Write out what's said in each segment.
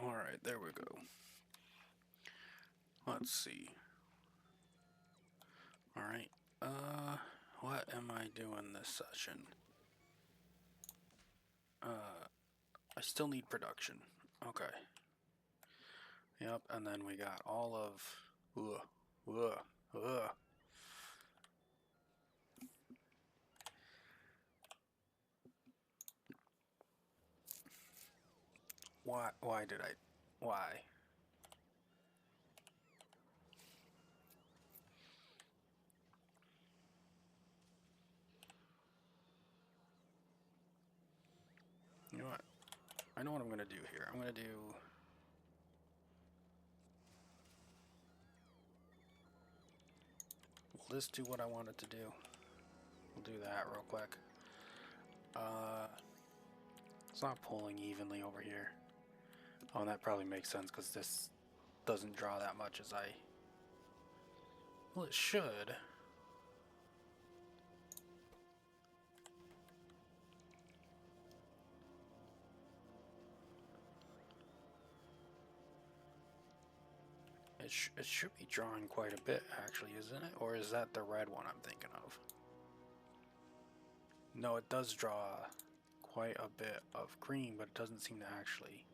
Alright, there we go. Let's see. Alright, what am I doing this session? I still need production. Okay. Yep, and then we got all of... Ugh, ugh, ugh. Why did I... Why? You know what? I know what I'm gonna do here. I'm gonna do... Will this do what I want it to do? We'll do that real quick. It's not pulling evenly over here. Oh, and that probably makes sense because this doesn't draw that much as I... Well, it should. It should be drawing quite a bit, actually, isn't it? Or is that the red one I'm thinking of? No, it does draw quite a bit of green, but it doesn't seem to actually...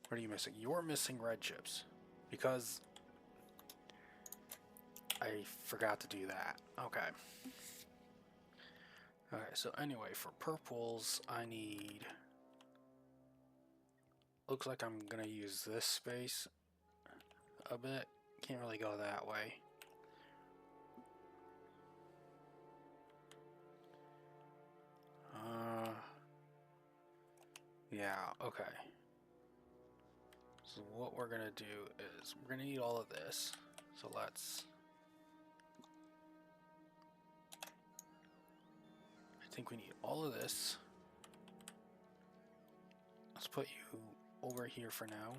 What are you missing? You're missing red chips. Because I forgot to do that. Okay. Okay, so anyway, for purples, I need... Looks like I'm gonna use this space a bit. Can't really go that way. Yeah, okay. So what we're gonna do is we're gonna need all of this. So let's... I think we need all of this. Let's put you over here for now.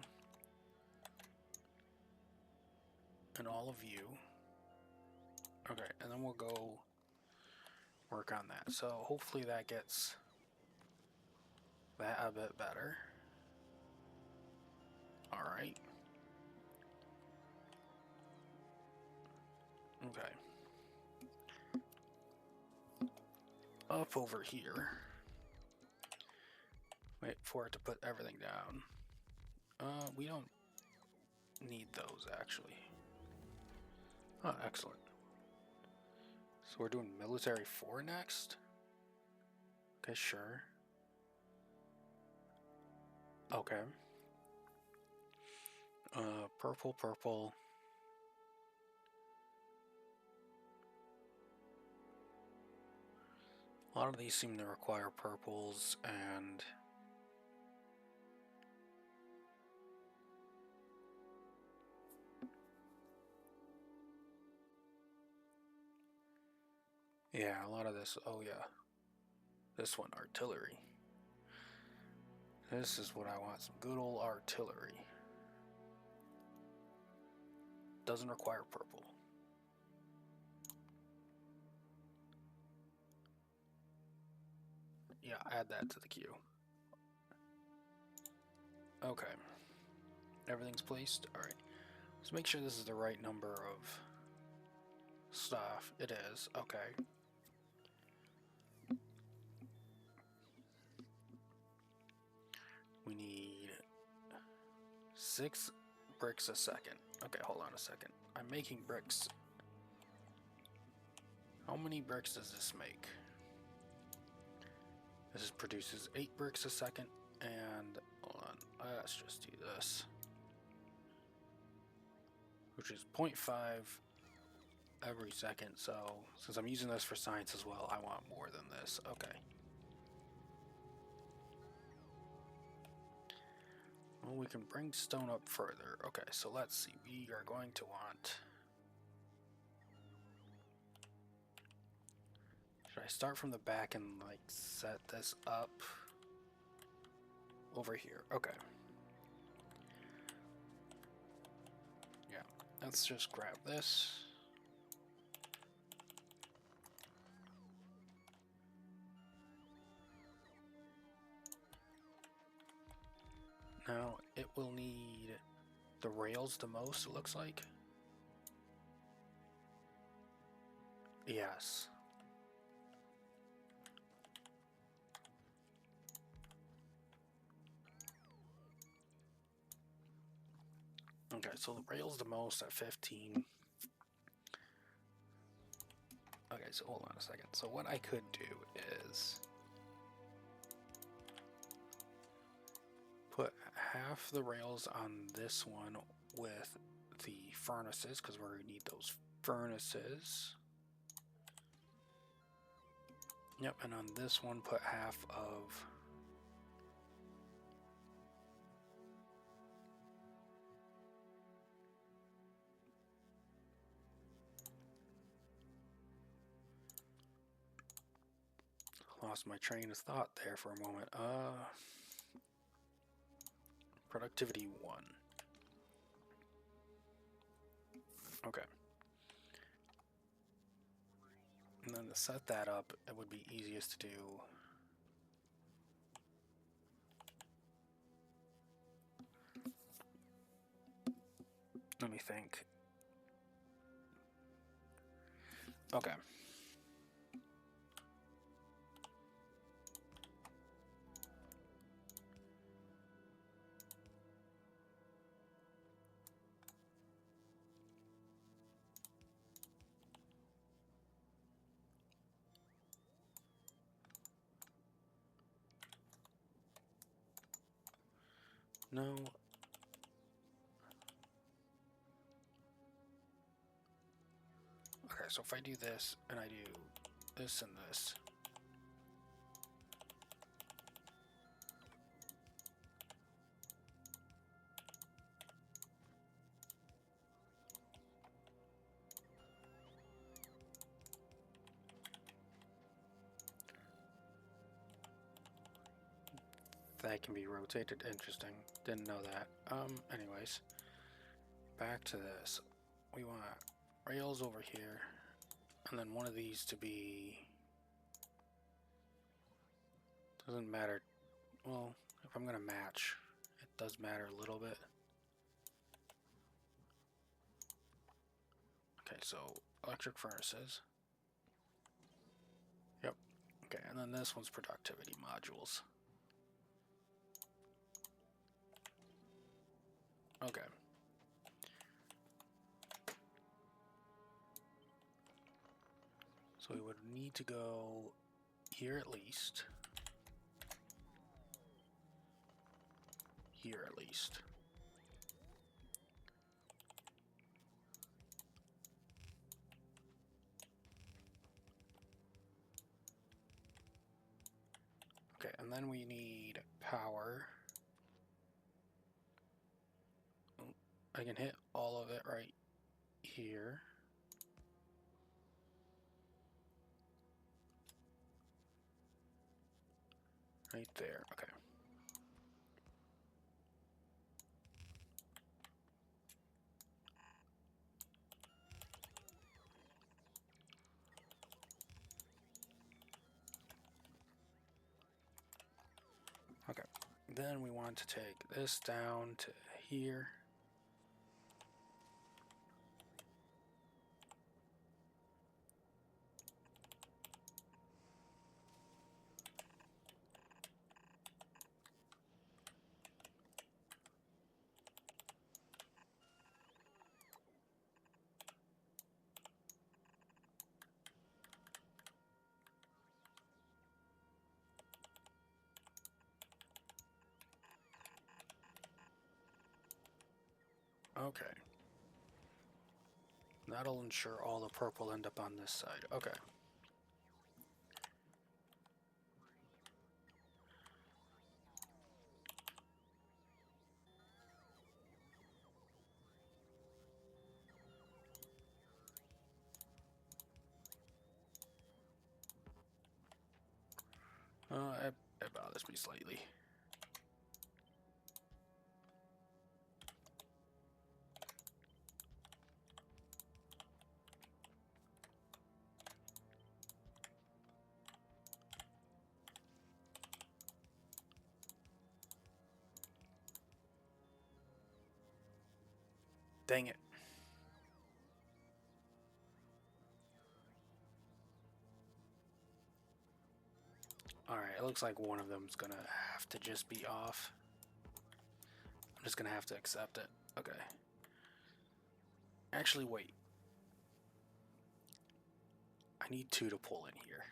And all of you. Okay, and then we'll go work on that. So hopefully that gets that a bit better. Alright. Okay. Up over here. Wait for it to put everything down. We don't need those actually. Oh, excellent. So we're doing military 4 next? Okay, sure. Okay. Purple, purple. A lot of these seem to require purples and... Yeah, a lot of this, oh yeah. This one, artillery. This is what I want, some good old artillery. Doesn't require purple. Yeah, add that to the queue. Okay. Everything's placed? Alright. Let's make sure this is the right number of stuff. It is. Okay. We need 6 bricks a second. Okay, hold on a second. I'm making bricks. How many bricks does this make? This produces 8 bricks a second, and hold on, let's just do this. Which is 0.5 every second, so since I'm using this for science as well, I want more than this. Okay. Well, we can bring stone up further. Okay, so let's see. We are going to want... Should I start from the back and, like, set this up over here? Okay. Yeah, let's just grab this. Now, it will need the rails the most, it looks like. Yes. Okay, so the rails the most at 15. Okay, so hold on a second. So what I could do is put half the rails on this one with the furnaces, because we're going to need those furnaces. Yep, and on this one put half of lost my train of thought there for a moment. Productivity 1. Okay. And then to set that up, it would be easiest to do let me think. Okay. No. Okay, so if I do this and I do this and this. That can be rotated. Interesting. Didn't know that. Anyways. Back to this. We want rails over here. And then one of these to be... Doesn't matter. Well, if I'm gonna match, it does matter a little bit. Okay, so electric furnaces. Yep. Okay, and then this one's productivity modules. Okay. So we would need to go here at least. Here at least. Okay, and then we need power. I can hit all of it right here. Right there, okay. Okay, then we want to take this down to here. Okay. That'll ensure all the purple end up on this side. Okay. It bothers me slightly. Dang it. Alright, it looks like one of them's gonna have to just be off. I'm just gonna have to accept it. Okay. Actually, wait. I need 2 to pull in here.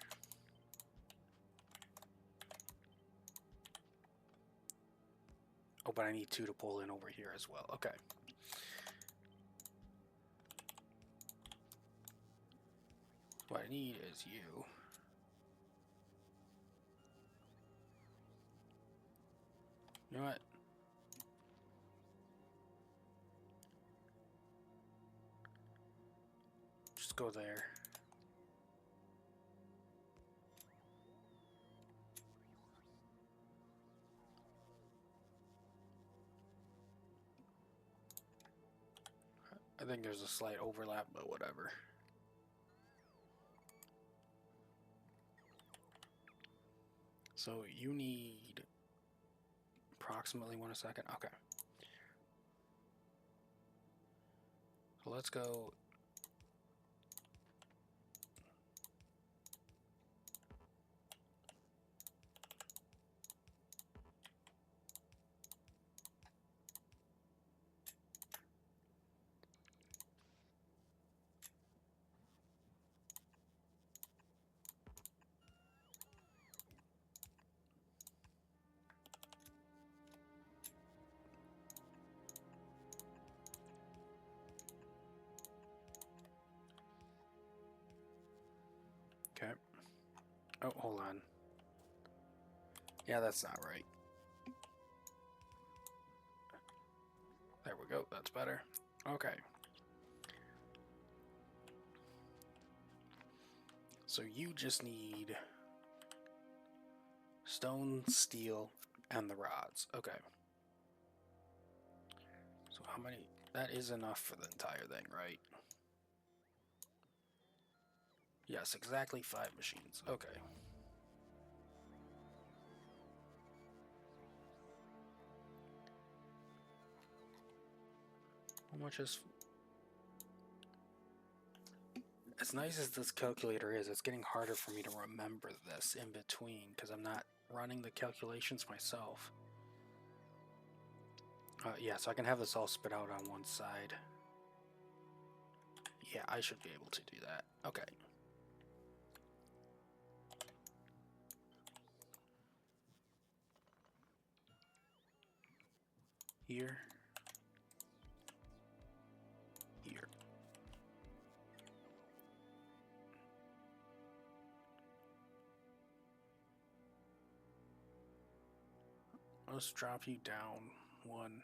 Oh, but I need 2 to pull in over here as well. Okay. What I need is you. You know what? Just go there. I think there's a slight overlap, but whatever. So you need approximately 1 second. Okay. So let's go. Okay. Oh, hold on. Yeah, that's not right. There we go. That's better. Okay. So you just need stone, steel, and the rods. Okay. So how many? That is enough for the entire thing, right? Yes, exactly 5 machines. Okay. How much is... As nice as this calculator is, it's getting harder for me to remember this in between because I'm not running the calculations myself. Yeah, so I can have this all spit out on one side. Yeah, I should be able to do that. Okay. Here. Here. Let's drop you down 1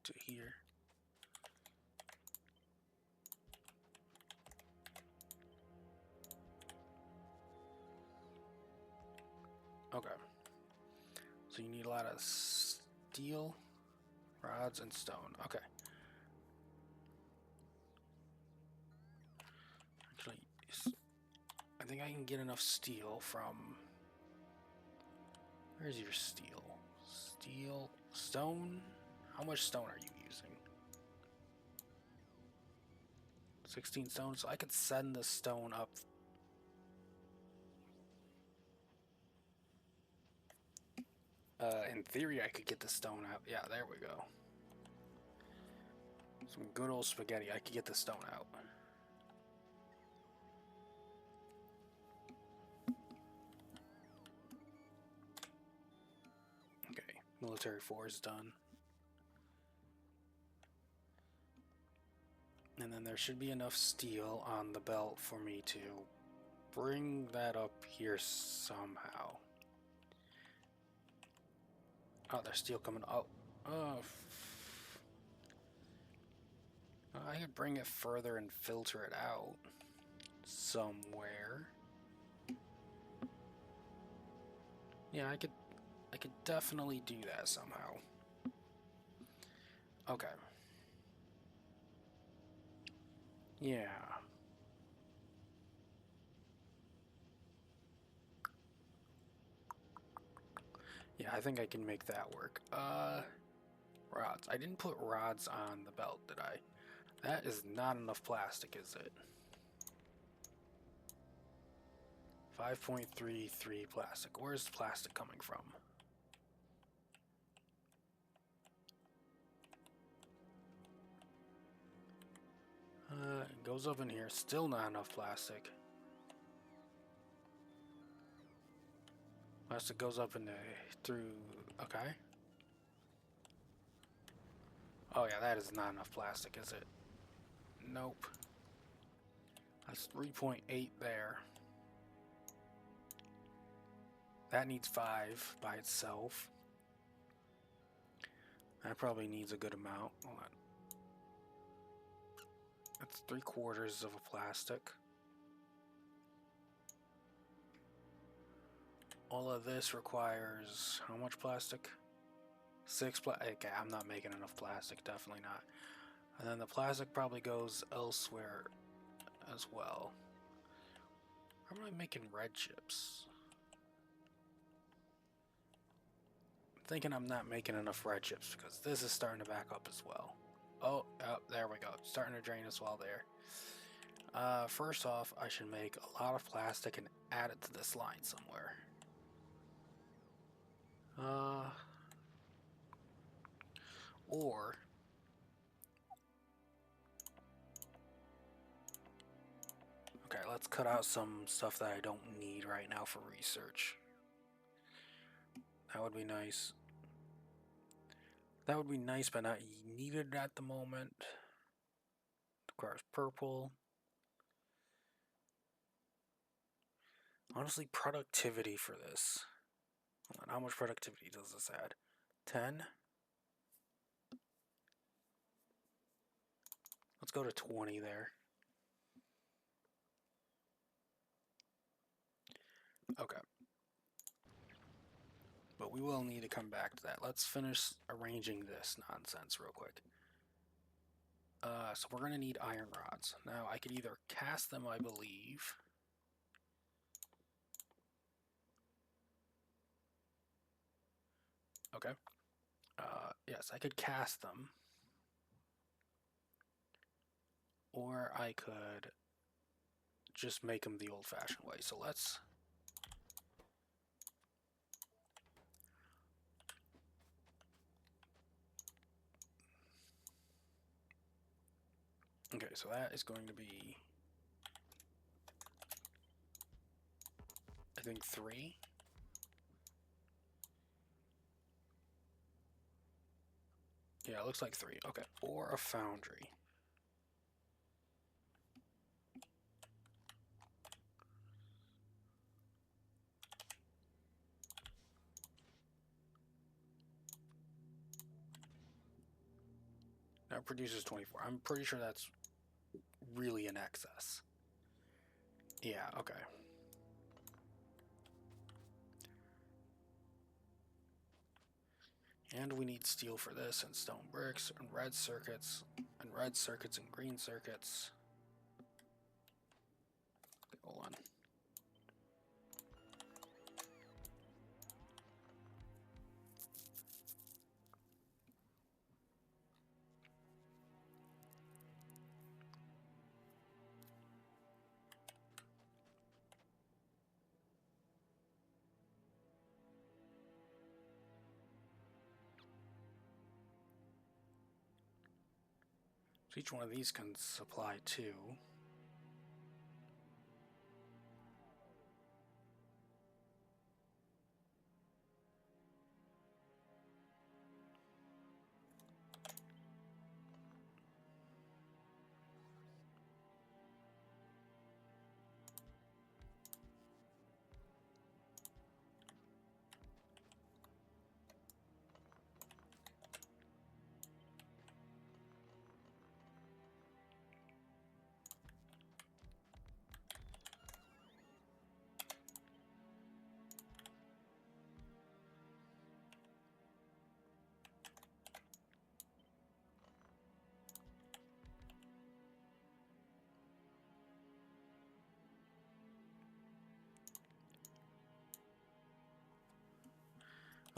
to here. Okay. So you need a lot of steel, rods, and stone. Okay. Actually, I think I can get enough steel from... Where's your steel? Steel, stone? How much stone are you using? 16 stone, so I could send the stone up. In theory, I could get the stone out. Yeah, there we go. Some good old spaghetti. I could get the stone out. Okay, military 4 is done. And then there should be enough steel on the belt for me to bring that up here somehow. Oh, there's steel coming up. Oh. I could bring it further and filter it out somewhere. Yeah, I could definitely do that somehow. Okay. Yeah. Yeah, I think I can make that work. Rods. I didn't put rods on the belt, did I? That is not enough plastic, is it? 5.33 plastic. Where's the plastic coming from? It goes up in here. Still not enough plastic. Plastic goes up in the through. Okay. Oh yeah, that is not enough plastic, is it? Nope. That's 3.8 there. That needs 5 by itself. That probably needs a good amount. Hold on. That's 3/4 of a plastic. All of this requires how much plastic? 6 okay, I'm not making enough plastic, definitely not. And then the plastic probably goes elsewhere as well. How am I making red chips? I'm thinking I'm not making enough red chips because this is starting to back up as well. Oh, there we go. It's starting to drain as well there. First off, I should make a lot of plastic and add it to this line somewhere. Or okay, let's cut out some stuff that I don't need right now for research. That would be nice. That would be nice, but not needed at the moment. Requires purple. Honestly, productivity for this. Hold on, how much productivity does this add? 10? Let's go to 20 there. Okay. But we will need to come back to that. Let's finish arranging this nonsense real quick. So we're going to need iron rods. Now, I could either cast them, I believe. Okay. Yes, I could cast them. Or I could just make them the old-fashioned way. So let's... Okay, so that is going to be... I think 3. Yeah, it looks like 3. Okay, or a foundry. Now it produces 24. I'm pretty sure that's really in excess. Yeah, okay. And we need steel for this, and stone bricks, and red circuits, and green circuits. Hold on. So each one of these can supply 2.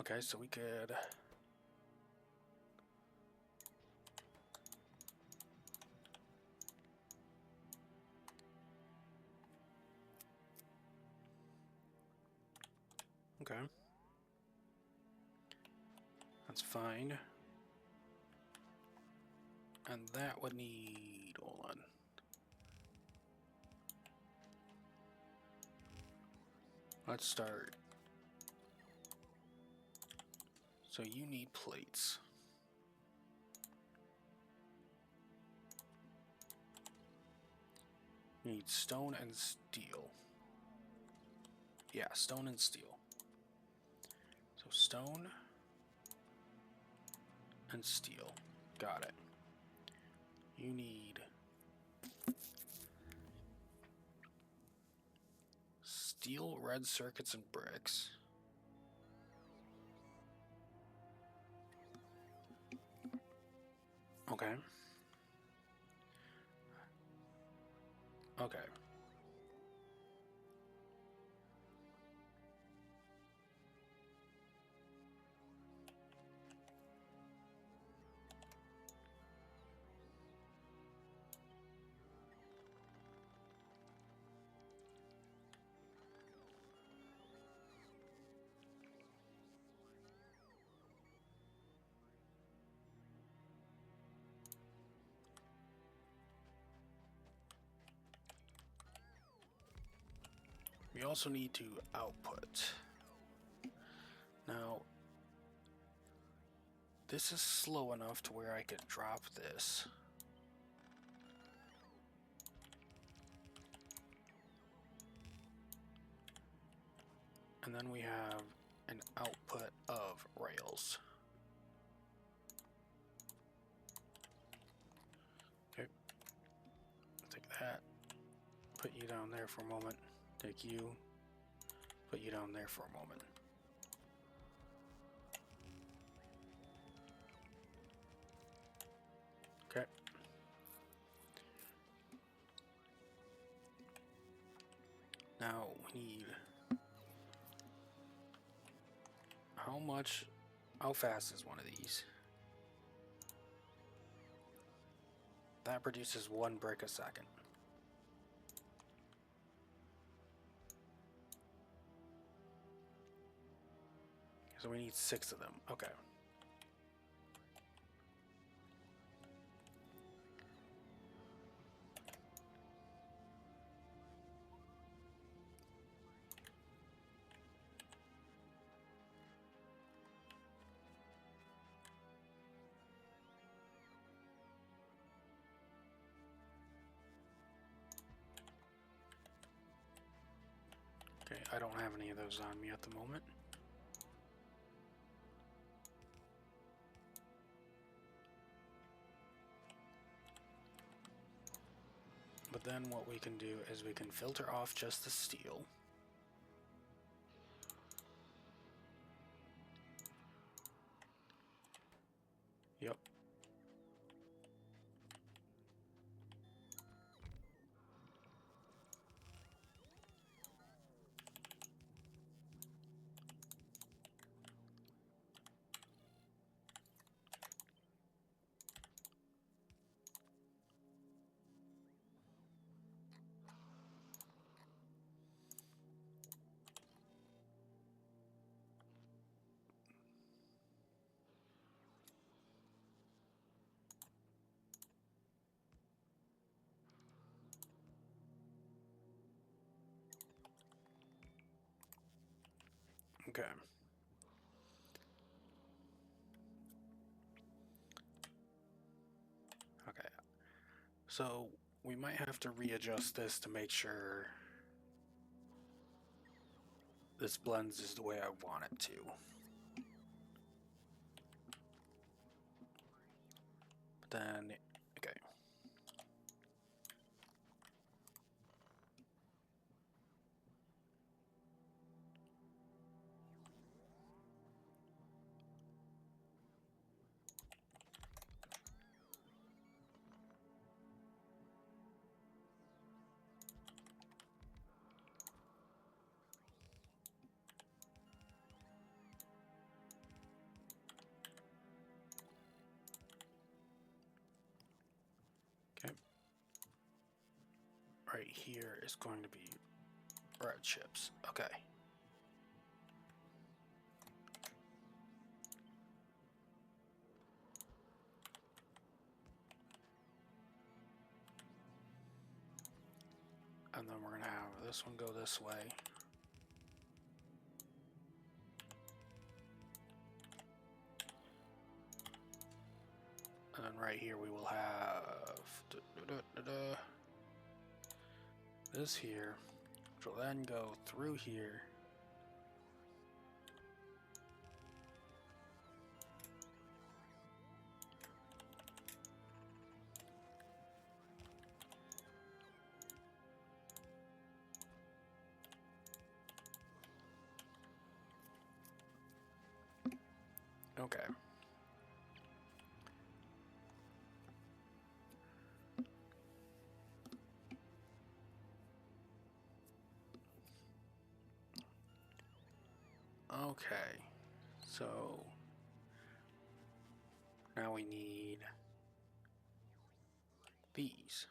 Okay, so we could Okay. That's fine. And that would need, hold on. Let's start. So you need plates. You need stone and steel. Yeah, stone and steel. So stone and steel. Got it. You need steel, red circuits, and bricks. Okay. Okay. We also need to output. Now, this is slow enough to where I could drop this. And then we have an output of rails. Okay. Take that. Put you down there for a moment. Take you. Put you down there for a moment. Okay. Now we need... How fast is one of these? That produces 1 brick a second. So we need 6 of them. Okay. Okay, I don't have any of those on me at the moment. But then what we can do is we can filter off just the steel. Yep. Okay. Okay. So we might have to readjust this to make sure this blends is the way I want it to. But then, okay. Okay. Right here is going to be red chips. Okay. And then we're going to have this one go this way. And then right here we will have this here, which will then go through here. Okay. Okay, so now we need these.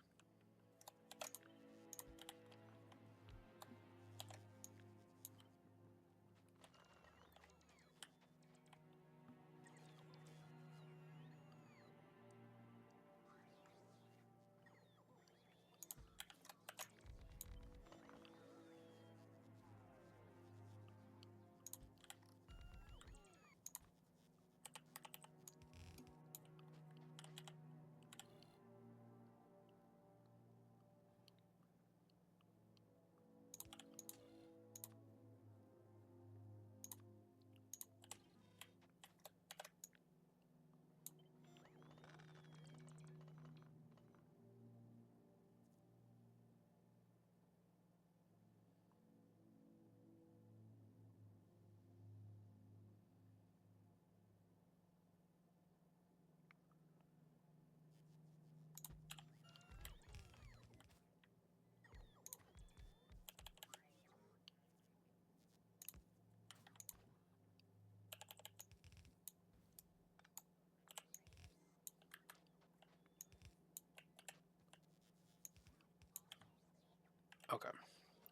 Okay,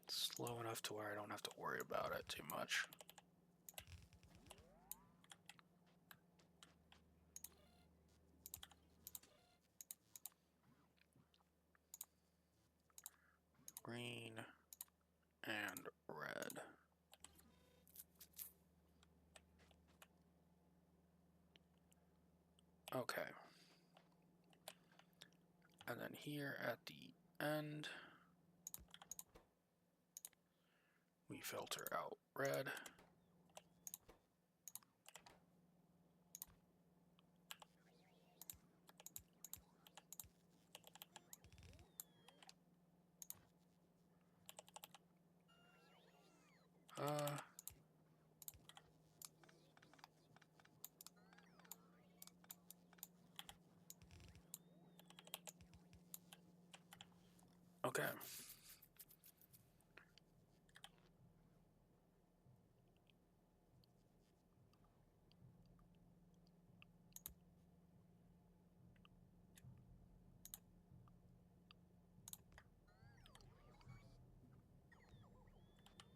slow enough to where I don't have to worry about it too much. Green and red. Okay. And then here at the end, we filter out red. Okay.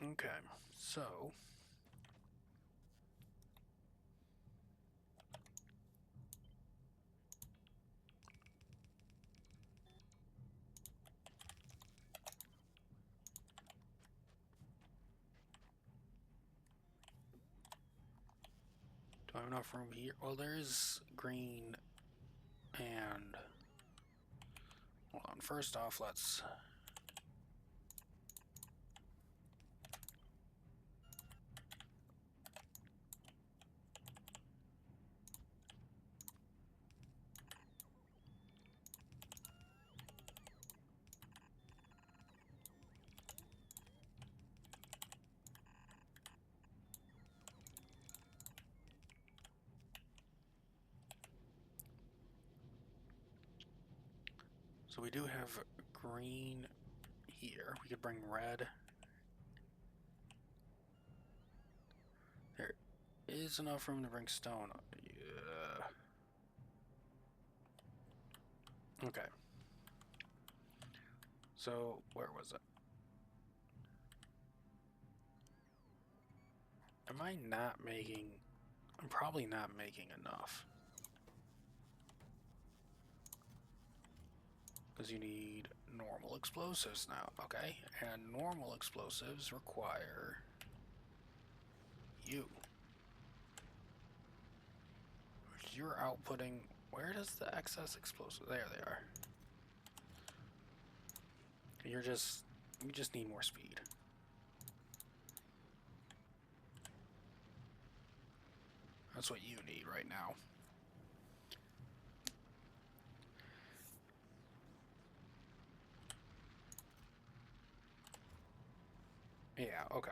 Okay, so do I have enough room here? Well, there's green and hold on. First off, let's so we do have green here. We could bring red. There is enough room to bring stone. Yeah. Okay. So where was it? Am I not making? I'm probably not making enough. Because you need normal explosives now, okay? And normal explosives require you. You're outputting. Where does the excess explosive? There they are. You just need more speed. That's what you need right now. Yeah, okay.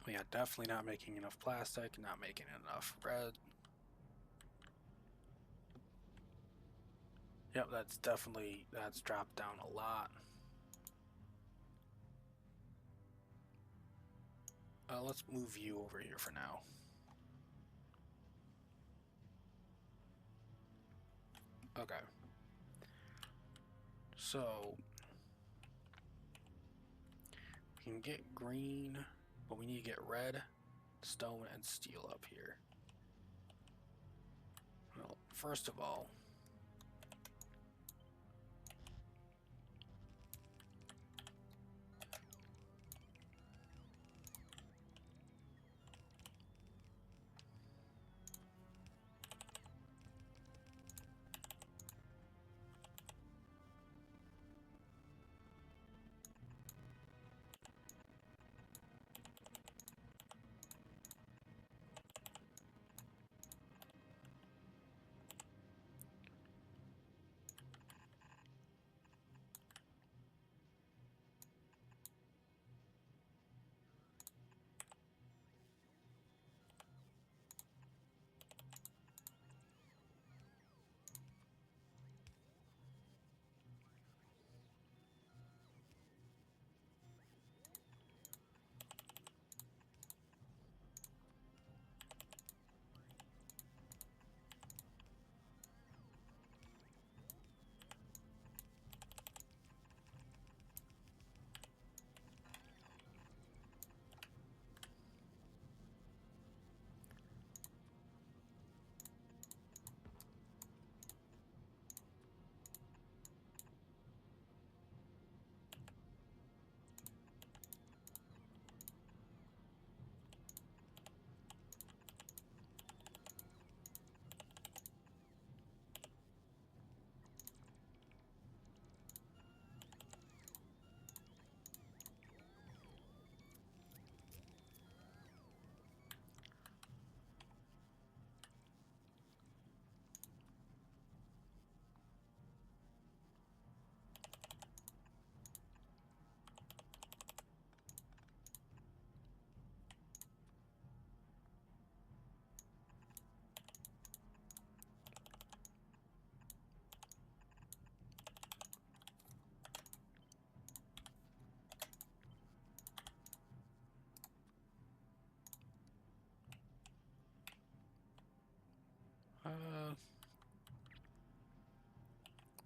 Yeah, definitely not making enough plastic, not making enough red. Yep, that's dropped down a lot. Let's move you over here for now. Okay. So, we can get green, but we need to get red, stone, and steel up here. Well, first of all,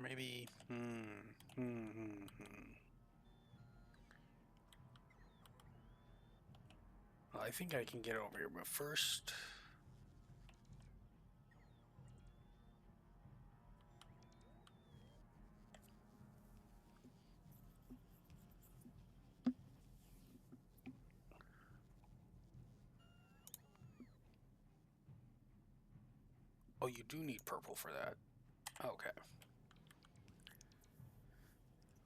maybe. Well, I think I can get over here, but first. Oh, you do need purple for that. Okay.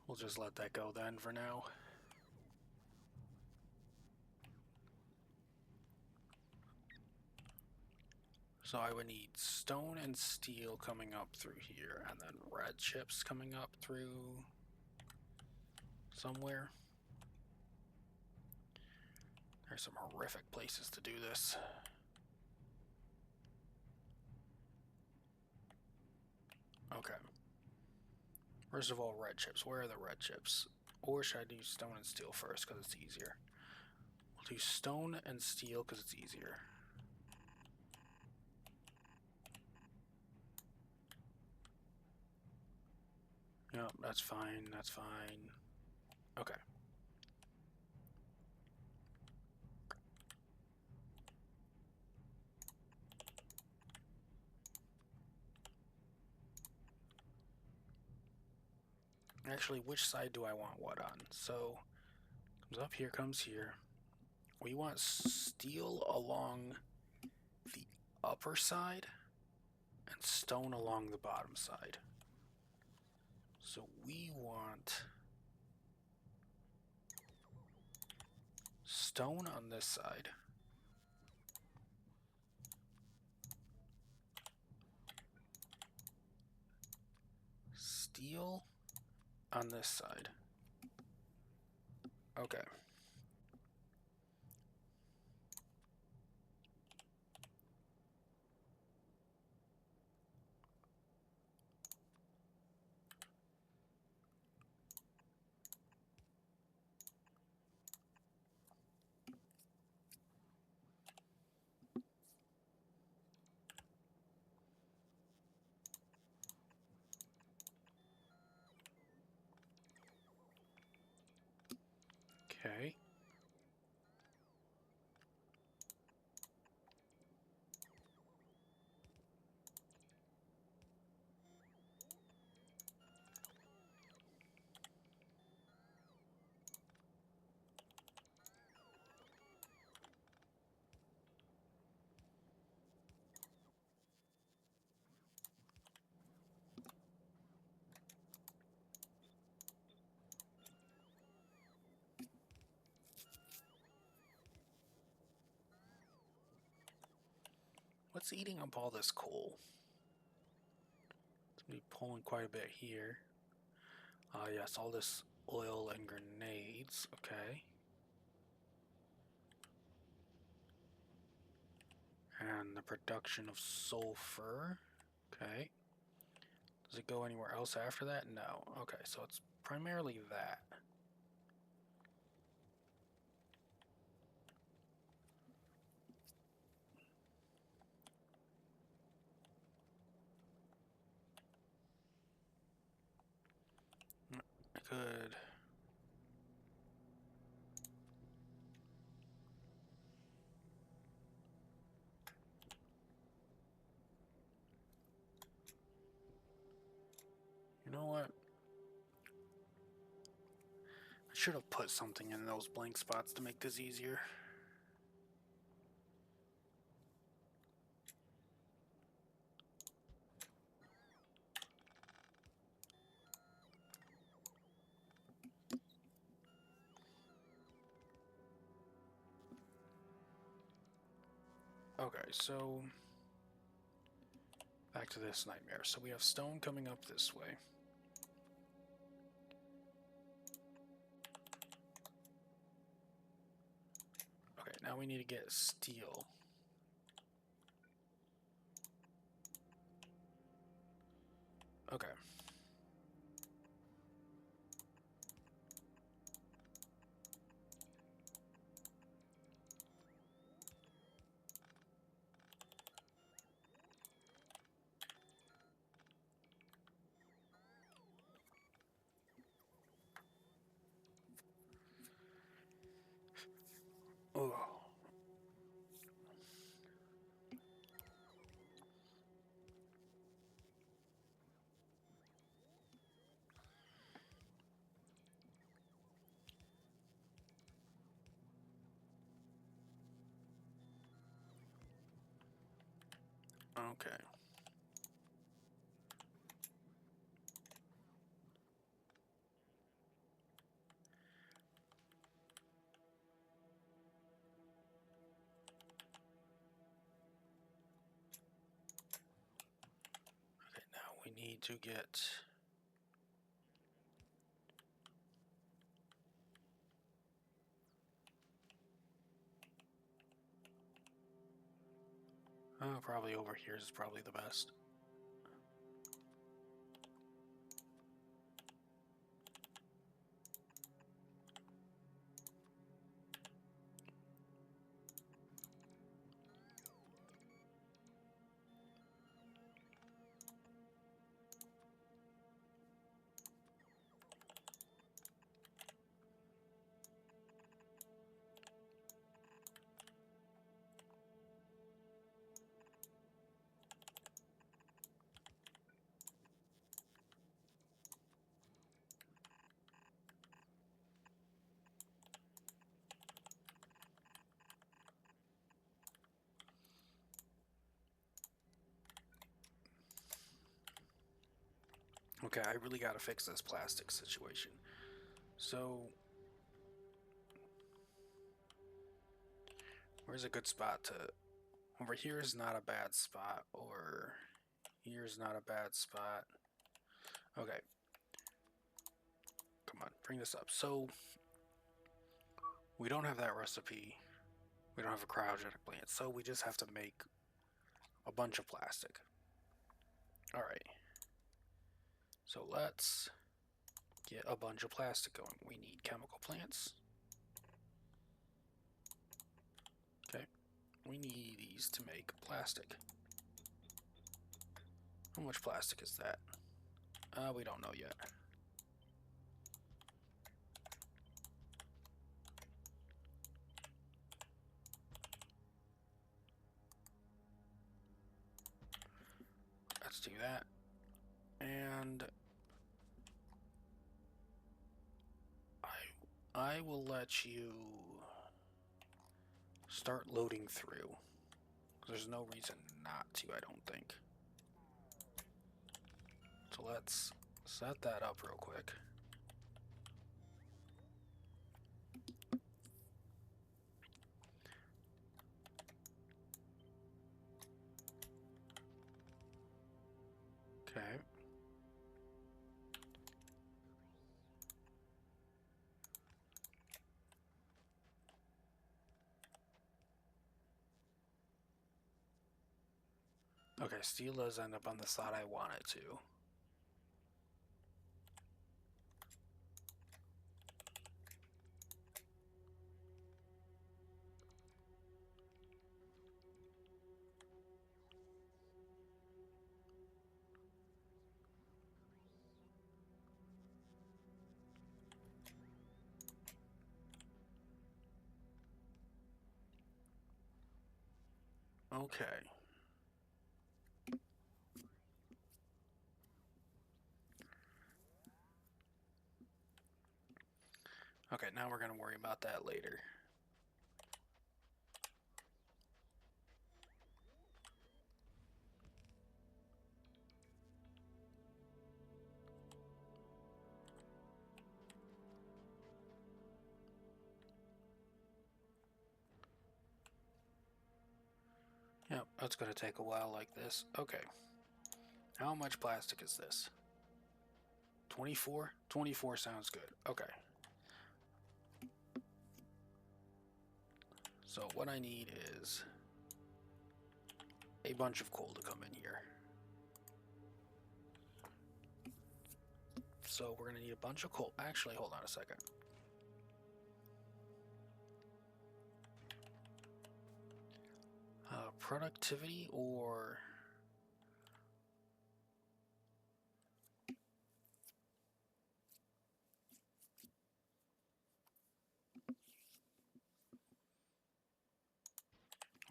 We'll just let that go then for now. So I would need stone and steel coming up through here, and then red chips coming up through somewhere. There's some horrific places to do this. Okay. First of all, red chips. Where are the red chips? Or should I do stone and steel first because it's easier? We'll do stone and steel because it's easier. Yep, that's fine, that's fine. Okay. Actually, which side do I want what on? So, comes up here, comes here. We want steel along the upper side and stone along the bottom side. So we want stone on this side. Steel on this side. Okay. Okay. What's eating up all this coal? It's gonna be pulling quite a bit here. Yes, all this oil and grenades. Okay. And the production of sulfur. Okay. Does it go anywhere else after that? No. Okay, so it's primarily that. I could... You know what? I should have put something in those blank spots to make this easier. Okay, so back to this nightmare. So we have stone coming up this way. Okay, now we need to get steel. Okay. Oh. Okay. Okay, now we need to get... probably over here is probably the best. Okay, I really gotta fix this plastic situation. So, where's a good spot to... Over here is not a bad spot, or here's not a bad spot. Okay. Come on, bring this up. So, we don't have that recipe. We don't have a cryogenic plant, so we just have to make a bunch of plastic. Alright. So let's get a bunch of plastic going. We need chemical plants. Okay. We need these to make plastic. How much plastic is that? We don't know yet. Let's do that. And I will let you start loading through. There's no reason not to, I don't think. So let's set that up real quick. Okay. Okay, steel does end up on the side I want it to. Okay. Okay, now we're going to worry about that later. Yep, that's going to take a while like this. Okay. How much plastic is this? 24? 24 sounds good. Okay. So what I need is a bunch of coal to come in here. So we're going to need a bunch of coal. Actually, hold on a second. Productivity or...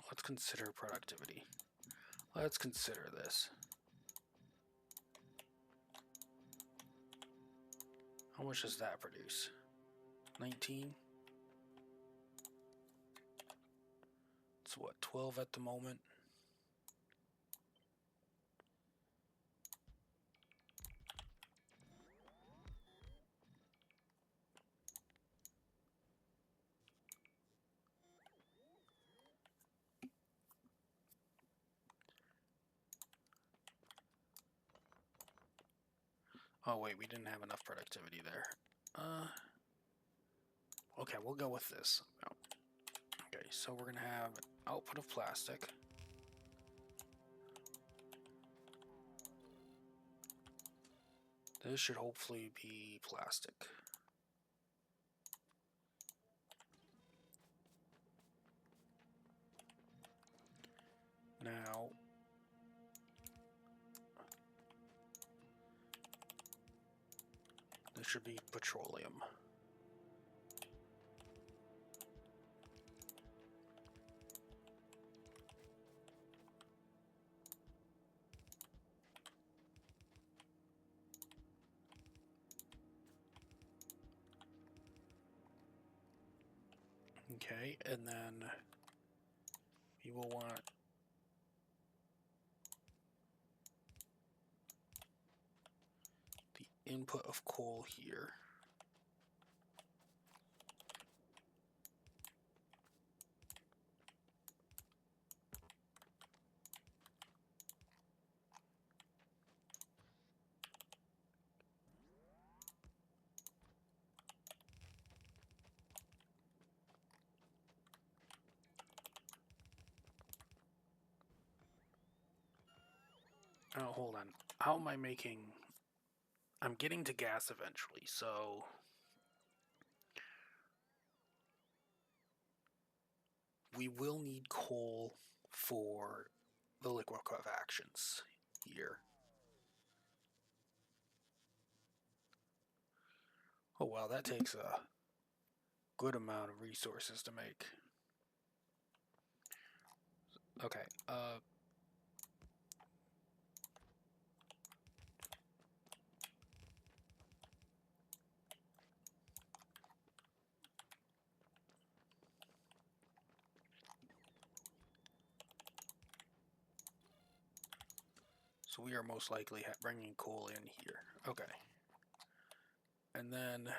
Let's consider productivity. Let's consider this. How much does that produce? 19? It's what, 12 at the moment? Oh wait, we didn't have enough productivity there. Okay, we'll go with this. Oh. Okay, so we're gonna have output of plastic. This should hopefully be plastic. Now, this should be petroleum. Okay, and then we will want input of coal here. Oh, hold on. How am I making... I'm getting to gas eventually, so... we will need coal for the liquefactions here. Oh wow, that takes a good amount of resources to make. Okay, so we are most likely bringing coal in here. Okay. And then...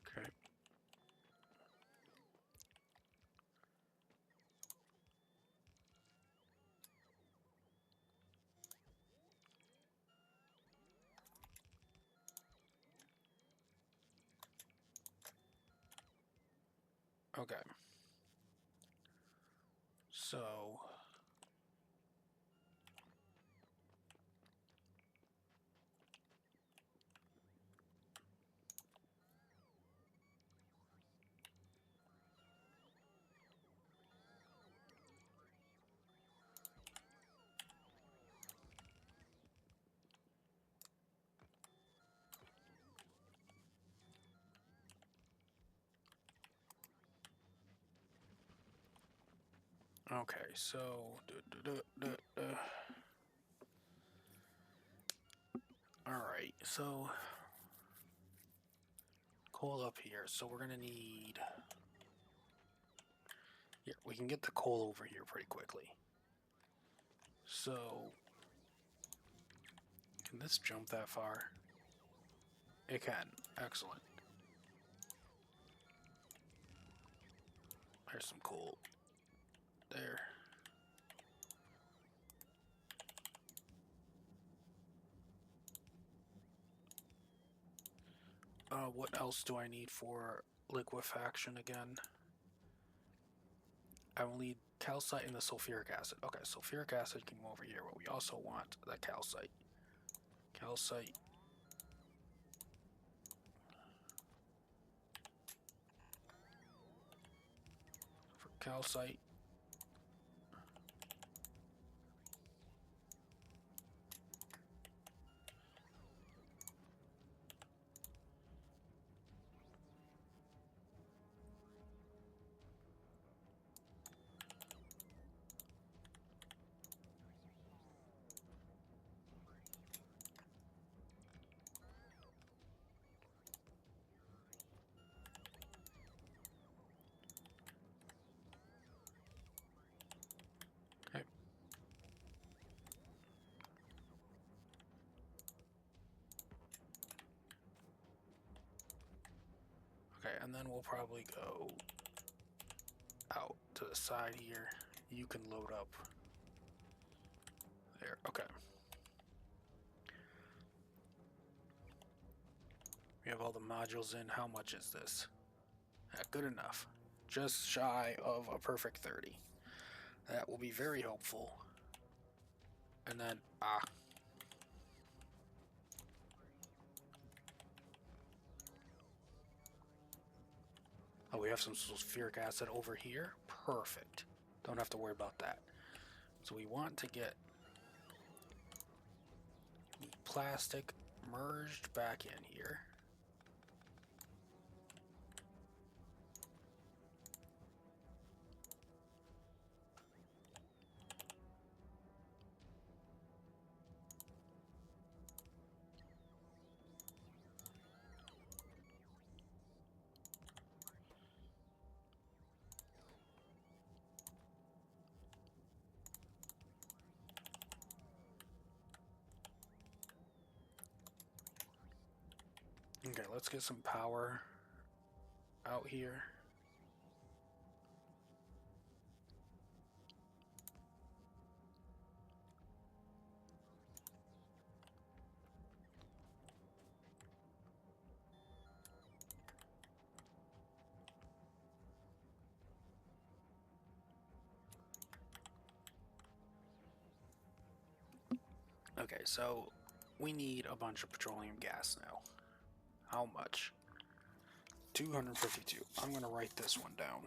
okay. Okay. So... okay, so... Alright, so... coal up here, so we're gonna need... Here, we can get the coal over here pretty quickly. So... can this jump that far? It can. Excellent. There's some coal. There. What else do I need for liquefaction again? I will need calcite and the sulfuric acid. Okay, sulfuric acid can go over here, but we also want the calcite. Calcite. For calcite. Okay. Okay, and then we'll probably go out to the side here. You can load up there. Okay. We have all the modules in. How much is this? Good enough. Just shy of a perfect 30. That will be very helpful. And then, oh, we have some sulfuric acid over here. Perfect. Don't have to worry about that. So we want to get the plastic merged back in here. Okay, let's get some power out here. Okay, so we need a bunch of petroleum gas now. How much? 252. I'm going to write this one down.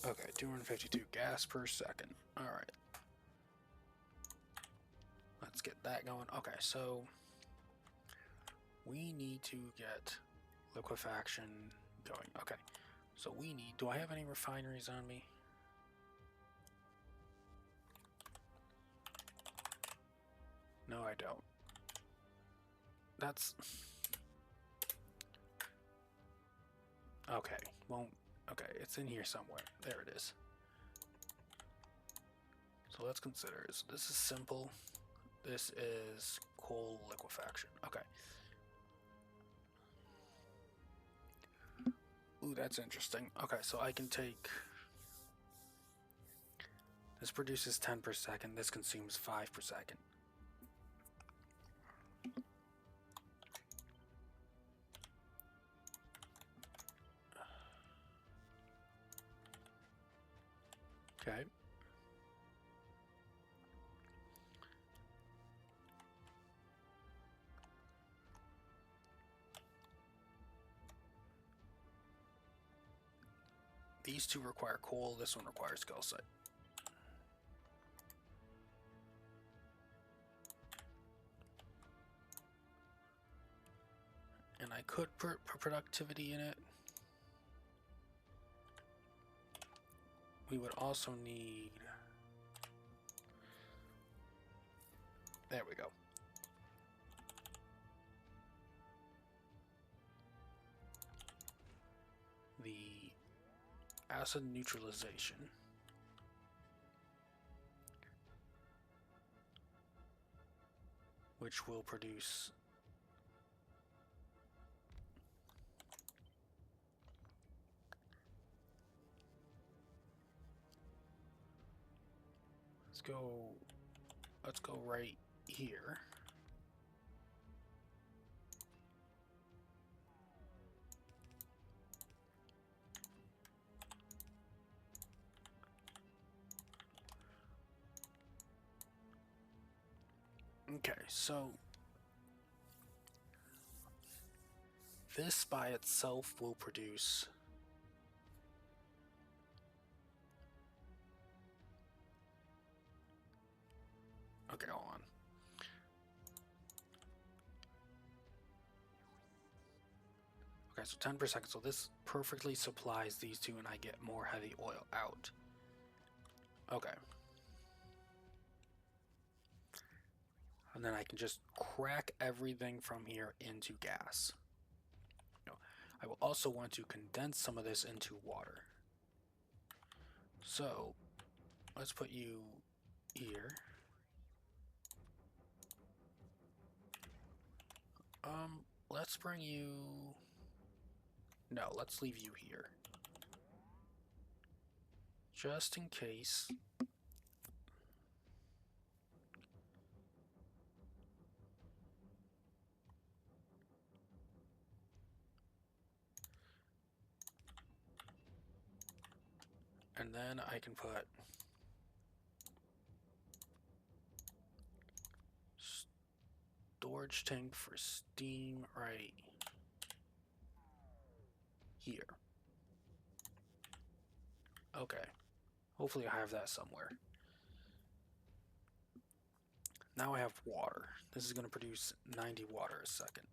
Okay, 252 gas per second. Alright. Let's get that going. Okay, so we need to get liquefaction going. Okay, so we need... Do I have any refineries on me? No, I don't. That's... Okay, won't... Okay, it's in here somewhere. There it is. So let's consider this. This is simple. This is coal liquefaction. Okay. Ooh, that's interesting. Okay, so I can take... This produces 10 per second. This consumes 5 per second. Okay. These two require coal. This one requires calcite. And I could put productivity in it. We would also need... There we go. The acid neutralization. Which will produce... Let's go right here. Okay, so this by itself will produce okay, hold on. Okay, so 10 per second. So this perfectly supplies these two and I get more heavy oil out. Okay. And then I can just crack everything from here into gas. I will also want to condense some of this into water. So let's put you here. Let's bring you... No, let's leave you here. Just in case. And then I can put storage tank for steam right here. Okay. Hopefully I have that somewhere. Now I have water. This is going to produce 90 water a second.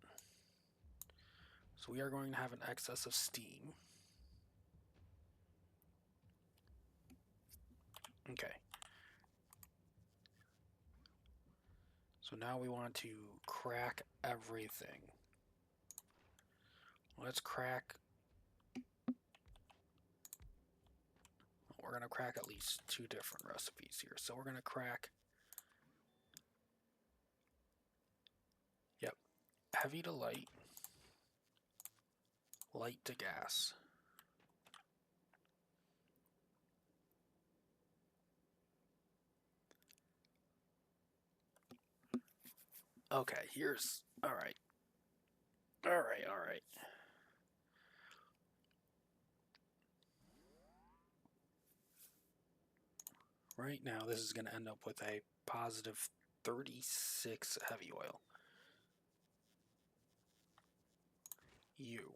So we are going to have an excess of steam. Okay. So now we want to crack everything. Let's crack... We're going to crack at least 2 different recipes here. So we're going to crack, yep, heavy to light, light to gas. Okay, here's, all right. Right now, this is going to end up with a positive 36 heavy oil. You.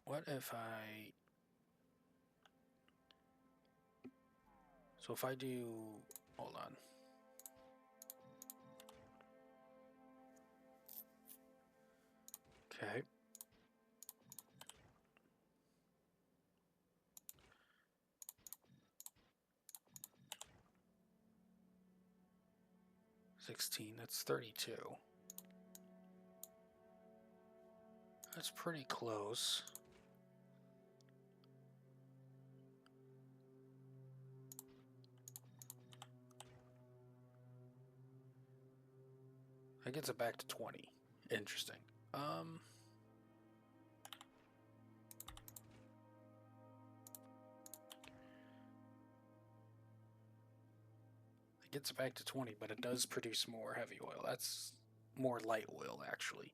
What if I... So if I do... Hold on. Okay. That's 32. That's pretty close. That gets it back to 20. Interesting. It gets it back to 20, but it does produce more heavy oil. That's more light oil, actually.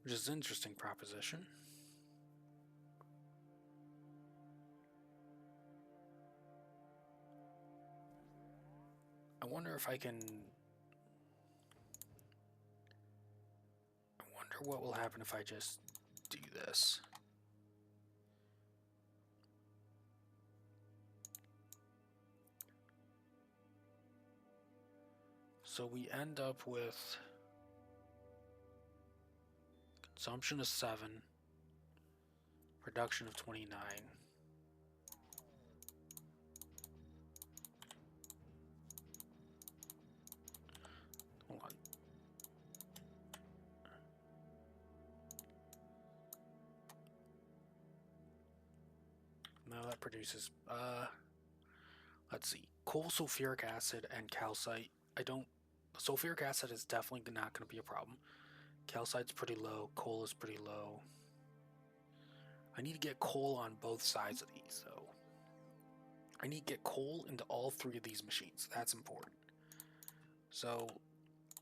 Which is an interesting proposition. I wonder if I can... I wonder what will happen if I just do this. So we end up with consumption of 7, production of 29. Hold on. No, that produces, let's see, coal, sulfuric acid, and calcite. Sulfuric acid is definitely not going to be a problem. Calcite's pretty low, coal is pretty low. I need to get coal on both sides of these, though. I need to get coal into all 3 of these machines. That's important. So,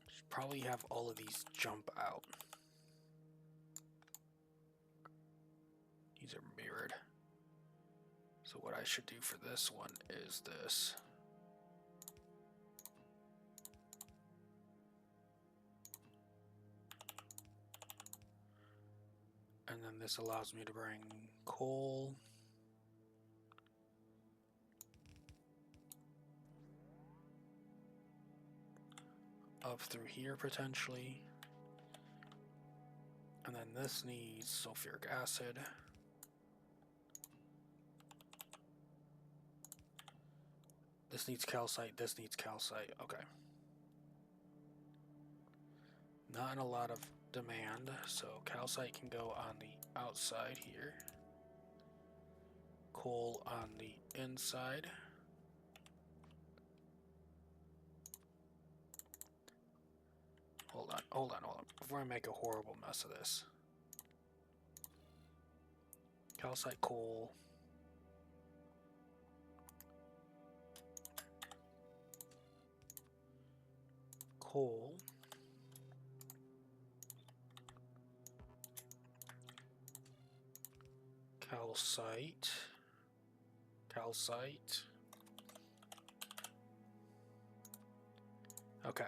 should probably have all of these jump out. These are mirrored. So what I should do for this one is this. And then this allows me to bring coal up through here potentially. And then this needs sulfuric acid. This needs calcite, this needs calcite. Okay. Not in a lot of demand, so calcite can go on the outside here. Coal on the inside. Hold on, before I make a horrible mess of this. Calcite, coal. Coal. Calcite. Calcite. Okay.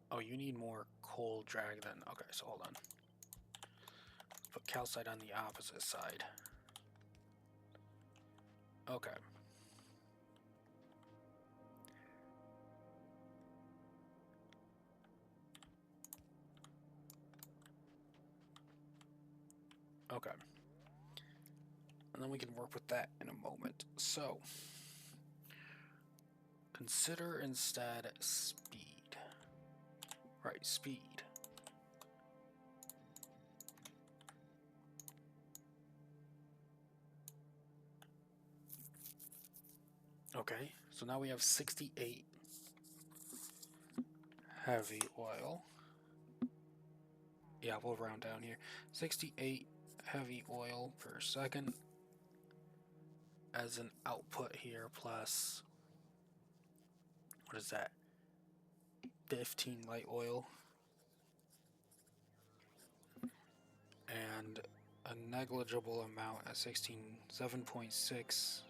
Oh, you need more coal drag then. Okay, so hold on. Put calcite on the opposite side. Okay. Okay. then we can work with that in a moment. So, consider instead speed. Right, speed. Okay, so now we have 68 heavy oil. Yeah, we'll round down here. 68 heavy oil per second as an output here, plus, what is that? 15 light oil. And a negligible amount at 7.6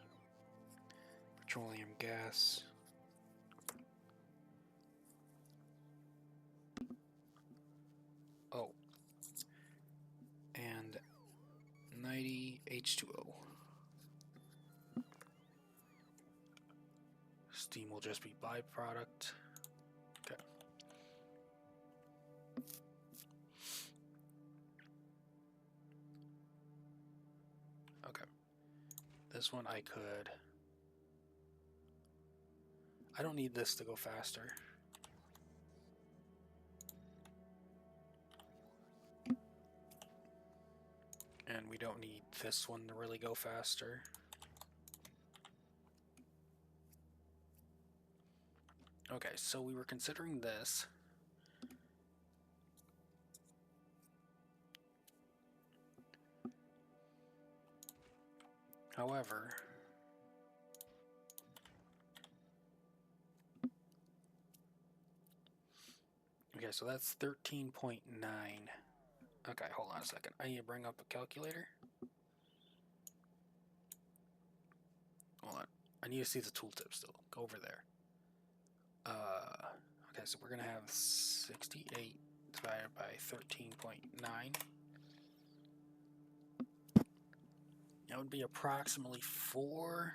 petroleum gas. Oh. And 90 H2O. Steam will just be byproduct. Okay. Okay. This one I could... I don't need this to go faster. And we don't need this one to really go faster. Okay, so we were considering this. However, okay, so that's 13.9. Okay, hold on a second. I need to bring up a calculator. Hold on. I need to see the tooltip still. Go over there. Okay, so we're going to have 68 divided by 13.9. That would be approximately 4.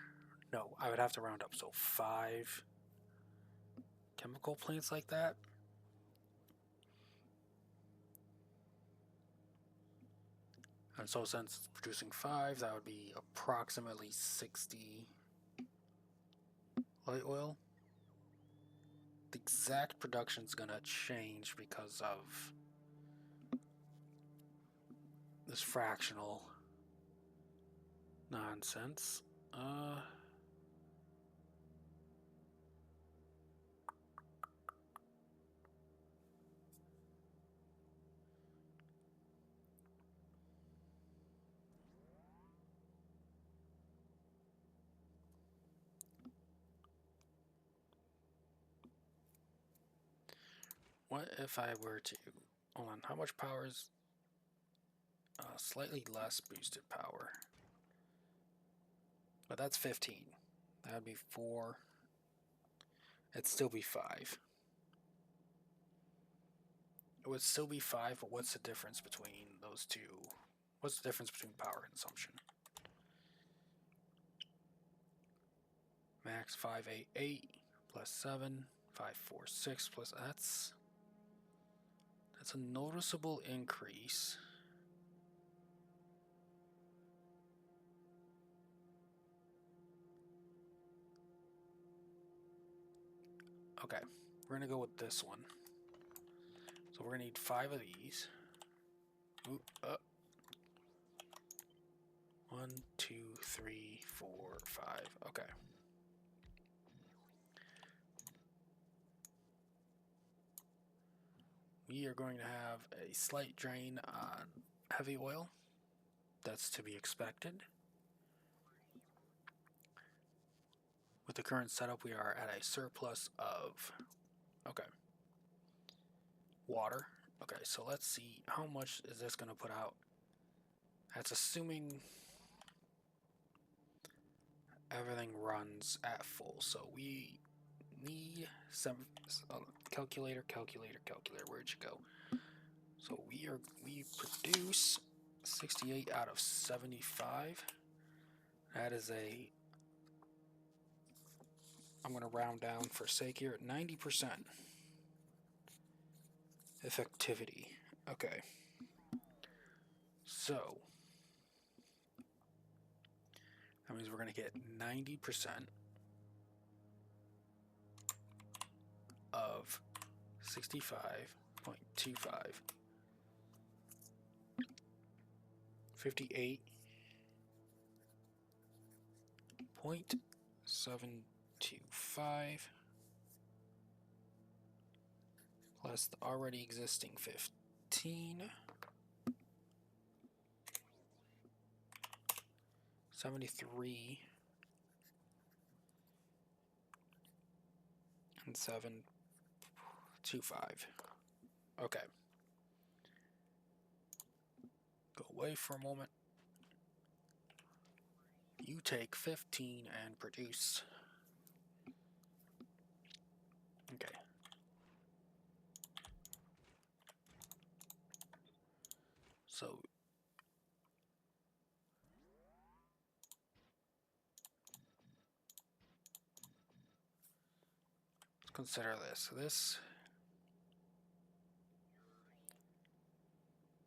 No, I would have to round up. So 5 chemical plants like that. And so since it's producing 5, that would be approximately 60 light oil. The exact production is going to change because of this fractional nonsense. What if I were to, hold on, how much power is, slightly less boosted power, but that's 15, that would be 4, it'd still be 5, it would still be 5, but what's the difference between those two, what's the difference between power consumption? Max 588 plus 7, 546 plus, that's a noticeable increase. Okay, we're gonna go with this one. So we're gonna need 5 of these. Ooh, 1, 2, 3, 4, 5. Okay. We are going to have a slight drain on heavy oil. That's to be expected. With the current setup, we are at a surplus of, okay, water. Okay, so let's see, how much is this going to put out? That's assuming everything runs at full. So we need some calculator, where'd you go? So we produce 68 out of 75. That is a, I'm going to round down for sake here, 90% effectivity. Okay. So That means we're going to get 90% of 65.25. 58.725 plus the already existing 15. 73 and 725. Okay. Go away for a moment. You take 15 and produce. Okay. So let's consider this. This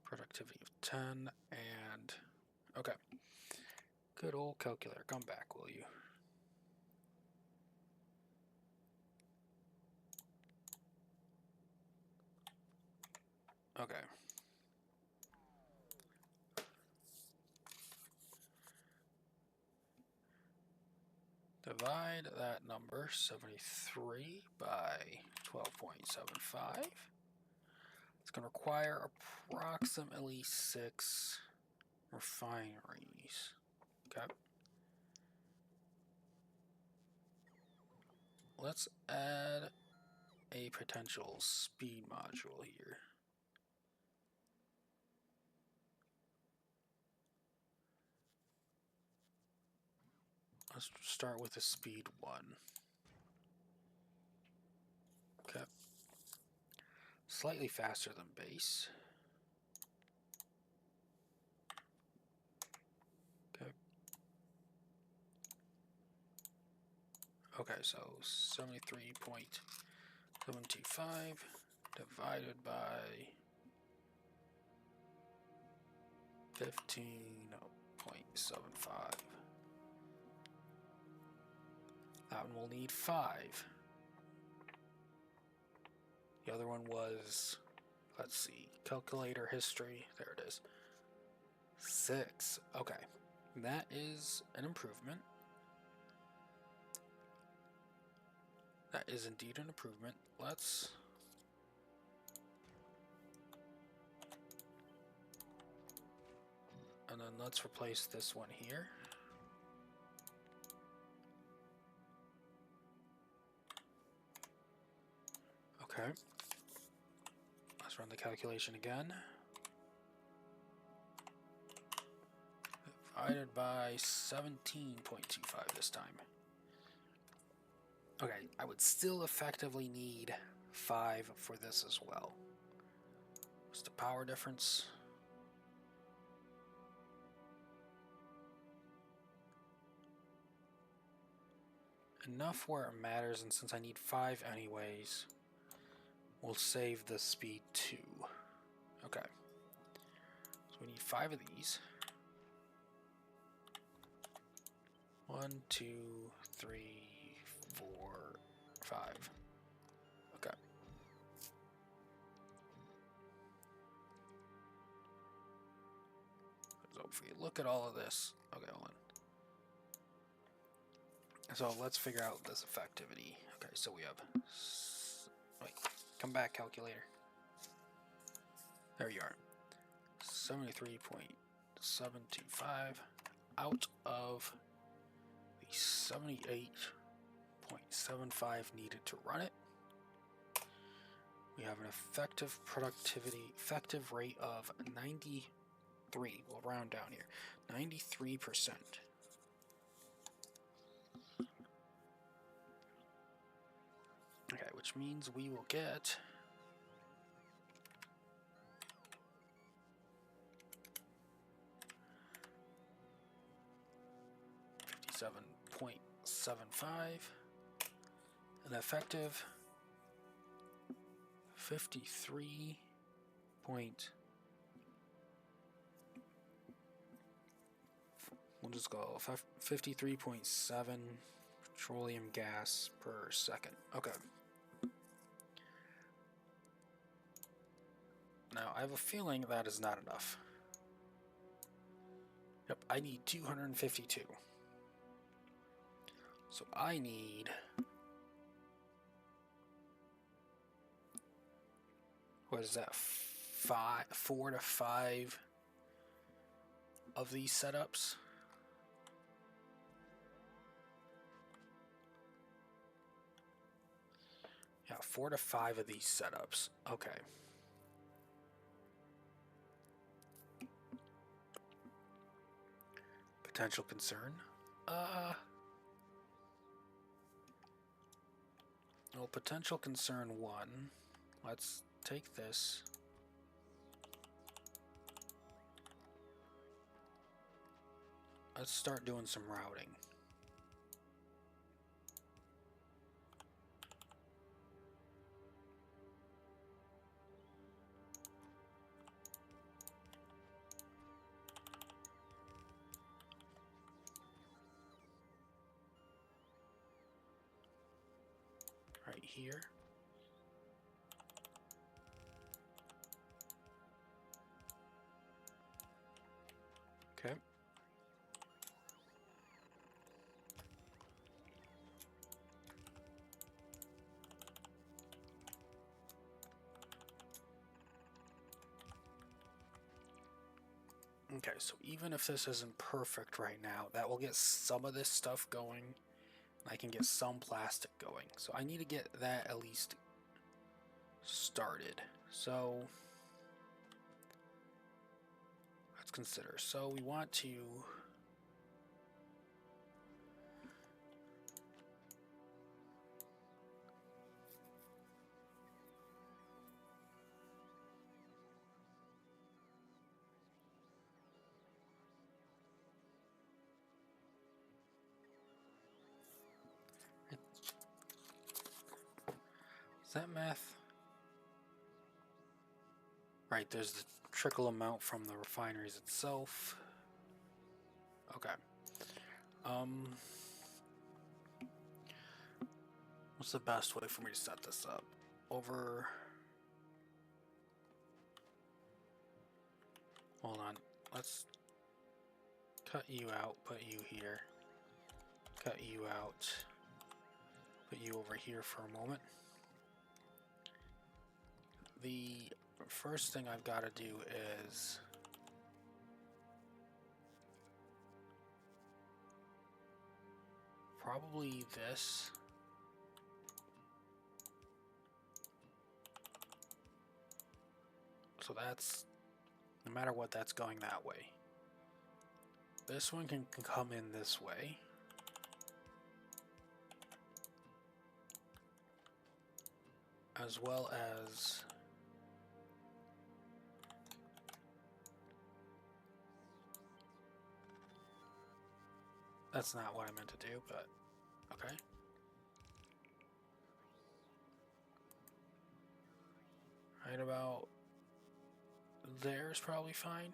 productivity of 10 and okay. Good old calculator, come back, will you? Okay. Divide that number, 73, by 12.75. It's going to require approximately 6 refineries. Okay. Let's add a potential speed module here. Let's start with a speed 1. Okay. Slightly faster than base. Okay. Okay, so 73.725 divided by 15.75. That one will need 5. The other one was, let's see, calculator history. There it is. 6. Okay. That is an improvement. That is indeed an improvement. Let's and then let's replace this one here. Okay. Let's run the calculation again. Divided by 17.25 this time. Okay, I would still effectively need 5 for this as well. What's the power difference? Enough where it matters, and since I need 5 anyways, we'll save the speed 2. Okay. So we need 5 of these. 1, 2, 3, 4, 5. Okay. So if we look at all of this, okay, hold on. So let's figure out this effectivity. Okay, so we have, wait, come back, calculator. There you are. 73.725 out of the 78.75 needed to run it. We have an effective rate of 93. We'll round down here. 93%. Okay, which means we will get 57.75, an effective 53 point. We'll just go 53.7 petroleum gas per second. Okay. Now, I have a feeling that is not enough. Yep, I need 252. So I need... what is that? 4 to 5 of these setups. Yeah, 4 to 5 of these setups. Okay. Potential concern. Well, potential concern 1. Let's take this. Let's start doing some routing. Right here. Okay. Okay, so even if this isn't perfect right now, that will get some of this stuff going. I can get some plastic going. So I need to get that at least started. So let's consider. So we want to... Is that math? Right, there's the trickle amount from the refineries itself. Okay. What's the best way for me to set this up? Over... Hold on. Let's cut you out, put you here. Cut you out. Put you over here for a moment. The first thing I've got to do is probably this. So that's, no matter what, that's going that way. This one can come in this way. As well as that's not what I meant to do, but okay. Right about there's probably fine.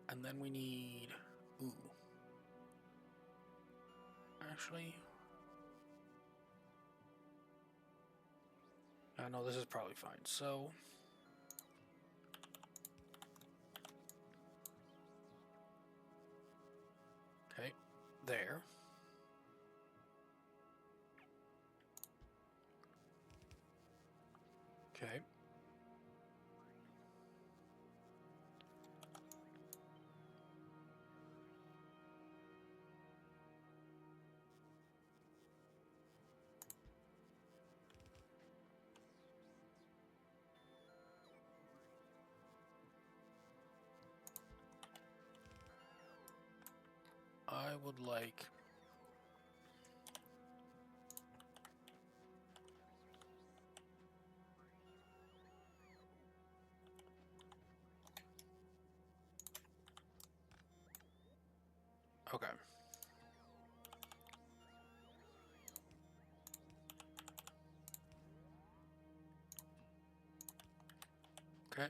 And then we need, ooh. Actually, I know this is probably fine. So, okay, there. Okay. I would like okay. Okay.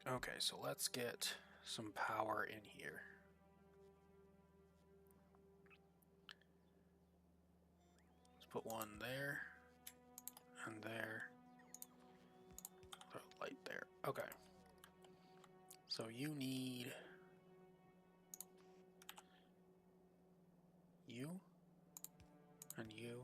Okay, so let's get some power in here. Let's put one there and there. Put a light there. Okay. So you need you and you.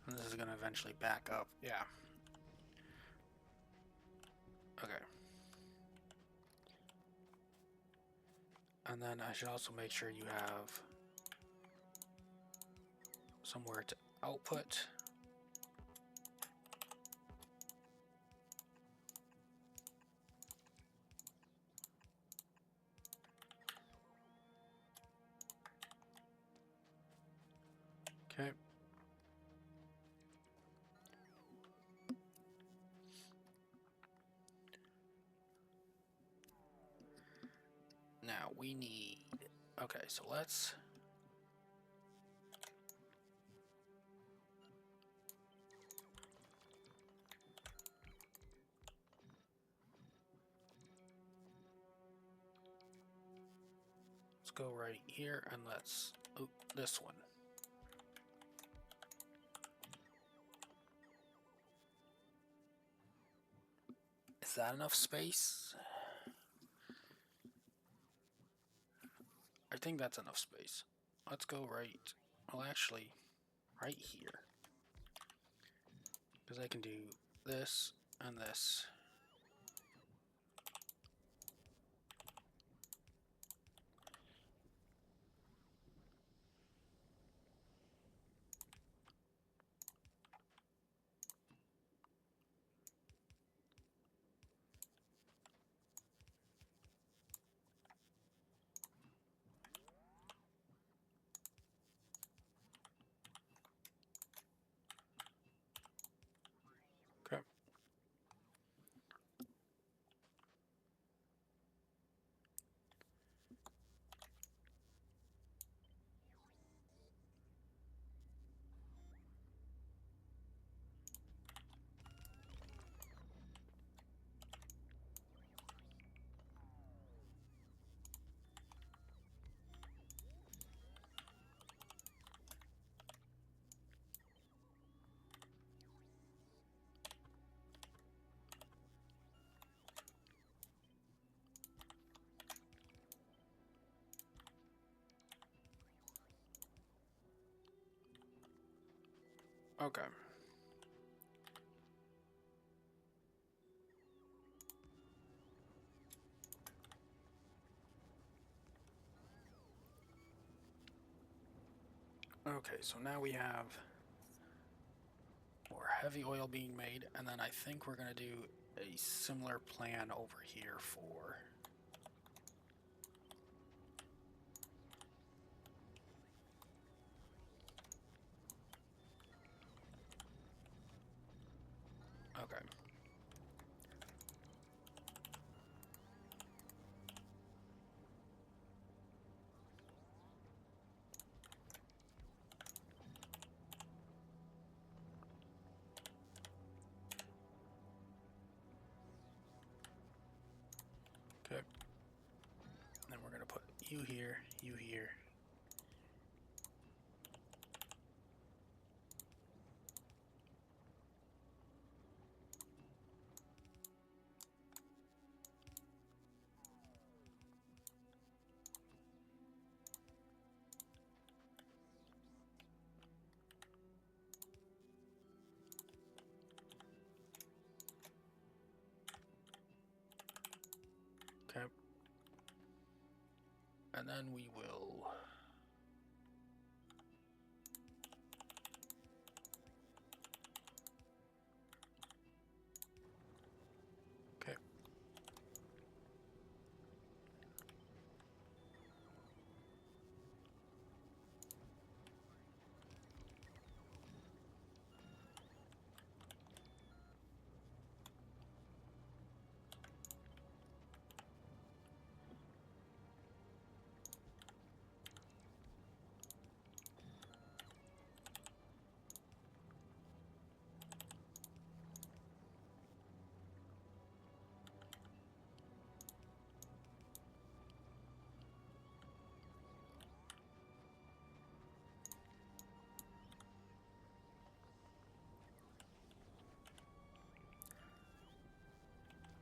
And this is going to eventually back up. Yeah. Okay. And then I should also make sure you have somewhere to output. Okay. Now we need, okay, so let's go right here and let's, oh, this one. Is that enough space? I think that's enough space. Let's go right, well actually, right here. Because I can do this and this. Okay. Okay. Okay, so now we have more heavy oil being made, and then I think we're going to do a similar plan over here for okay. Okay. Then we're going to put you here, you here. then we will... Okay.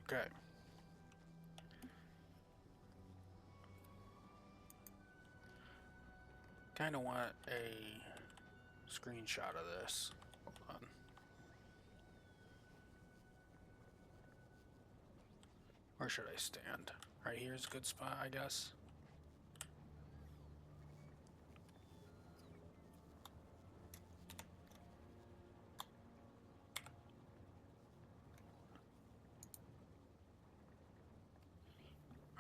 Okay. Kind of want a screenshot of this. Hold on. Where should I stand? Right here's a good spot, I guess.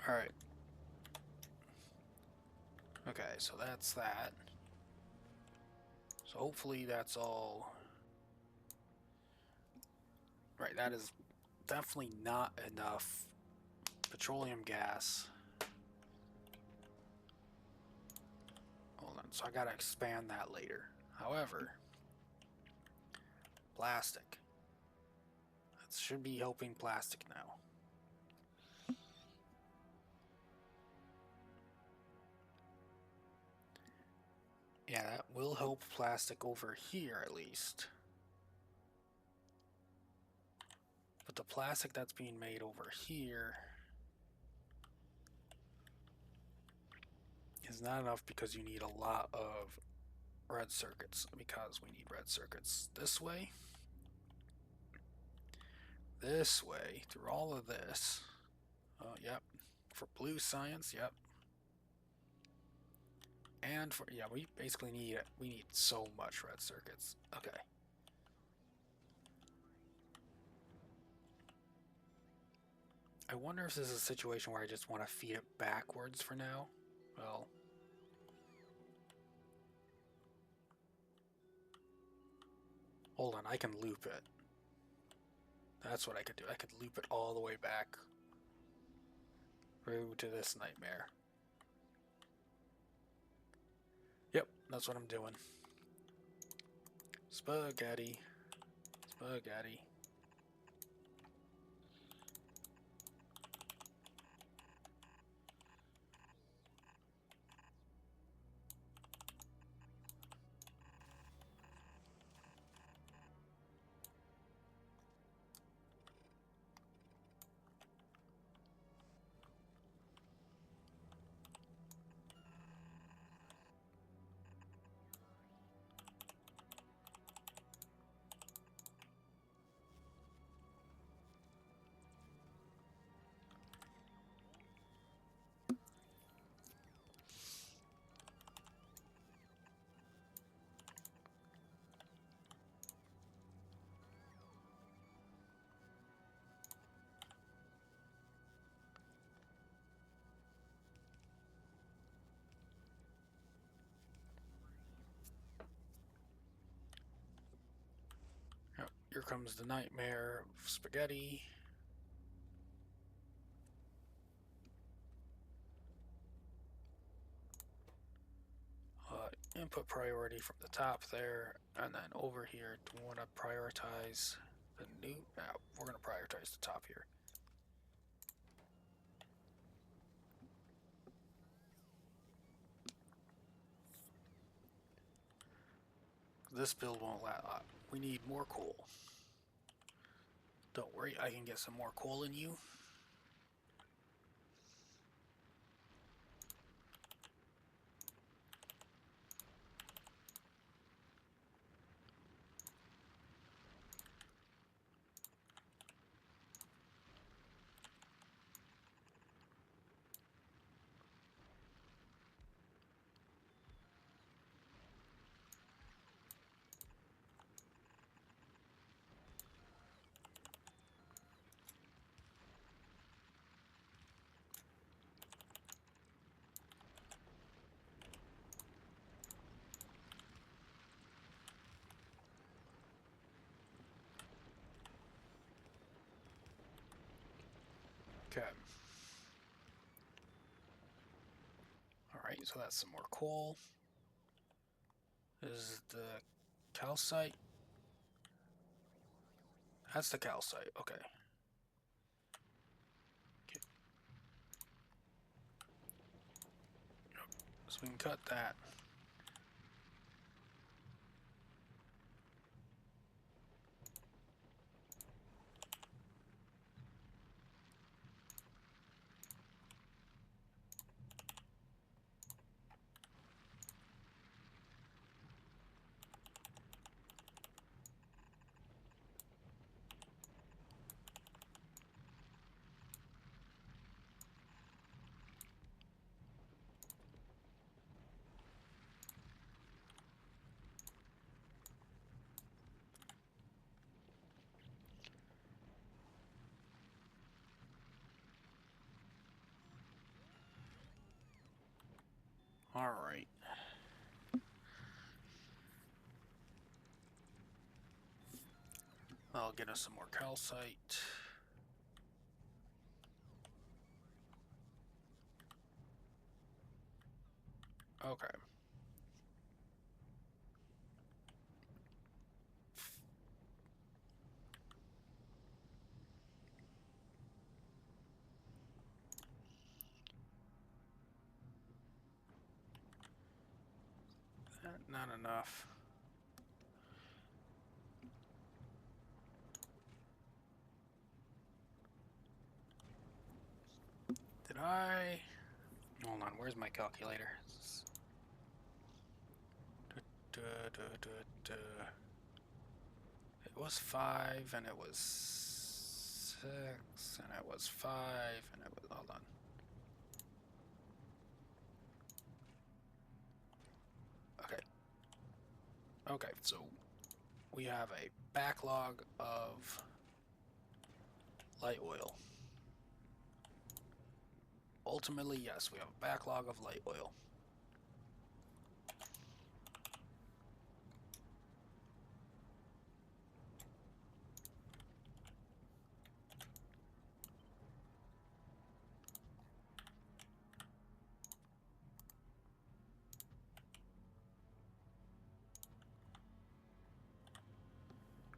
Alright. Okay, so that's that. So hopefully that's all... Right, that is definitely not enough petroleum gas. Hold on, so I gotta expand that later. However, plastic. That should be helping plastic now. Yeah, that will help plastic over here at least. But the plastic that's being made over here is not enough because you need a lot of red circuits, because we need red circuits this way, through all of this. Oh, yep. For blue science, yep. And for, yeah, we basically need it. We need so much red circuits. Okay. I wonder if this is a situation where I just want to feed it backwards for now. Well, hold on, I can loop it. That's what I could do. I could loop it all the way back through to this nightmare. Yep, that's what I'm doing. Spaghetti. Spaghetti. Yep, here comes the nightmare of spaghetti. Input priority from the top there, and then over here, do we want to prioritize the new? No, we're going to prioritize the top here. This build won't last. We need more coal. Don't worry, I can get some more coal in you. so that's some more coal. This is the calcite. That's the calcite, okay. So we can cut that. All right. I'll get us some more calcite. Okay. Not enough. Did I? Hold on, where's my calculator? It was 5, and it was 6, and it was 5, and it was, hold on. Okay. Okay, so we have a backlog of light oil. Ultimately, yes, we have a backlog of light oil.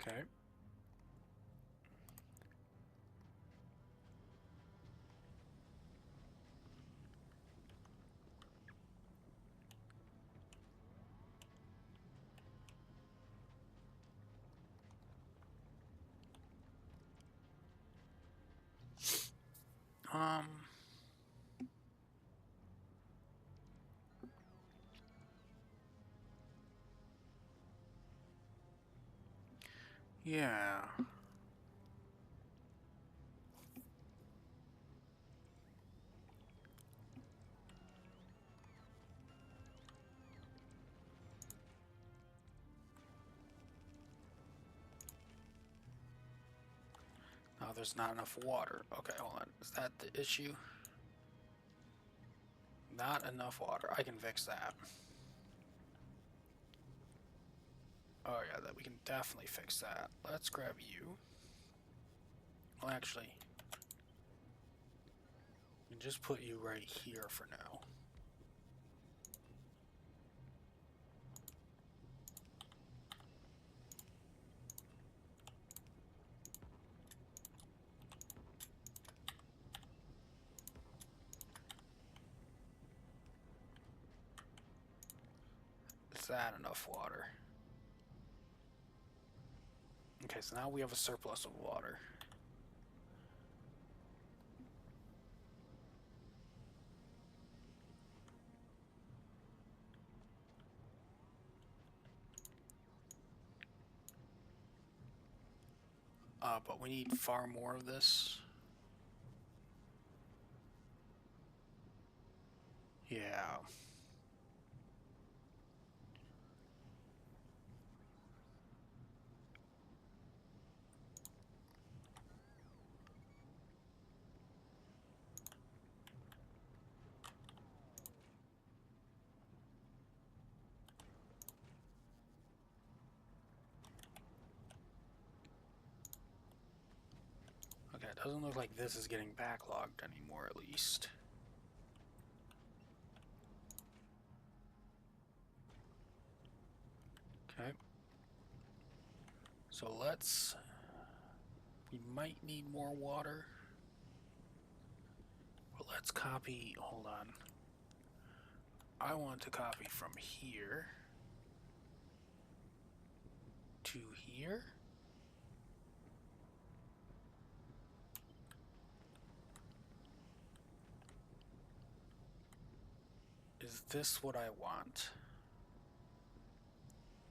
Okay. Um, yeah. No, there's not enough water. Okay, hold on. Is that the issue? Not enough water. I can fix that. Oh yeah, that we can definitely fix that. Let's grab you. Well, actually, we can just put you right here for now. Is that enough water? Okay, so now we have a surplus of water. But we need far more of this. Yeah. Okay, it doesn't look like this is getting backlogged anymore, at least. Okay. So let's... We might need more water. But let's copy... Hold on. I want to copy from here to here. Is this what I want?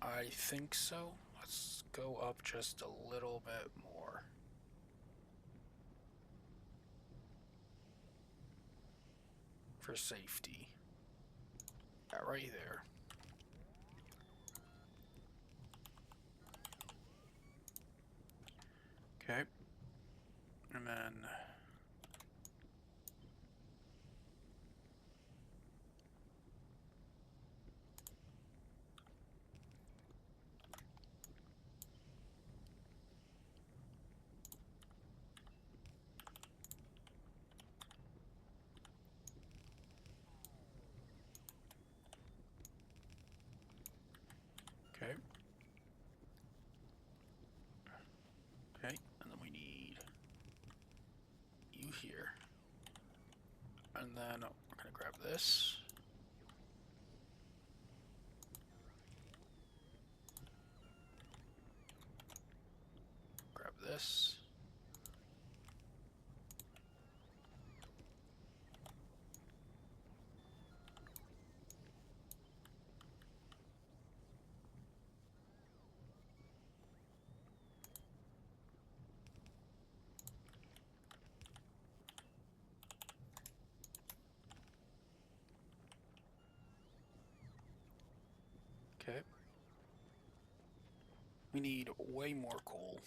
I think so. Let's go up just a little bit more. For safety. Yeah, right there. Okay. And then... Okay. Okay, and then we need you here. And then we're gonna grab this. Grab this. Okay. We need way more coal.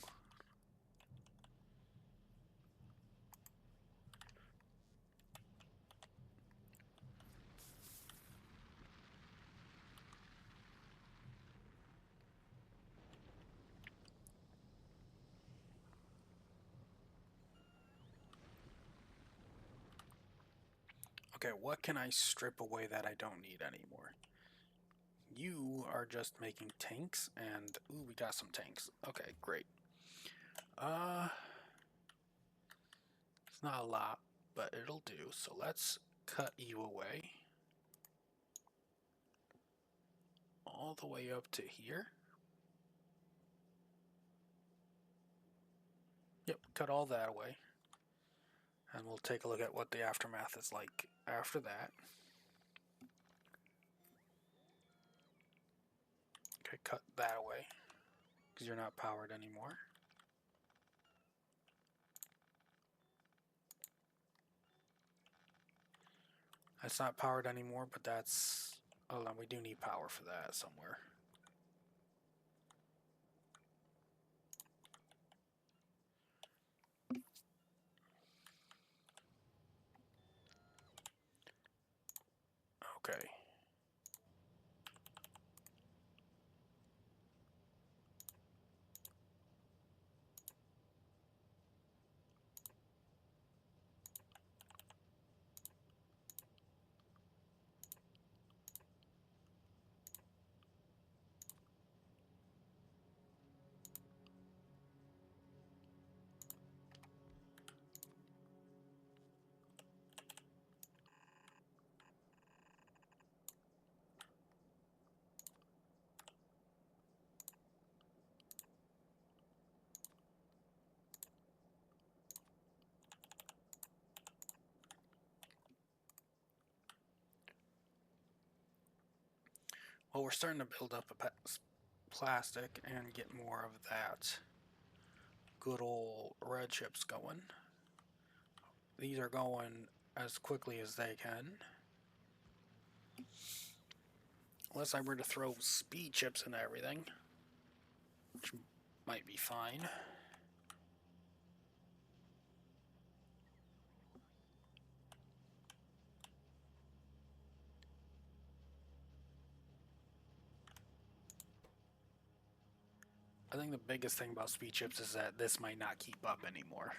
Okay, what can I strip away that I don't need anymore? You are just making tanks, and ooh, we got some tanks. Okay, great. It's not a lot, but it'll do. So let's cut you away. All the way up to here. Yep, cut all that away. And we'll take a look at what the aftermath is like after that. Okay, cut that away, because you're not powered anymore. That's not powered anymore, but that's... Hold on, we do need power for that somewhere. Okay. Well, we're starting to build up a plastic and get more of that good old red chips going. These are going as quickly as they can. Unless I were to throw speed chips into everything, which might be fine. I think the biggest thing about speed chips is that this might not keep up anymore.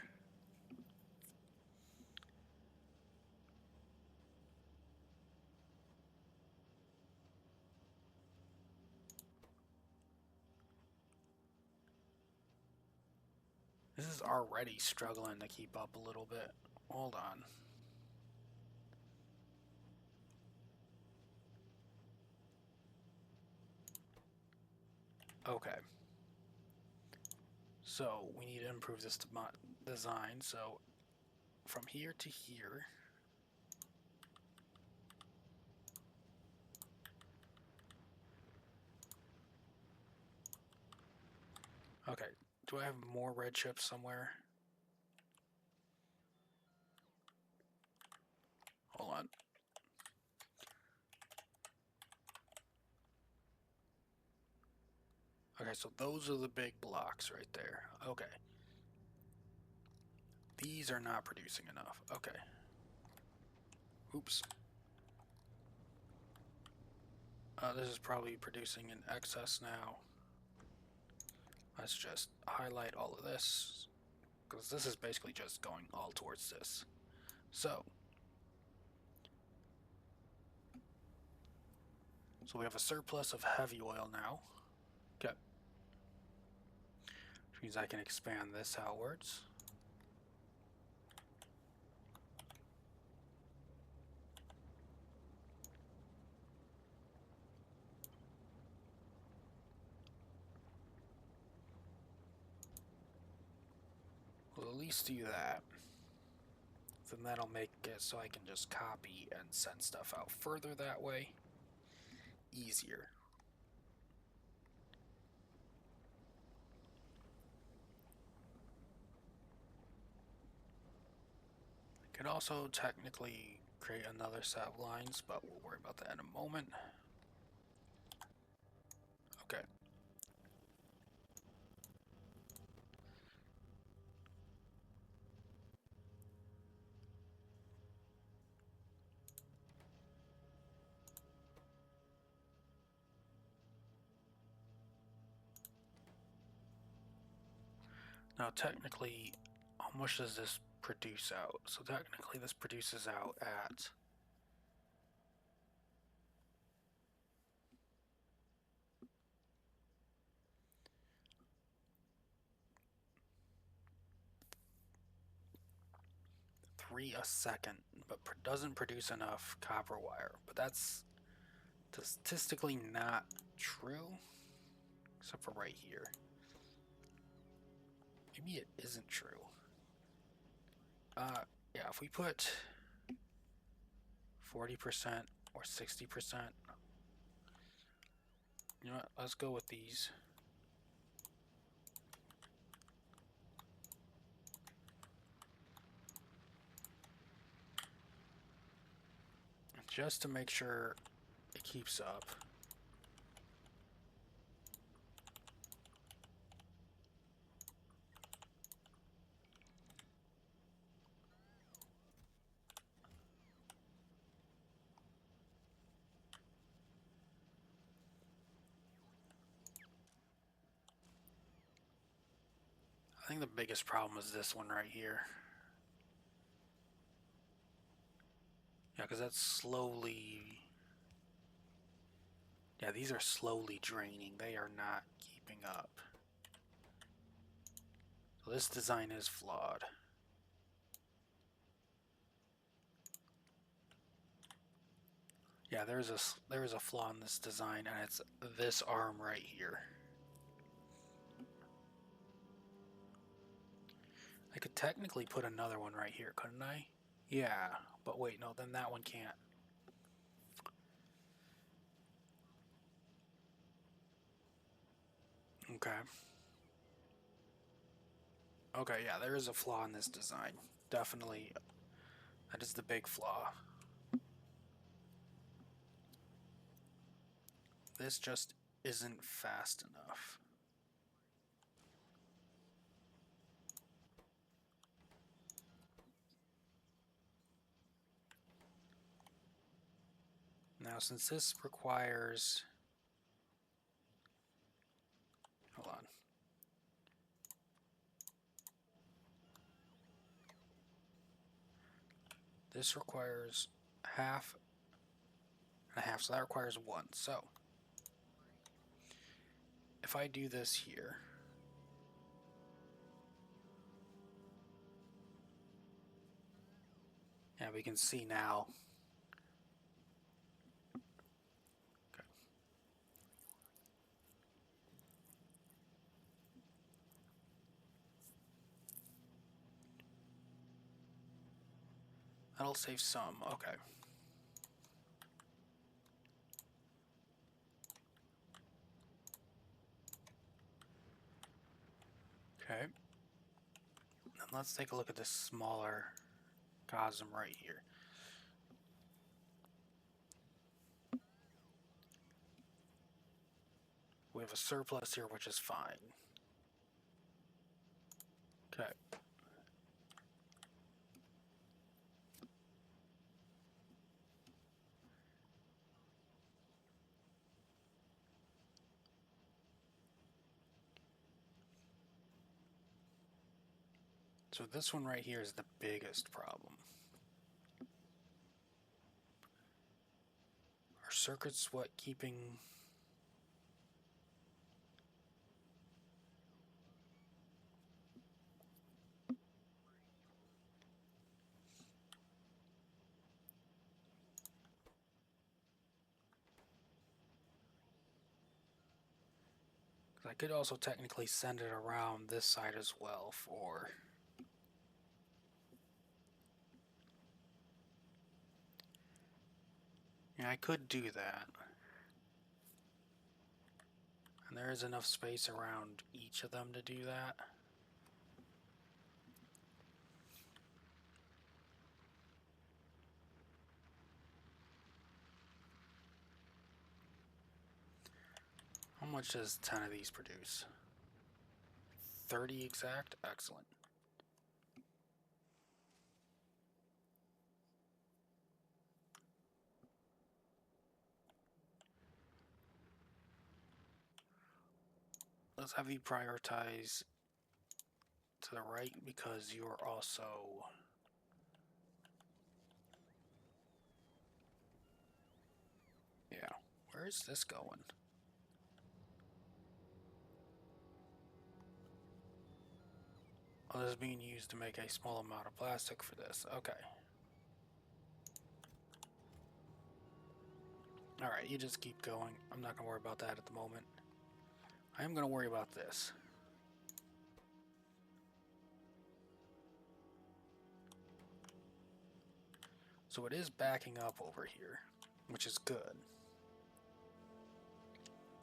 This is already struggling to keep up a little bit. Hold on. Okay. So we need to improve this design. So from here to here. Okay. Do I have more red chips somewhere? Hold on. Okay, so those are the big blocks right there. Okay. These are not producing enough. Okay. Oops. This is probably producing in excess now. Let's just highlight all of this, because this is basically just going all towards this. So we have a surplus of heavy oil now. Okay. Which means I can expand this outwards. We'll at least do that. Then that'll make it so I can just copy and send stuff out further that way. Easier. I could also technically create another set of lines, but we'll worry about that in a moment. Okay. Now technically, how much does this produce out? So technically this produces out at $3 a second, but doesn't produce enough copper wire. But that's statistically not true, except for right here. Maybe it isn't true. Yeah, if we put 40% or 60%, you know what, let's go with these. Just to make sure it keeps up. I think the biggest problem is this one right here. Yeah, because that's slowly... Yeah, these are slowly draining. They are not keeping up. So this design is flawed. Yeah, there is a flaw in this design, and it's this arm right here. I could technically put another one right here, couldn't I? Yeah, but wait, no, then that one can't. Okay. Okay, yeah, there is a flaw in this design. Definitely, that is the big flaw. This just isn't fast enough. Now, since this requires... Hold on. This requires half and a half, so that requires 1. So, if I do this here, we can see now. Okay. That'll save some. Okay. Okay. Then let's take a look at this smaller Cosm right here. We have a surplus here, which is fine. Okay. So this one right here is the biggest problem. Are circuits what keeping... I could also technically send it around this side as well for... Yeah, I could do that. And there is enough space around each of them to do that. How much does 10 of these produce? 30 exact? Excellent. Let's have you prioritize to the right because you are also... Yeah, where is this going? Oh, this is being used to make a small amount of plastic for this. Okay. Alright, you just keep going. I'm not going to worry about that at the moment. I am going to worry about this. So it is backing up over here, which is good.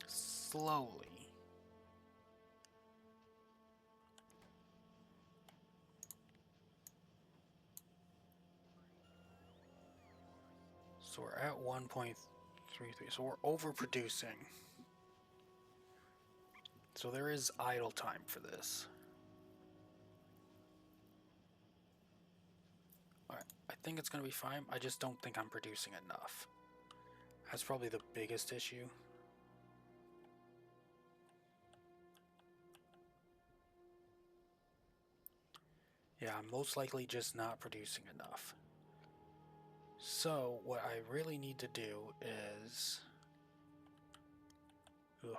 Slowly. So we're at 1.33, so we're overproducing. So there is idle time for this. Alright, I think it's going to be fine. I just don't think I'm producing enough. That's probably the biggest issue. Yeah, I'm most likely just not producing enough. So, what I really need to do is... Ugh.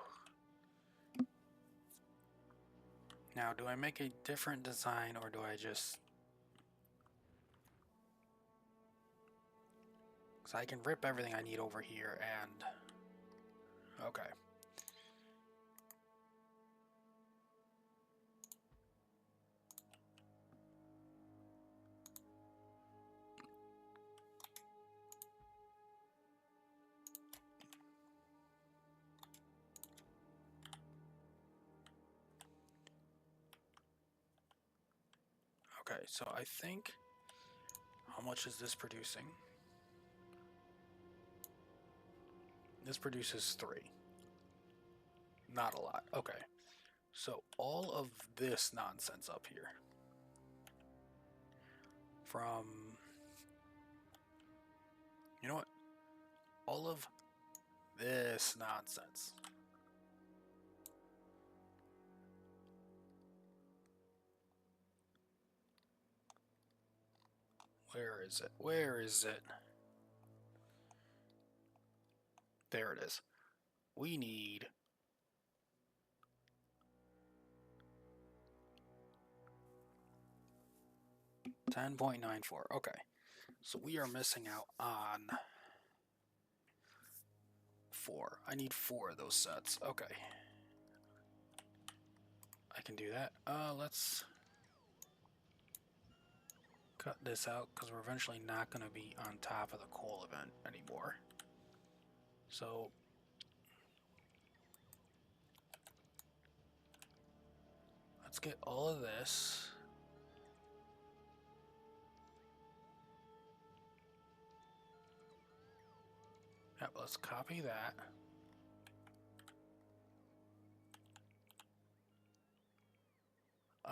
Now, do I make a different design or do I just... Because I can rip everything I need over here and... Okay. Okay, so I think... How much is this producing? This produces 3. Not a lot. Okay. So all of this nonsense up here. From... You know what? All of this nonsense. Where is it? Where is it? There it is. We need... $10.94. Okay. So we are missing out on 4. I need 4 of those sets. Okay. I can do that. Let's cut this out because we're eventually not going to be on top of the coal event anymore. So let's get all of this. Yep, let's copy that.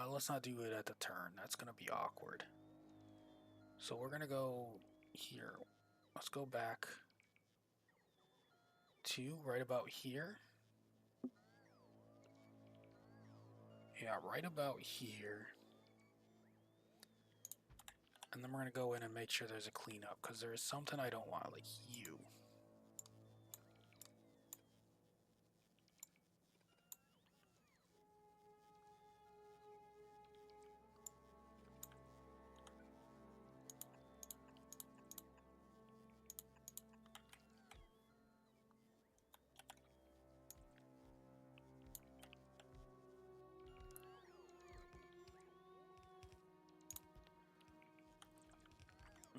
Let's not do it at the turn. That's going to be awkward. So we're going to go here. Let's go back to right about here. Yeah, right about here. And then we're going to go in and make sure there's a cleanup because there is something I don't want, like you.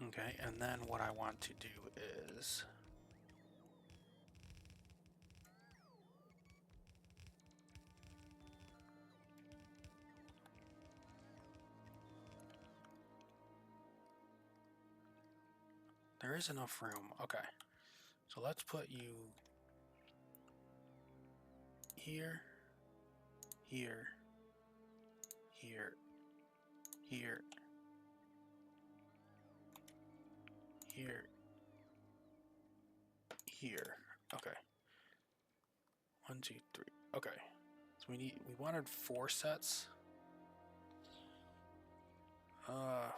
Okay, and then what I want to do is there is enough room. Okay, so let's put you here, here, here, here, here, here. Okay. 1, 2, 3. Okay. So we wanted 4 sets. We'll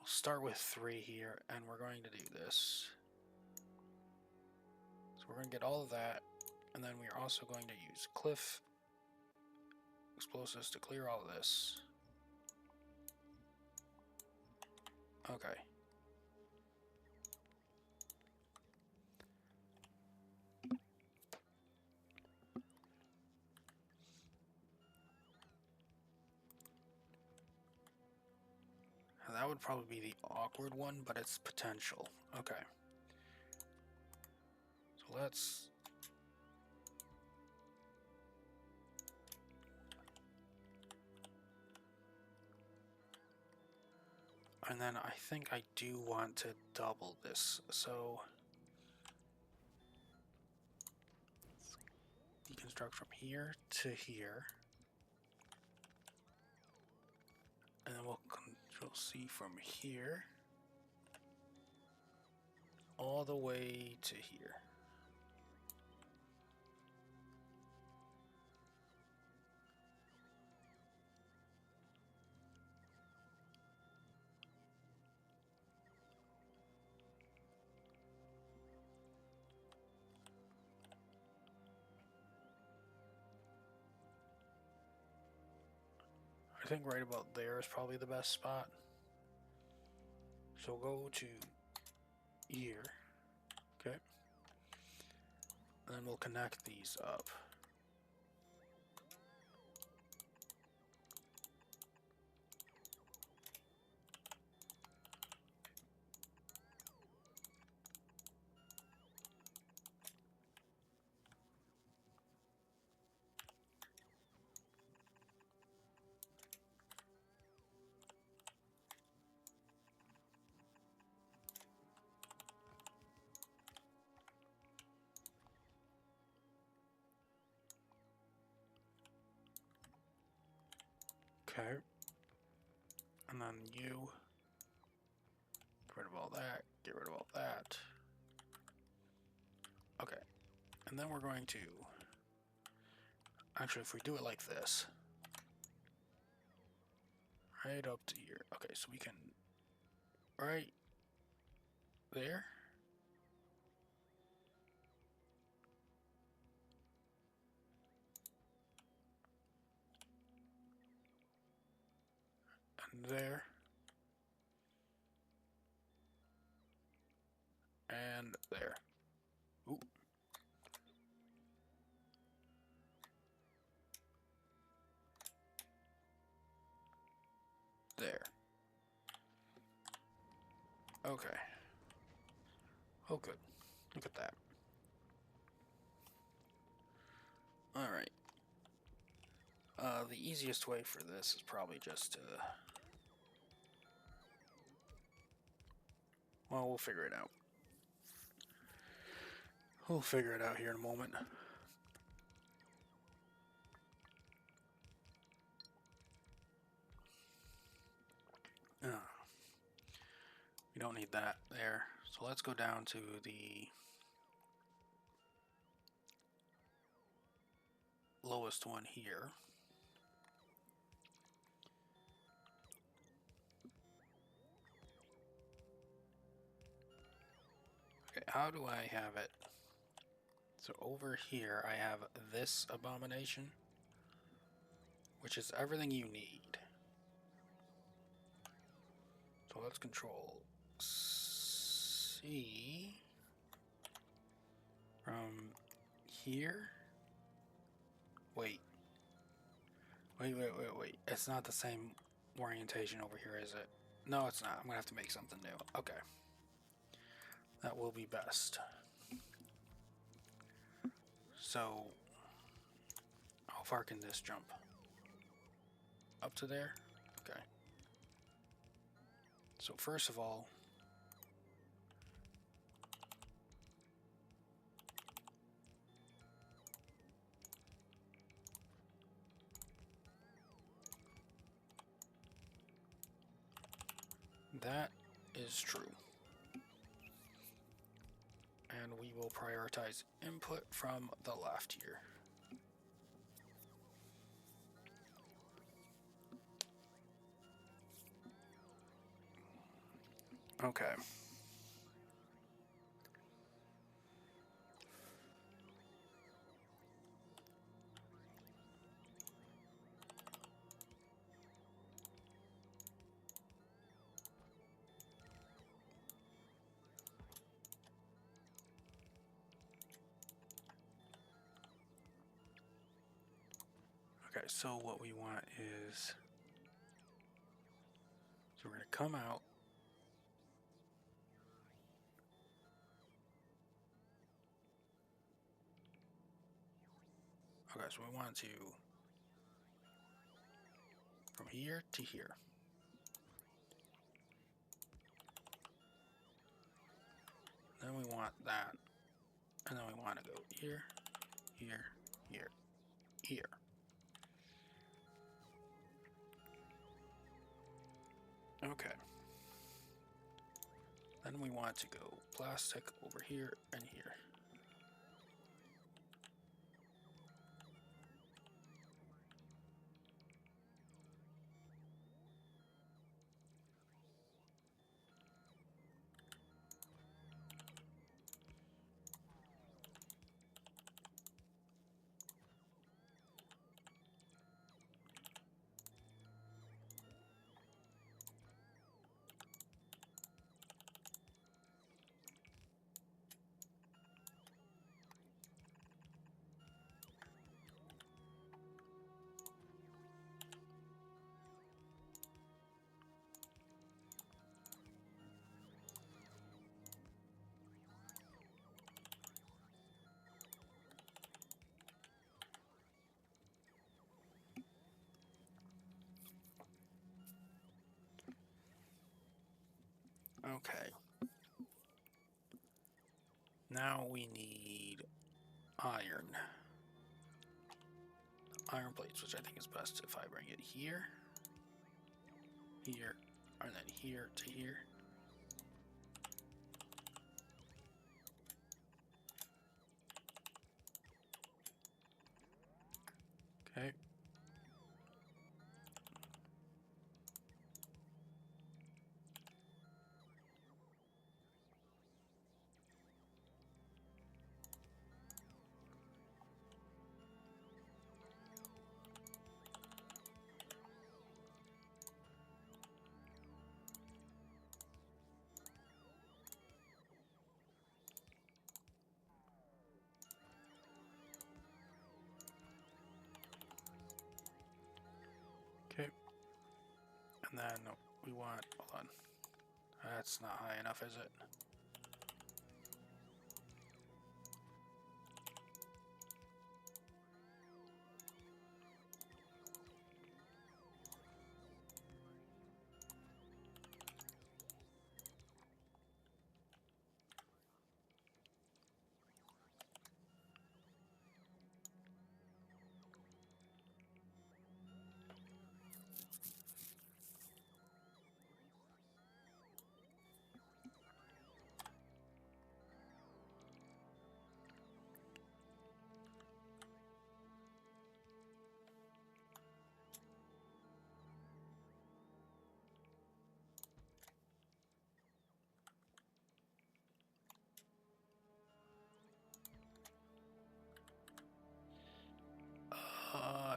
start with 3 here, and we're going to do this. So we're going to get all of that, and then we're also going to use cliff explosives to clear all of this. Okay. That would probably be the awkward one, but it's potential. Okay. So let's... And then I think I do want to double this, so... Deconstruct from here to here. And then we'll Control C from here all the way to here. I think right about there is probably the best spot. So go to here, okay? And then we'll connect these up. Okay. And then you get rid of all that, get rid of all that. Okay. And then we're going to actually, if we do it like this, right up to here. Okay, so we can right there. And there. And there. Ooh. There. Okay. Oh, good. Look at that. Alright. The easiest way for this is probably just to... Well, we'll figure it out. We'll figure it out here in a moment. We don't need that there. So let's go down to the lowest one here. Okay, how do I have it? So over here I have this abomination, which is everything you need. So let's control C from here. Wait. It's not the same orientation over here, is it? No, it's not. I'm gonna have to make something new. Okay. That will be best. So, how far can this jump? Up to there? Okay. So first of all, that is true. And we will prioritize input from the left here. Okay. Okay, so what we want is, so we're going to come out. Okay, so we want to, from here to here. Then we want that, and then we want to go here, here, here, here. Okay. Then we want to go plastic over here and here. Okay. Now we need iron. Iron plates, which I think is best if I bring it here, here, and then here to here. Okay. And then we want, hold on. That's not high enough, is it?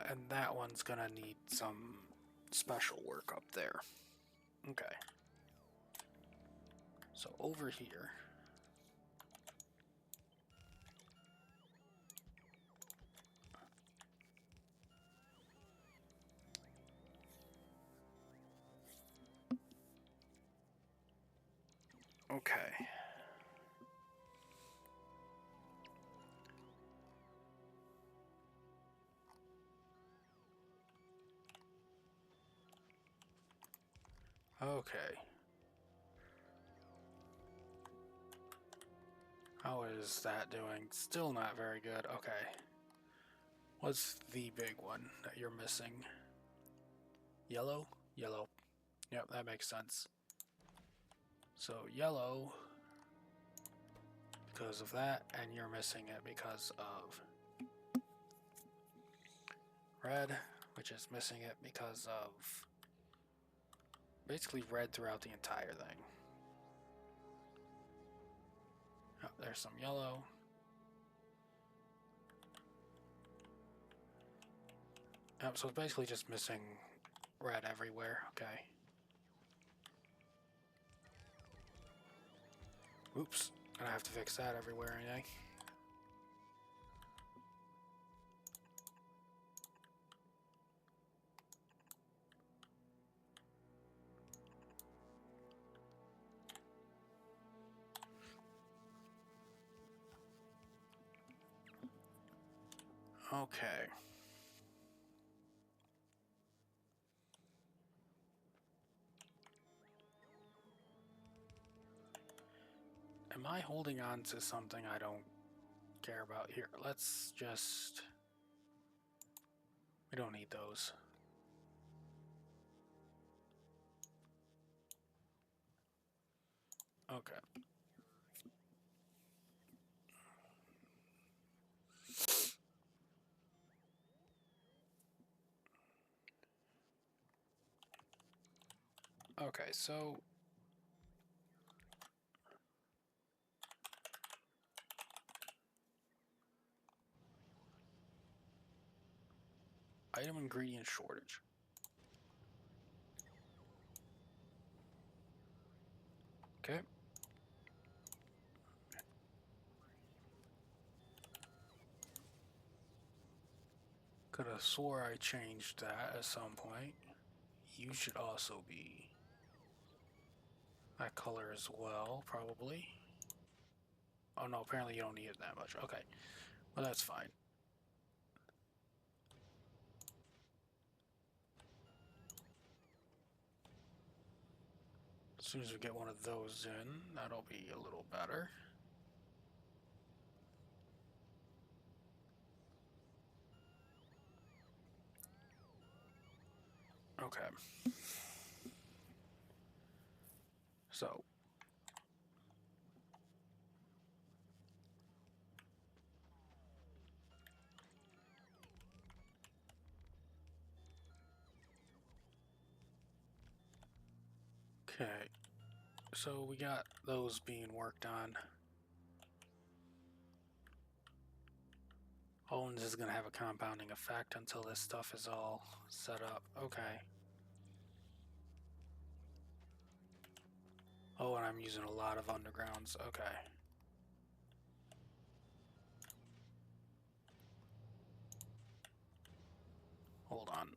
And that one's gonna need some special work up there. Okay. So over here. Okay. Okay. How is that doing? Still not very good. Okay. What's the big one that you're missing? Yellow? Yellow. Yep, that makes sense. So yellow because of that, and you're missing it because of red, which is missing it because of basically red throughout the entire thing. Oh, there's some yellow. So it's basically just missing red everywhere. Okay. Oops. Gonna have to fix that everywhere, eh? Okay. Am I holding on to something I don't care about here? Let's just... We don't need those. Okay. Okay, so... Item ingredient shortage. Okay. Could have swore I changed that at some point. You should also be that color as well, probably. Oh no, apparently you don't need it that much. Okay. Well, that's fine. As soon as we get one of those in, that'll be a little better. Okay. So. Okay. So we got those being worked on. Owens is going to have a compounding effect until this stuff is all set up. Okay. Oh, and I'm using a lot of undergrounds. Okay. Hold on.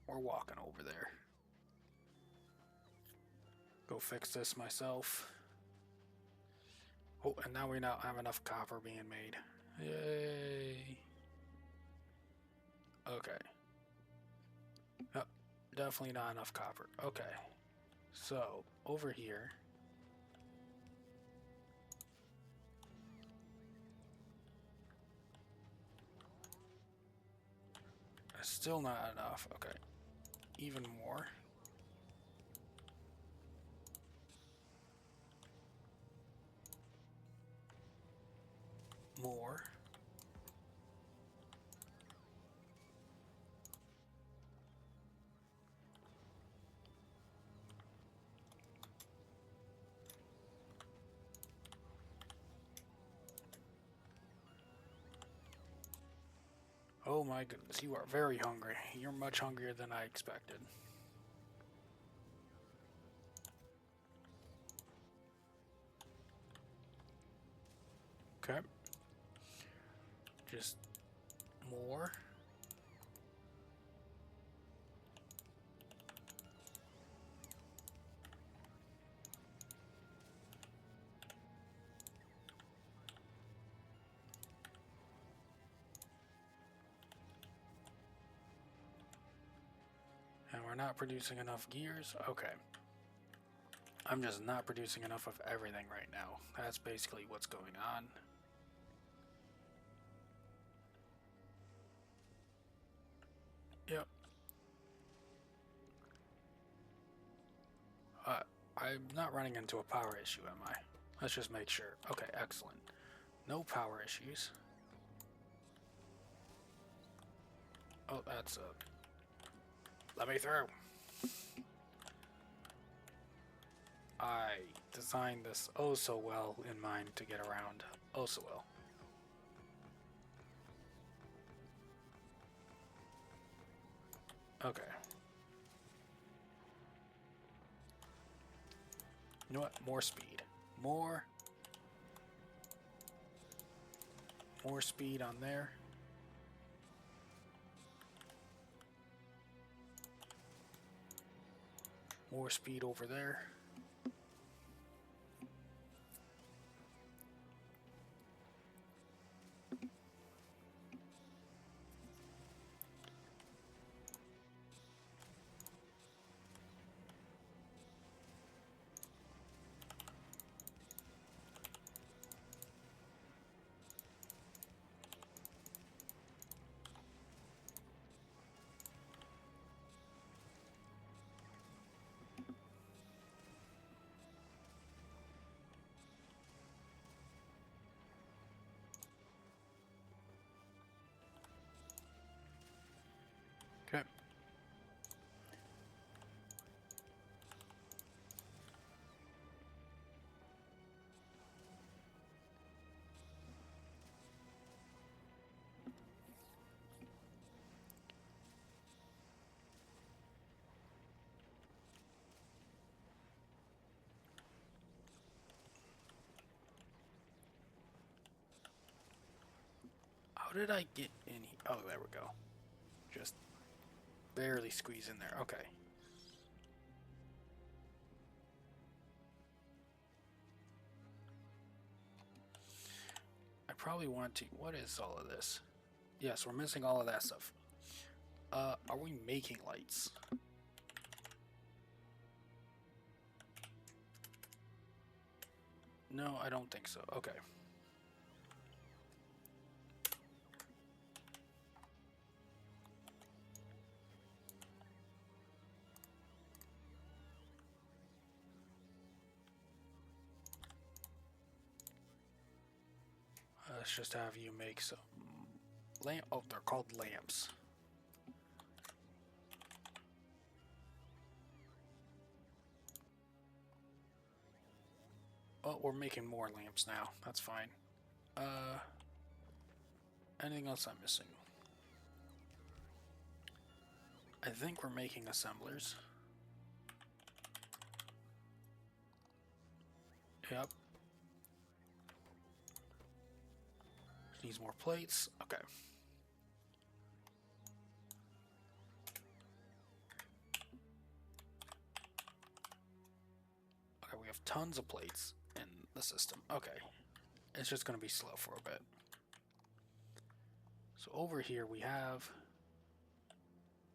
we're walking over there. Go fix this myself. Oh, and now we now have enough copper being made. Yay! Okay. Oh, definitely not enough copper. Okay. So, over here. Still not enough. Okay. Even more. More. Oh my goodness, you are very hungry. You're much hungrier than I expected. Okay. Just more. And we're not producing enough gears? Okay. I'm just not producing enough of everything right now. That's basically what's going on. Yep. I'm not running into a power issue, am I? Let's just make sure. Okay, excellent. No power issues. Oh, that's a... Let me through. I designed this oh so well in mind to get around. Oh so well. Okay. You know what? More speed. More speed on there. More speed over there. Okay. How did I get in here? Oh, there we go. Just barely squeeze in there. Okay. I probably want to... What is all of this? Yes, we're missing all of that stuff. Are we making lights? No, I don't think so. Okay. Let's just have you make some lamp. Oh, they're called lamps. Oh, we're making more lamps now. That's fine. Anything else I'm missing? I think we're making assemblers. Yep. Needs more plates. Okay. tons of plates in the system. Okay. It's just going to be slow for a bit. So over here we have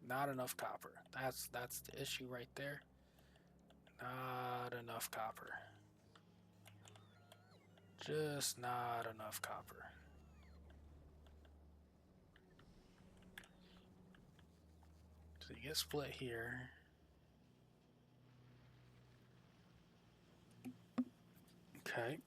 not enough copper. That's the issue right there. Not enough copper. Just not enough copper. So you get split here. Okay.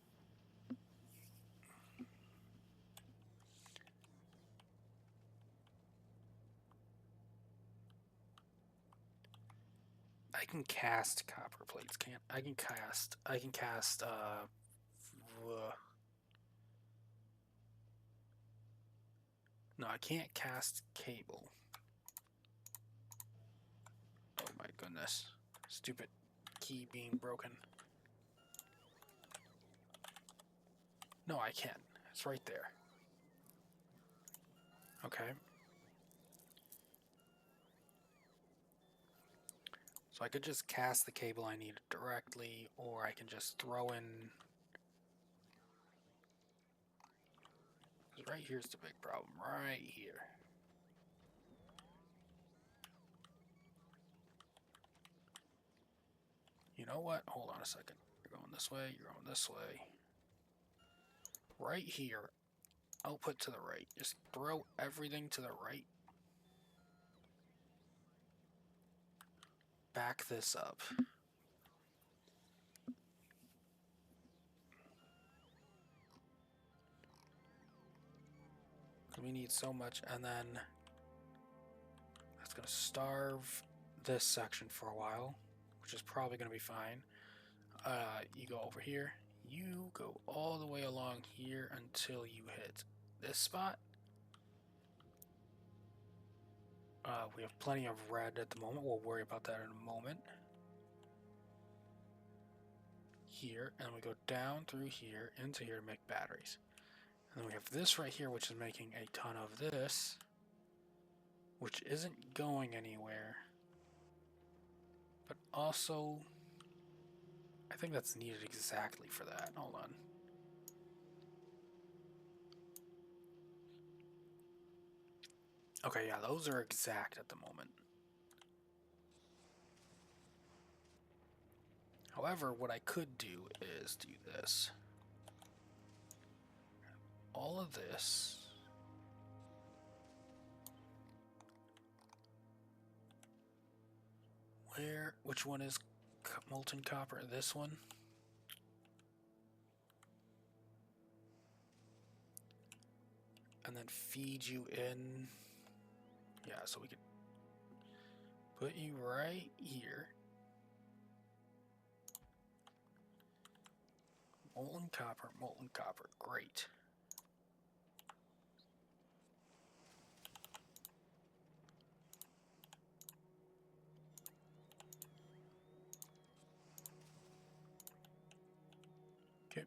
I can cast copper plates, can't I? Can cast no, I can't cast cable. Oh my goodness. Stupid key being broken. No, I can. It's right there. Okay. So I could just cast the cable I need directly, or I can just throw in... Right here's the big problem. Right here. You know what? Hold on a second. You're going this way, you're going this way. Right here. Output to the right. Just throw everything to the right. Back this up. We need so much, and then that's going to starve this section for a while, which is probably going to be fine. You go over here. You go all the way along here until you hit this spot. We have plenty of red at the moment. We'll worry about that in a moment. Here, and we go down through here into here to make batteries. And then we have this right here, which is making a ton of this, which isn't going anywhere. But also, I think that's needed exactly for that. Hold on. Okay, yeah, those are exact at the moment. However, what I could do is do this. All of this. Which one is molten copper? This one? And then feed you in. Yeah, so we could put you right here. Molten copper, great. Okay.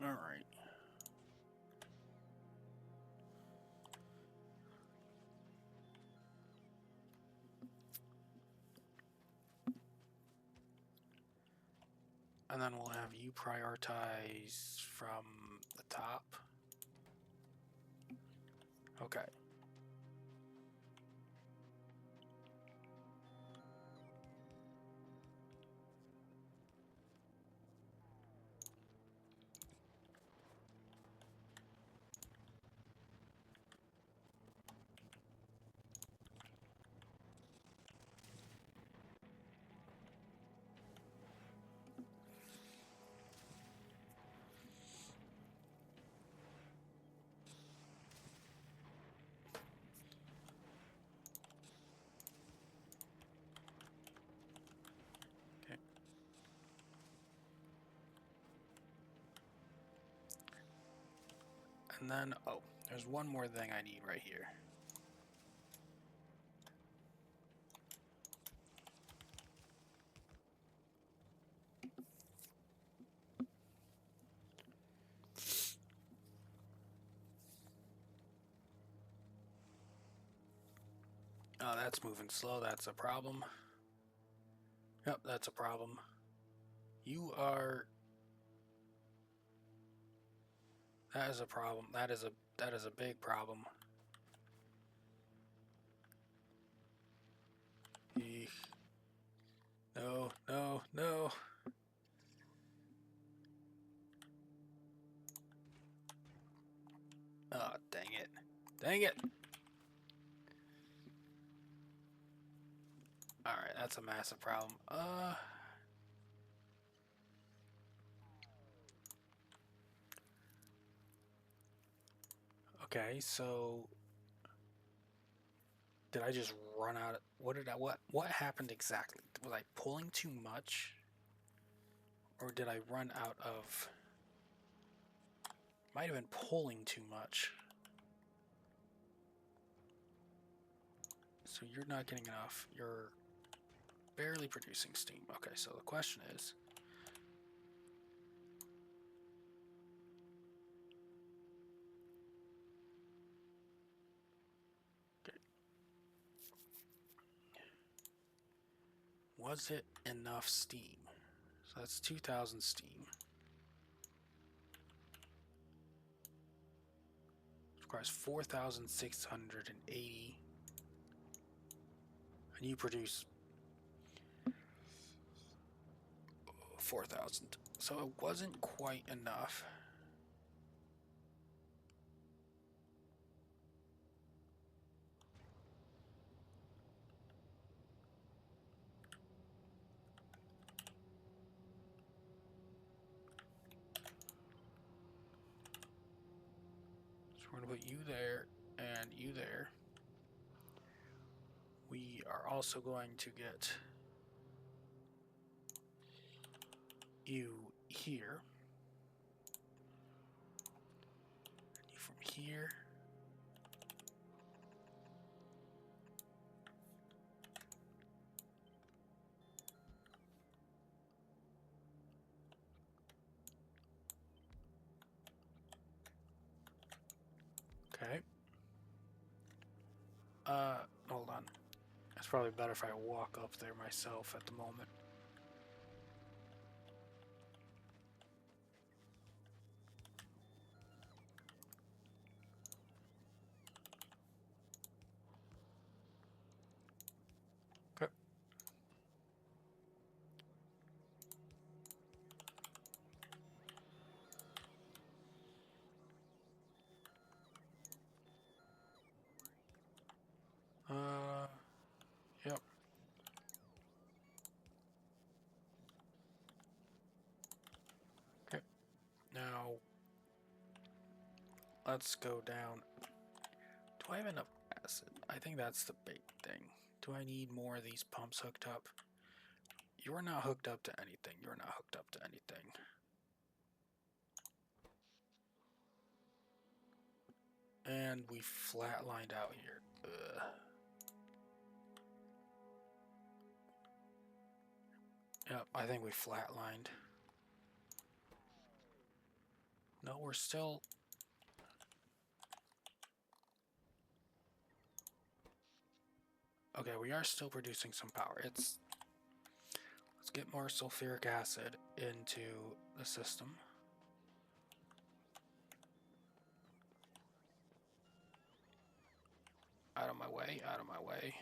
All right. And then we'll have you prioritize from the top. Okay. And then, oh, there's one more thing I need right here. Oh, that's moving slow. That's a problem. Yep, that's a problem. You are... That is a problem. That is a big problem. Eek. No, no, no. Oh, dang it. Dang it. Alright, that's a massive problem. Okay, so did I just run out of, what happened exactly? Was I pulling too much? Or did I run out of, might have been pulling too much. So you're not getting enough. You're barely producing steam. Okay, so the question is, okay, was it enough steam? So that's 2,000 steam. Requires 4,680. And you produce 4,000. So it wasn't quite enough. So we're going to put you there and you there. We are also going to get you here. And you from here. Okay. Hold on. It's probably better if I walk up there myself at the moment. Okay. Yep. Okay. Now, let's go down. Do I have enough acid? I think that's the big thing. Do I need more of these pumps hooked up? You're not hooked up to anything. You're not hooked up to anything. And we flatlined out here. Ugh. Yep, I think we flatlined. No, we're still... Okay, we are still producing some power. Let's get more sulfuric acid into the system. Out of my way, out of my way.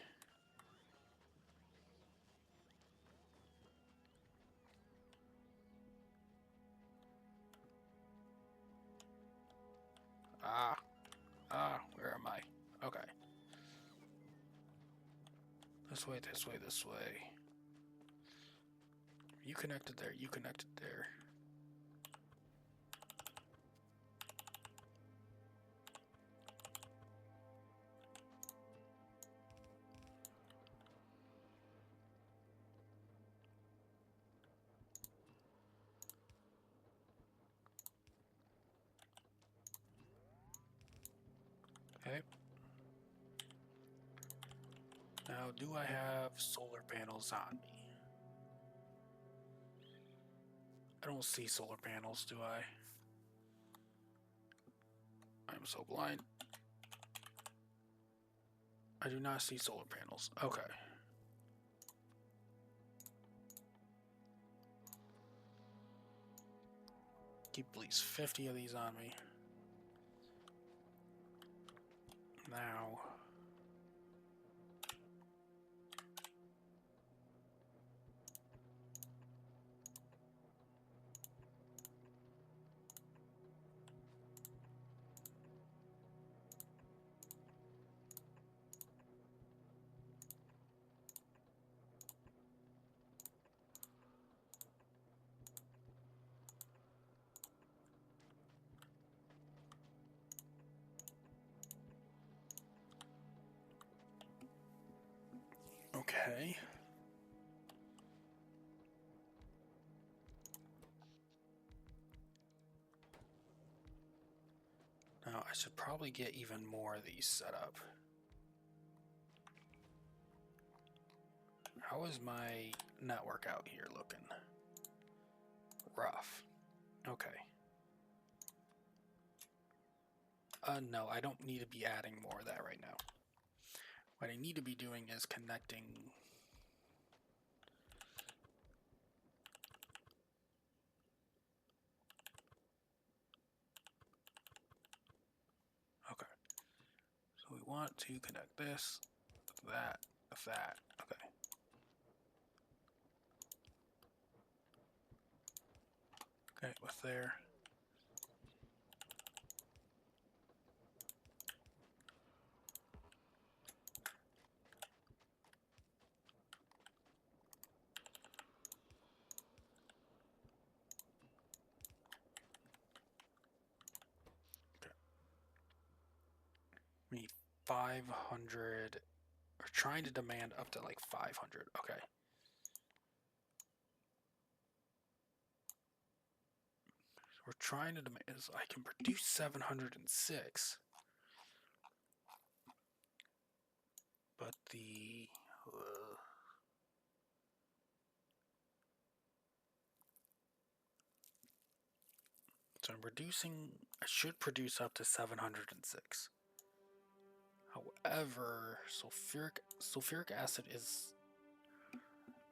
Where am I? Okay. This way, this way, this way. You connected there, you connected there. Now, do I have solar panels on me? I don't see solar panels, do I? I'm so blind. I do not see solar panels. Okay. Keep at least 50 of these on me. Now. Okay. Now, I should probably get even more of these set up. How is my network out here looking? Rough. Okay. No, I don't need to be adding more of that right now. What I need to be doing is connecting. Okay. So we want to connect this, that, that. Okay. Okay, with there. We need 500. We're trying to demand up to like 500. Okay. So we're trying to demand. I can produce 706. But the. So I'm reducing. I should produce up to 706. However, sulfuric acid is.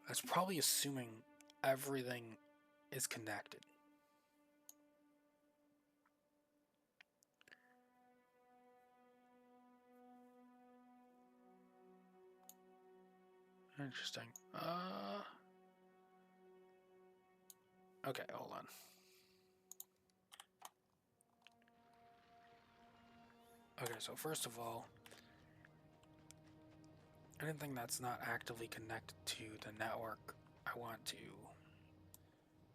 That's probably assuming everything is connected. Interesting. Okay, hold on. Okay, so first of all, anything that's not actively connected to the network, I want to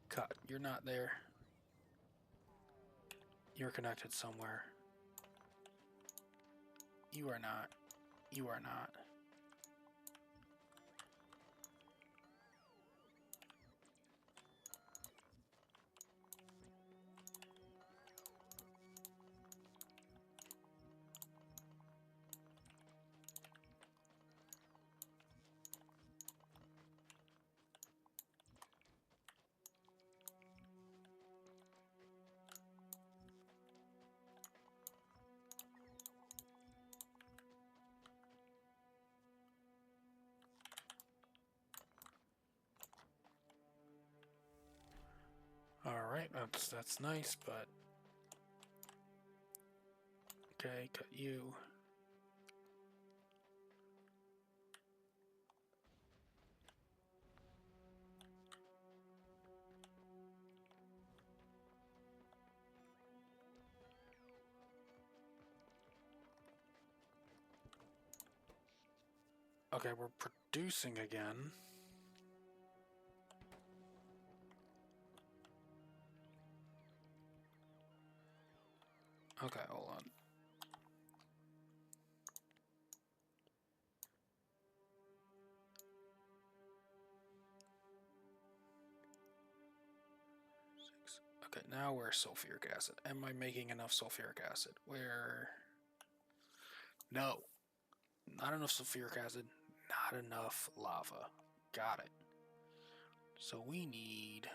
cut. You're not there. You're connected somewhere. You are not. You are not. Alright, that's nice, but okay, cut you. Okay, we're producing again. Okay, hold on. Okay, now where's sulfuric acid? Am I making enough sulfuric acid? Where? No. Not enough sulfuric acid. not enough lava. Got it. So we need...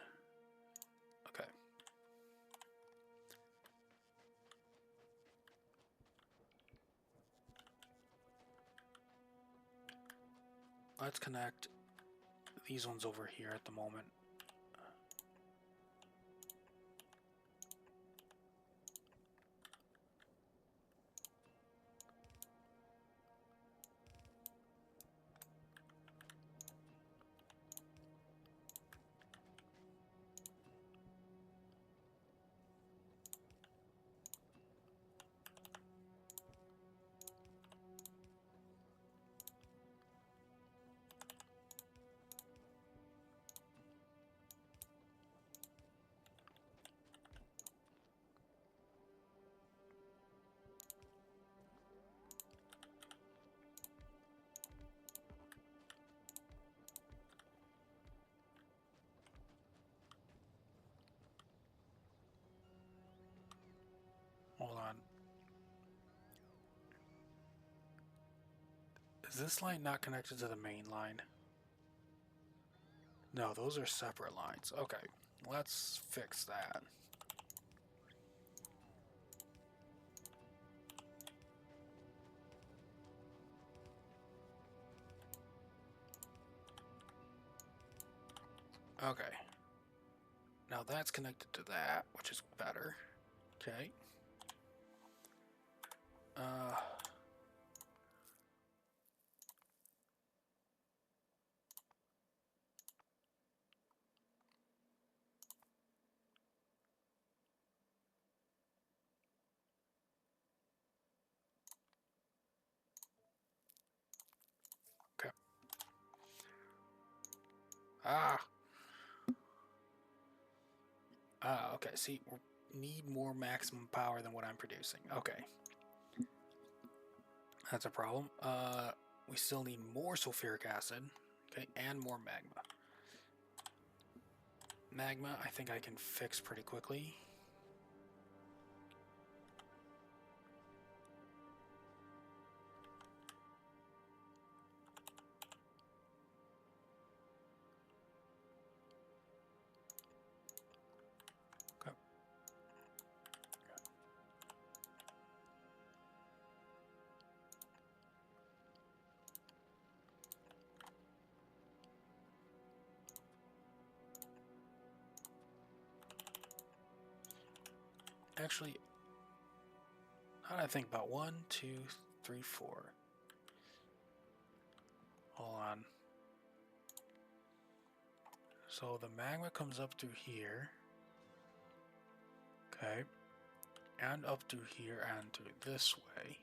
Okay. Let's connect these ones over here at the moment. Hold on. Is this line not connected to the main line? No, those are separate lines. Okay, let's fix that. Okay. Now that's connected to that, which is better. Okay. Okay. Okay, see, we need more maximum power than what I'm producing. Okay. That's a problem. We still need more sulfuric acid, okay, and more magma. Magma, I think I can fix pretty quickly. Okay. Actually, how do I think about 1, 2, 3, 4? Hold on. So the magma comes up through here. Okay. And up through here and through this way.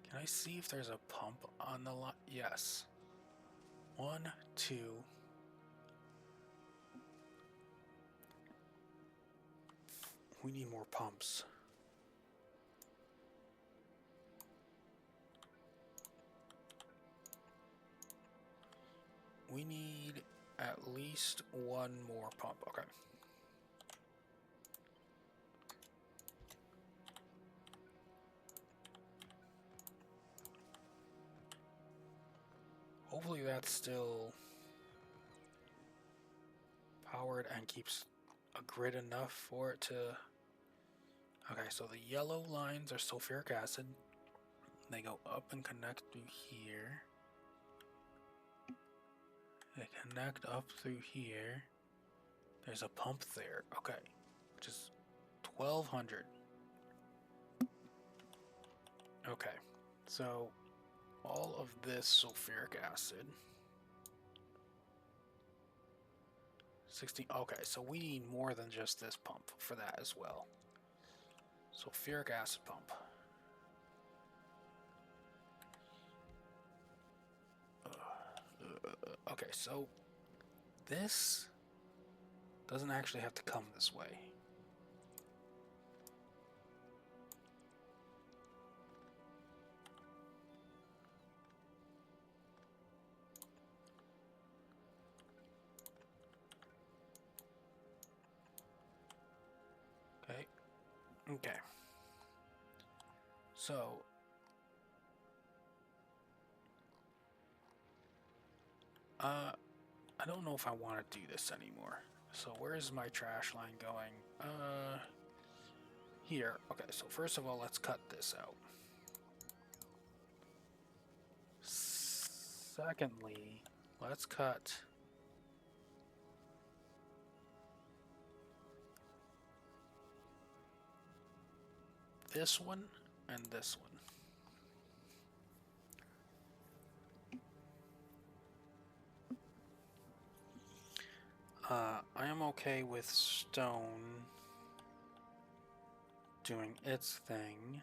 Can I see if there's a pump on the line? Yes. 1, 2. We need more pumps. We need at least one more pump. Okay. Hopefully that's still powered and keeps a grid enough for it to... Okay, so the yellow lines are sulfuric acid. They go up and connect through here. They connect up through here. There's a pump there. Okay, which is 1200. Okay, so all of this sulfuric acid. 16. Okay, so we need more than just this pump for that as well. Sulfuric acid pump. Okay, so this doesn't actually have to come this way. Okay. So I don't know if I want to do this anymore. So where is my trash line going? Here. Okay, so first of all, let's cut this out. Secondly, let's cut this one and this one. I am okay with stone doing its thing.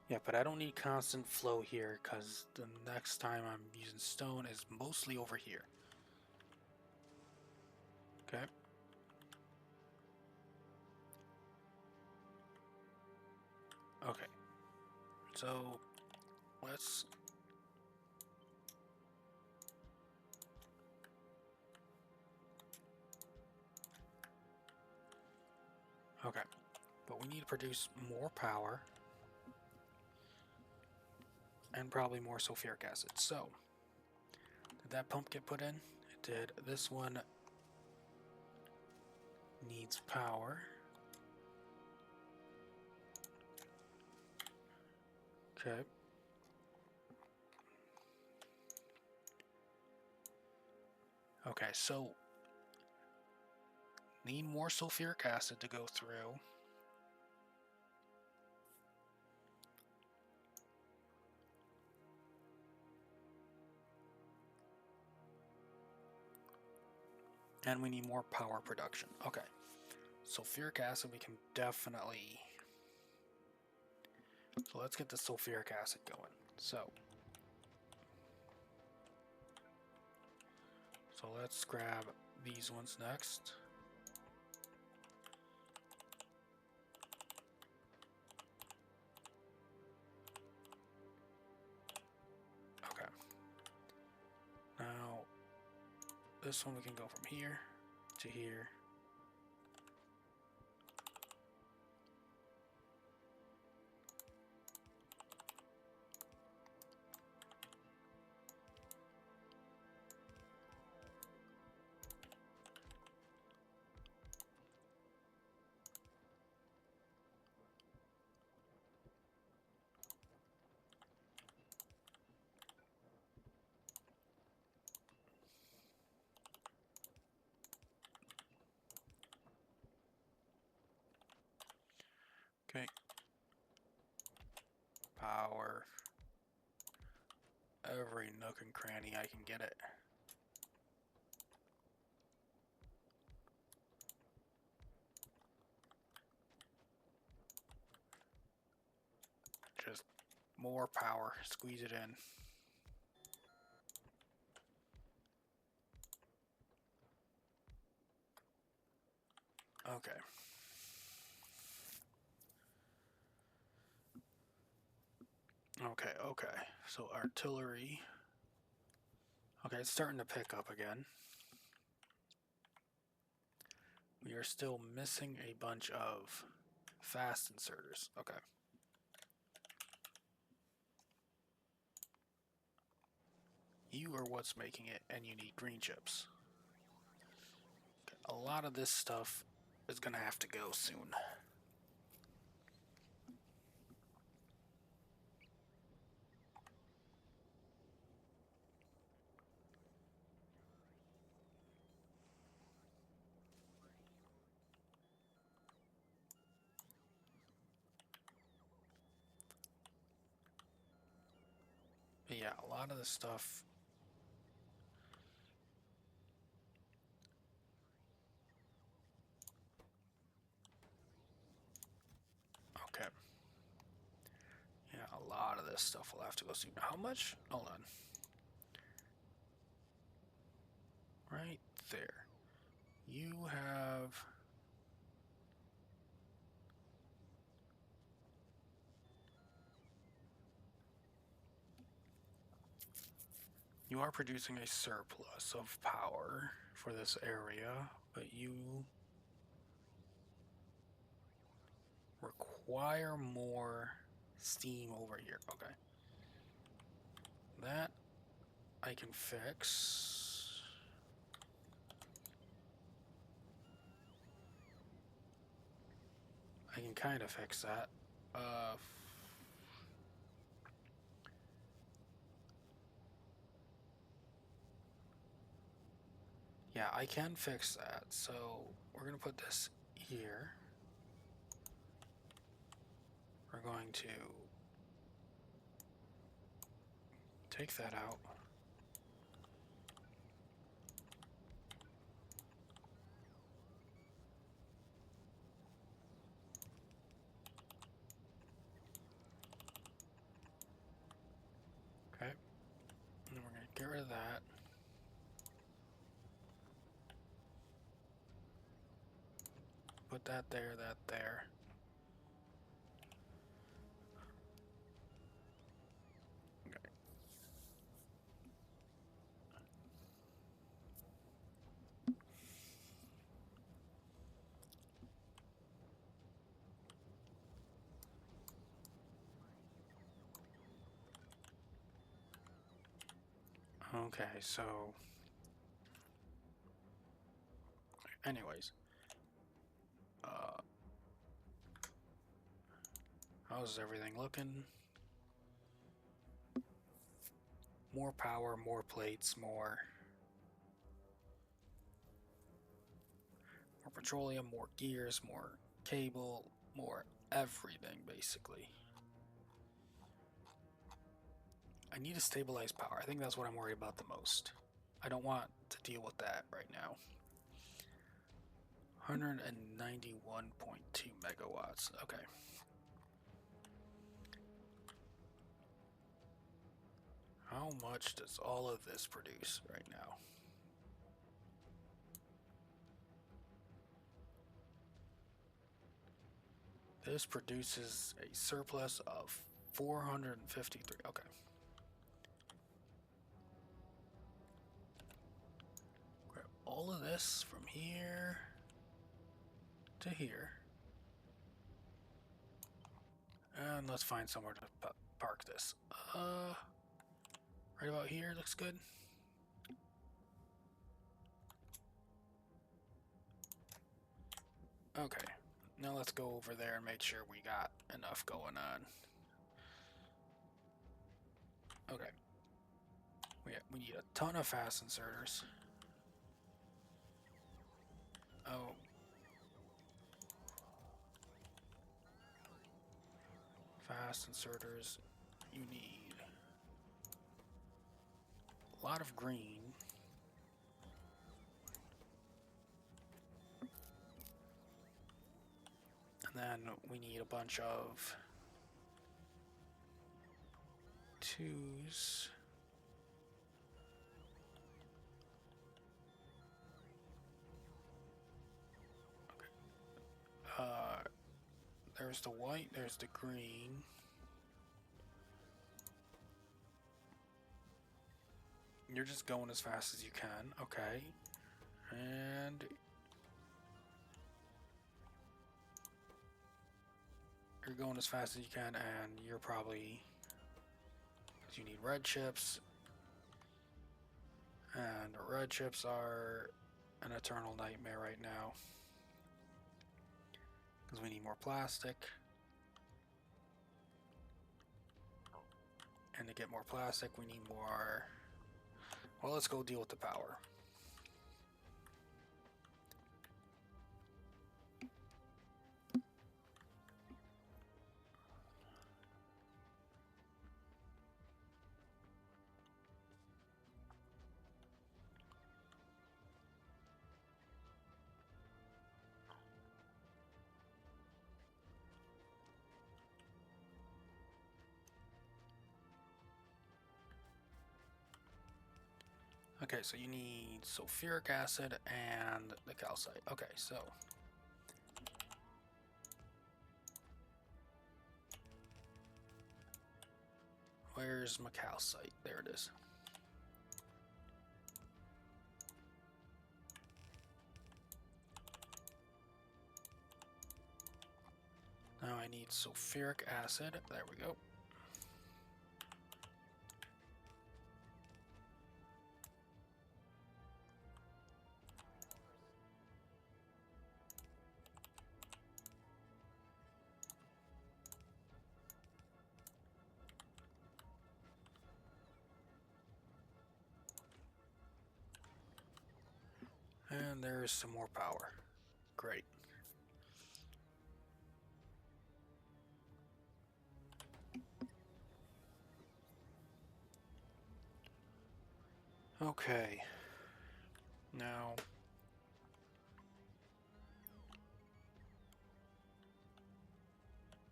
Yeah, but I don't need constant flow here because the next time I'm using stone is mostly over here. Okay. Okay. So let's okay. But we need to produce more power and probably more sulfuric acid. So did that pump get put in? It did. This one needs power. Okay. Okay, so need more sulfuric acid to go through. And we need more power production. Okay. Sulfuric acid we can definitely... So let's get the sulfuric acid going. So let's grab these ones next. Okay. Now, this one we can go from here to here. Okay. Power. Every nook and cranny I can get it. Just more power. Squeeze it in. Okay. Okay. So artillery. Okay, it's starting to pick up again. We are still missing a bunch of fast inserters. Okay. You are what's making it, and you need green chips. Okay. A lot of this stuff is gonna have to go soon. But yeah, a lot of this stuff. Okay. Yeah, a lot of this stuff will have to go soon. How much? Hold on. Right there. You have... You are producing a surplus of power for this area, but you require more steam over here. Okay. That I can fix. I can kind of fix that. Yeah, I can fix that. So we're going to put this here. We're going to take that out. Okay. And then we're going to get rid of that. Put that there, that there. Okay, so anyways, how's everything looking? More power, more plates, more petroleum, more gears, more cable, more everything basically. I need to stabilize power. I think that's what I'm worried about the most. I don't want to deal with that right now. 191.2 megawatts. Okay. How much does all of this produce right now? This produces a surplus of 453. Okay. Grab all of this from here to here. And let's find somewhere to park this. Right about here looks good. Okay. Now let's go over there and make sure we got enough going on. Okay. We need a ton of fast inserters. Oh. Fast inserters. You need a lot of green. And then we need a bunch of twos. Okay. There's the white, there's the green. You're just going as fast as you can. Okay. And you're going as fast as you can, and you're probably, because you need red chips, and red chips are an eternal nightmare right now, because we need more plastic, and to get more plastic we need more. Well, let's go deal with the power. Okay, so you need sulfuric acid and the calcite. Okay, so where's my calcite? There it is. Now I I need sulfuric acid. There we go. And there's some more power. Great. Okay. Now,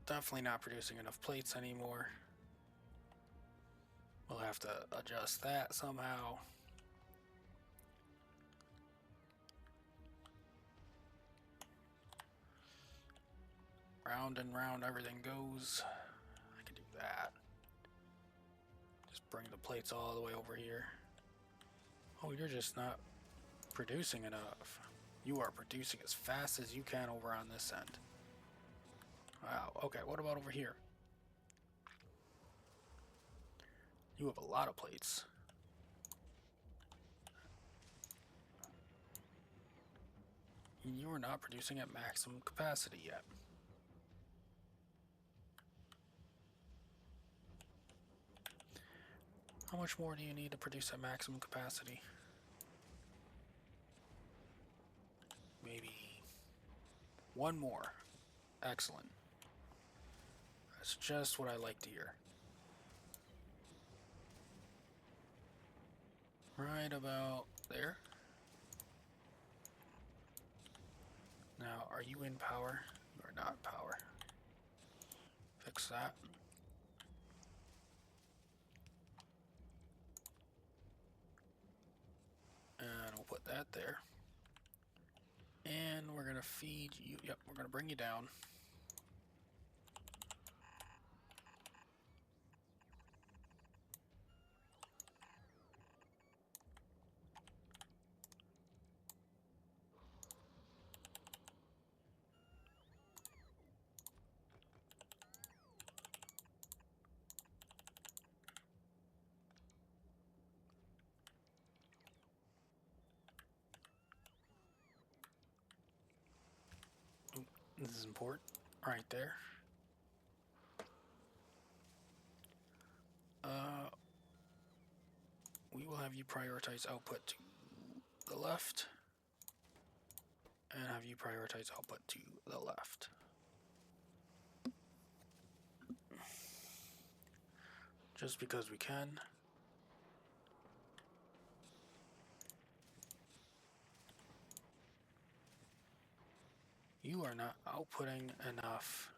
definitely not producing enough plates anymore. We'll have to adjust that somehow. Round and round everything goes. I can do that. Just bring the plates all the way over here. Oh, you're just not producing enough. You are producing as fast as you can over on this end. Wow, okay, what about over here? You have a lot of plates. You are not producing at maximum capacity yet. How much more do you need to produce at maximum capacity? Maybe one more. Excellent. That's just what I like to hear. Right about there. Now, are you in power? You are not power. Fix that. And we'll put that there. And we're gonna feed you. Yep, we're gonna bring you down. This is important. Right there. We will have you prioritize output to the left. And have you prioritize output to the left. Just because we can. You are not outputting enough.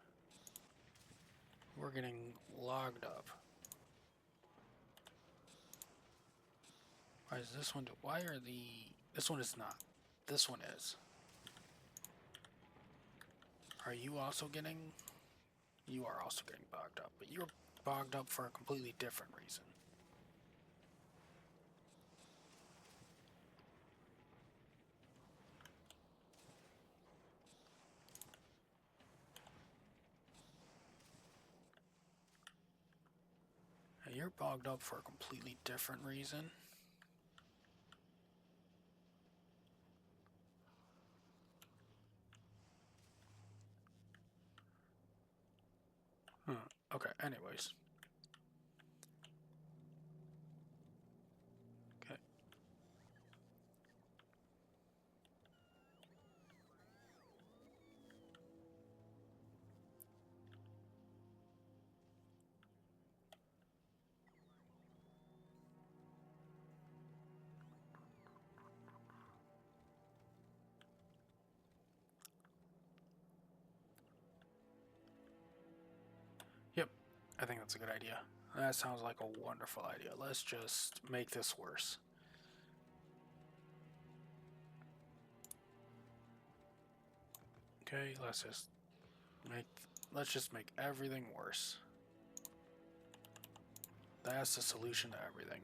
We're getting logged up. Why is this one? Why are the? This one is not. This one is. Are you also getting? You are also getting bogged up, but you're bogged up for a completely different reason. You're bogged up for a completely different reason. Okay, anyways. Okay. Yep, I think that's a good idea. That sounds like a wonderful idea. Let's just make this worse. Okay, let's just make everything worse. That's the solution to everything.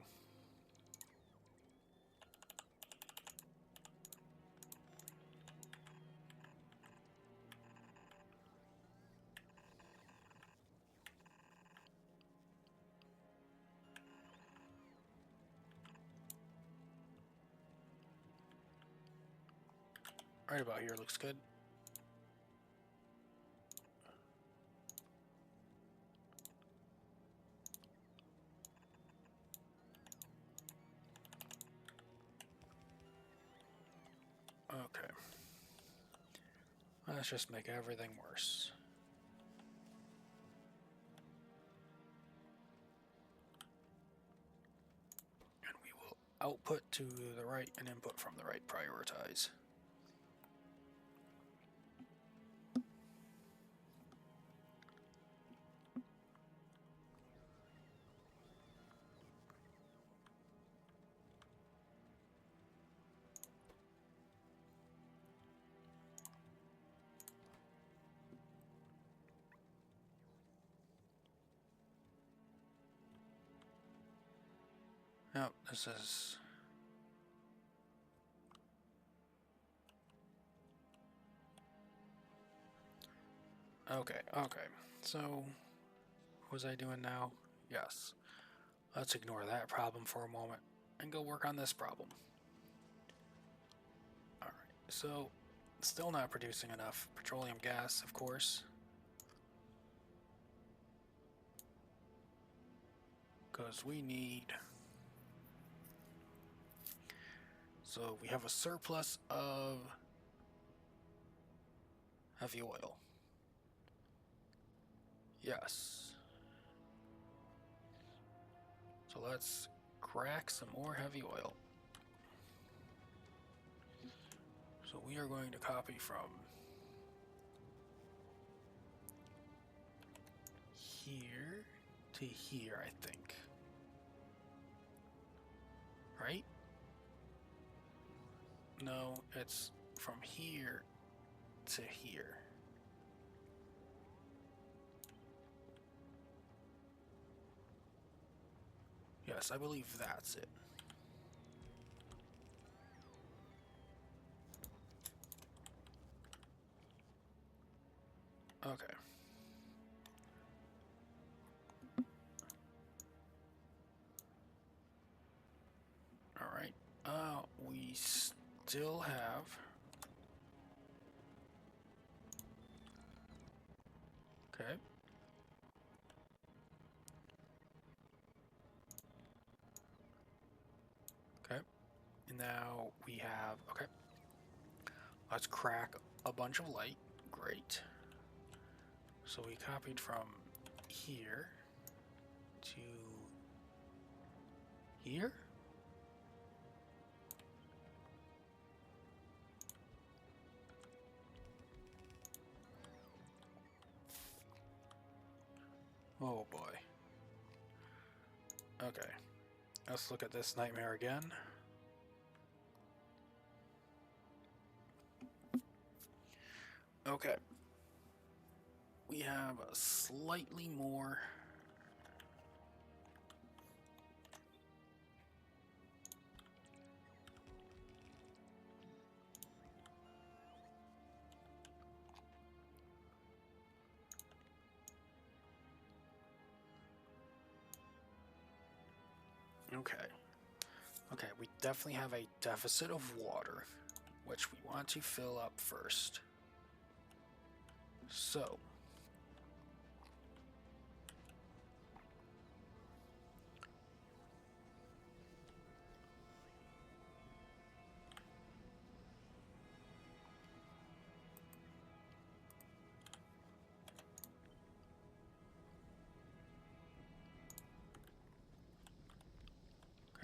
Right about here looks good. Okay. Let's just make everything worse. And we will output to the right and input from the right, prioritize. Yep, this is... Okay, so what was I doing now? Yes. Let's ignore that problem for a moment and go work on this problem. Alright, so still not producing enough petroleum gas, of course. Because we need... So we have a surplus of heavy oil. Yes. So let's crack some more heavy oil. So we are going to copy from here to here, I think. Right? No, it's from here to here. Yes, I believe that's it. Okay. Alright. We still have... Okay. Okay. And now we have... Okay. Let's crack a bunch of light. Great. So we copied from here to here? Oh boy. Okay. Let's look at this nightmare again. Okay. We have a slightly more... Okay. Okay, we definitely have a deficit of water, which we want to fill up first. So...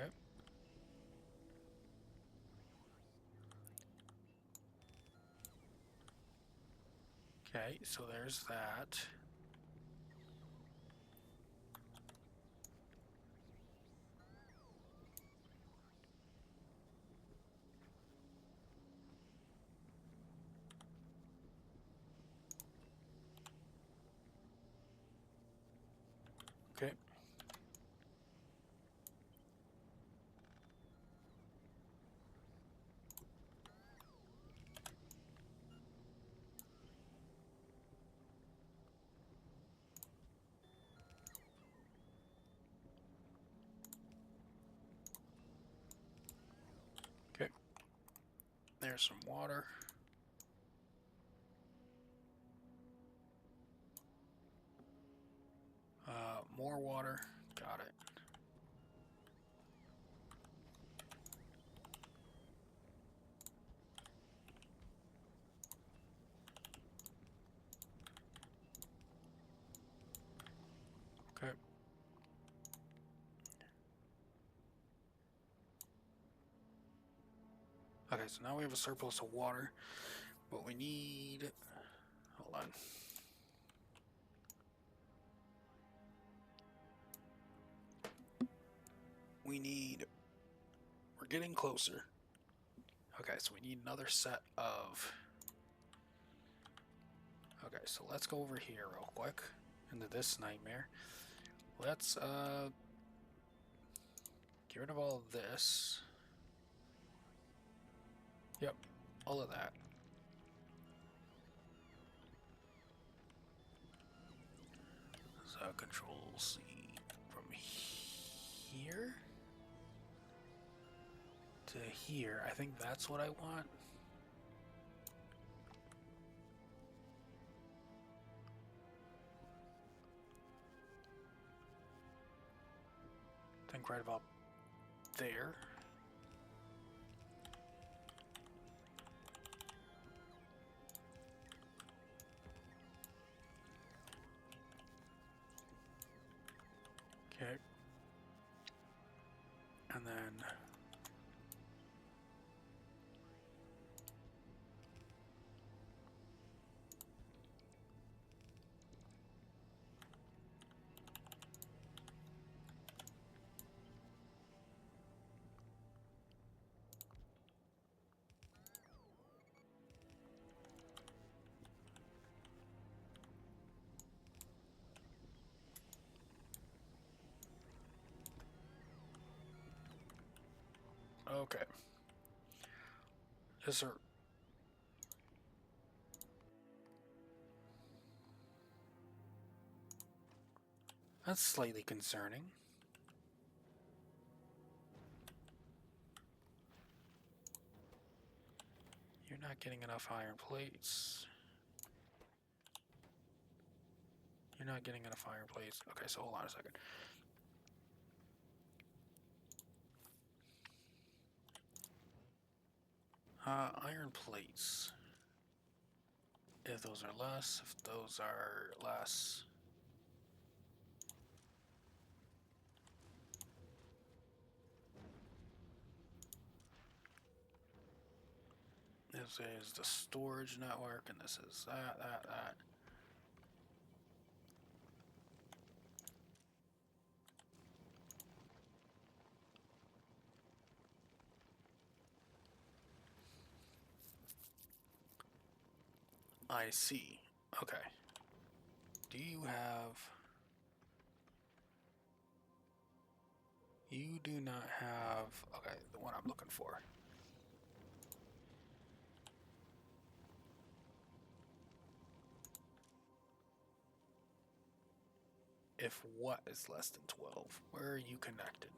Okay. Okay, so there's that. Okay. Okay. There's some water. more water. Got it. Okay. Okay, so now we have a surplus of water, but we need... Hold on. We need... We're getting closer. Okay, so we need another set of... Okay, so let's go over here real quick into this nightmare. Let's get rid of all of this. Yep, all of that. So Control C from here to here. I think that's what I want. I think right about there. Okay. And then okay. Yes, sir. That's slightly concerning. You're not getting enough iron plates. You're not getting enough iron plates. Okay, so hold on a second. Iron plates. If those are less, if those are less. This is the storage network, and this is that. I see. Okay. Do you have... You do not have... Okay, the one I'm looking for. If what is less than 12? Where are you connected?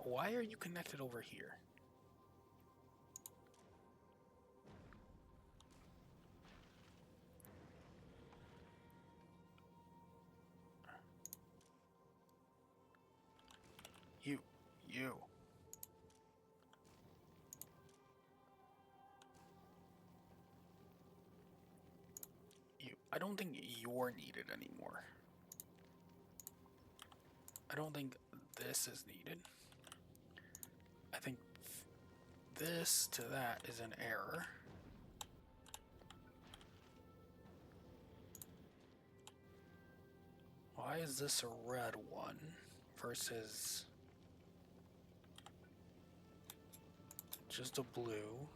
Why are you connected over here? You. I don't think you're needed anymore. I don't think this is needed. I think this to that is an error. Why is this a red one versus just a blue?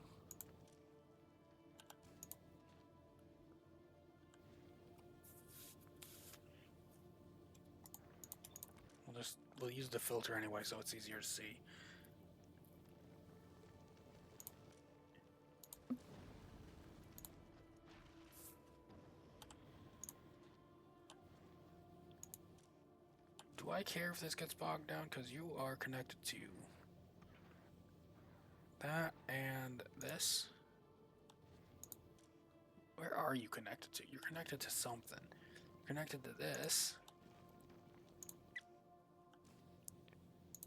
We'll use the filter anyway, so it's easier to see. Do I care if this gets bogged down? Because you are connected to That and this. Where are you connected to? You're connected to something. You're connected to this.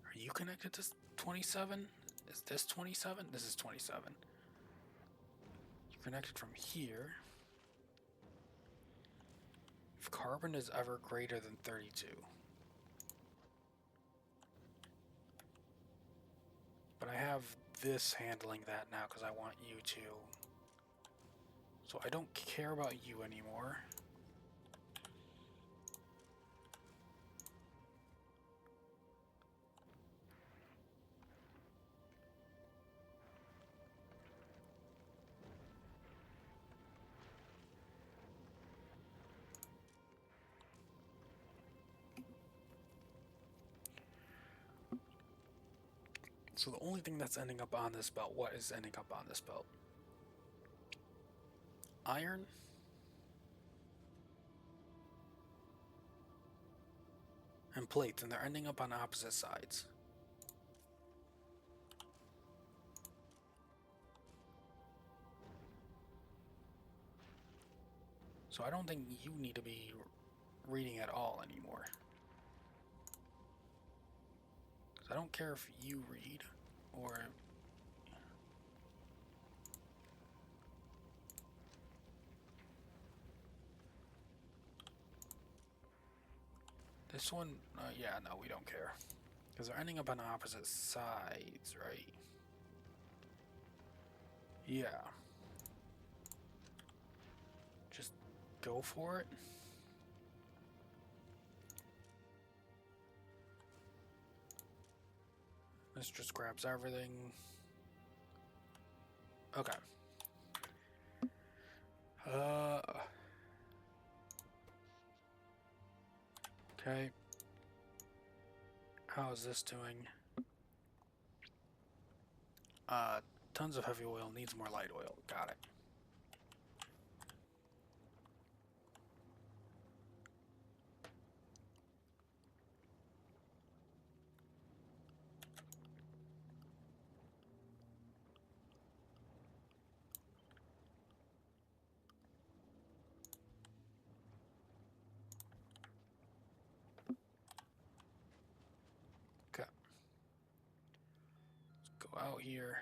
Are you connected to 27? Is this 27? This is 27. You're connected from here. If carbon is ever greater than 32. But I have this handling that now because I want you to. So I don't care about you anymore. So the only thing that's ending up on this belt, what is ending up on this belt? Iron? And plates, and they're ending up on opposite sides. So I don't think you need to be reading at all anymore. Because I don't care if you read or... This one, yeah, no, we don't care. Because they're ending up on opposite sides, right? Yeah. Just go for it. This just grabs everything. Okay. Okay. How is this doing? Tons of heavy oil, needs more light oil. Got it. Okay. Let's go out here.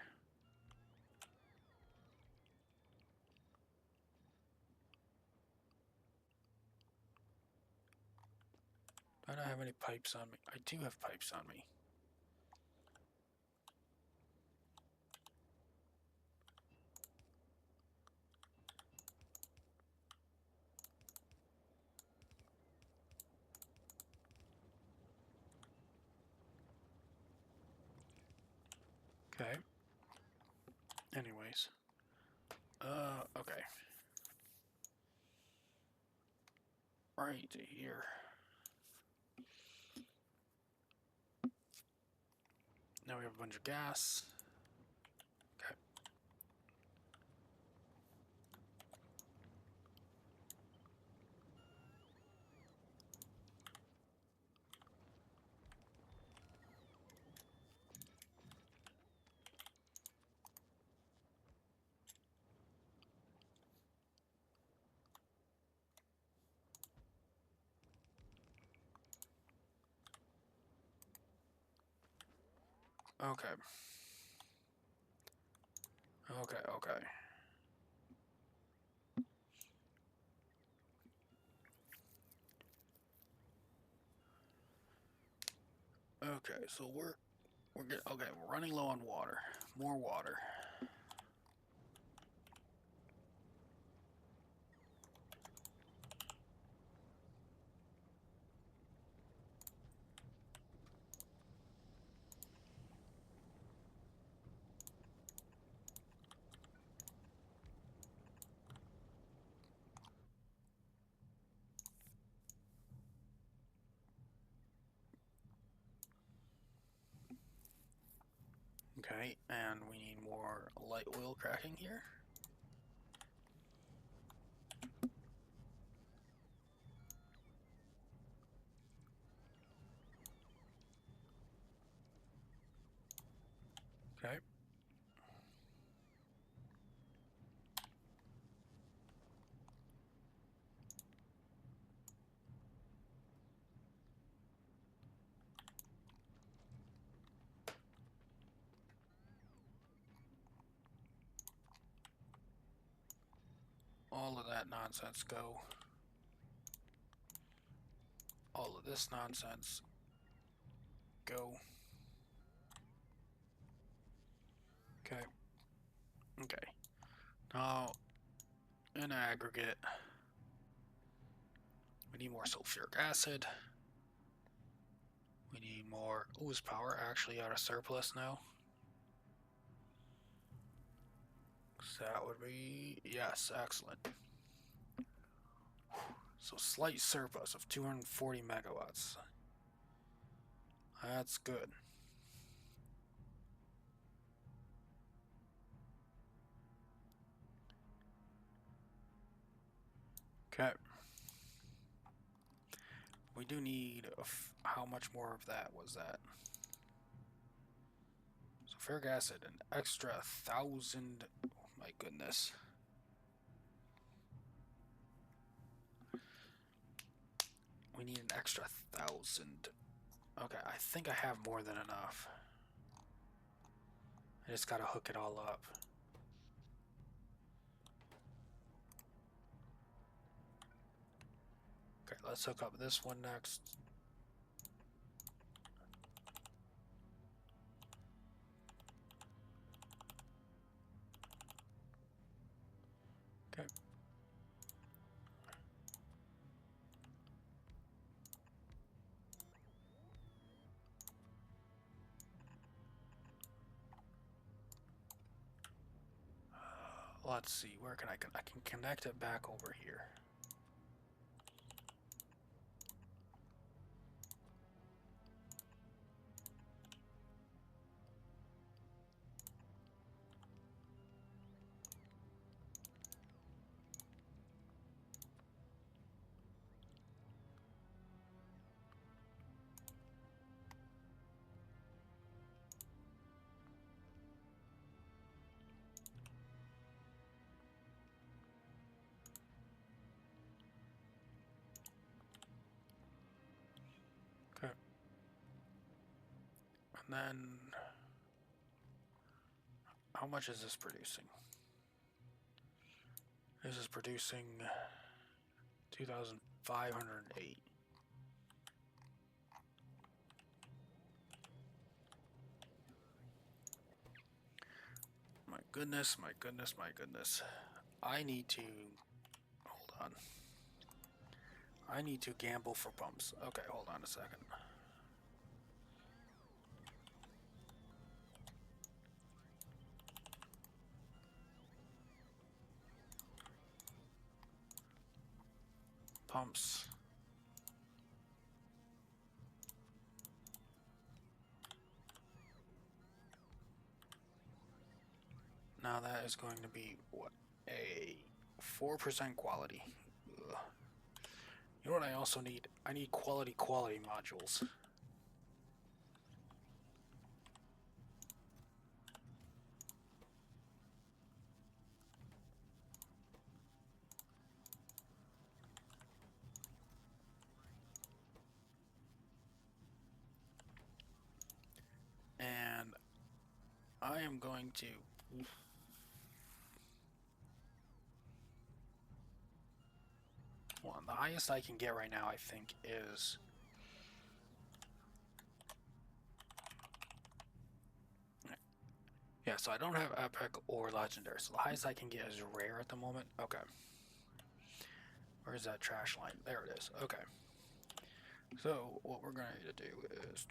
Do I not have any pipes on me? I do have pipes on me. Okay. Anyways. Okay. Right here. Now we have a bunch of gas. Okay. Okay. Okay, okay. Okay, so we're running low on water. More water. Okay, and we need more light oil cracking here. Okay. All of that nonsense go. All of this nonsense go. Okay. Okay. Now, in aggregate, we need more sulfuric acid. We need more. Ooh, is power actually out of surplus now? So that would be. Yes, excellent. So, slight surplus of 240 megawatts. That's good. Okay. We do need how much more of that was that? Sulfuric acid, an extra 1,000. Oh my goodness. We need an extra 1,000. Okay, I think I have more than enough. I just gotta hook it all up. Okay, let's hook up this one next. Okay. Let's see, where can I can connect it back over here. Okay. And then how much is this producing? This is producing 2,508. My goodness, my goodness, my goodness. I need to... Hold on. I need to gamble for pumps. Okay, hold on a second. Pumps. Now that is going to be, what, a 4% quality. Ugh. You know what I also need? I need quality modules. And I am going to... Well, the highest I can get right now, I think, is... Yeah, so I don't have epic or legendary, so the highest I can get is rare at the moment. Okay. Where's that trash line? There it is. Okay. So, what we're going to need to do is...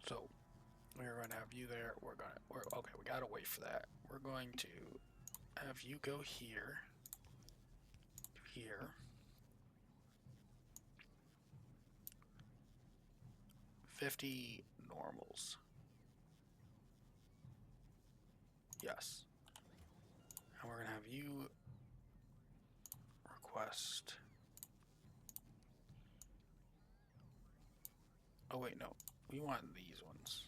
So, we're going to have you there. Okay, we got to wait for that. We're going to have you go here. Here. 50 normals. Yes. And we're going to have you request. Oh, wait, no. We want these ones.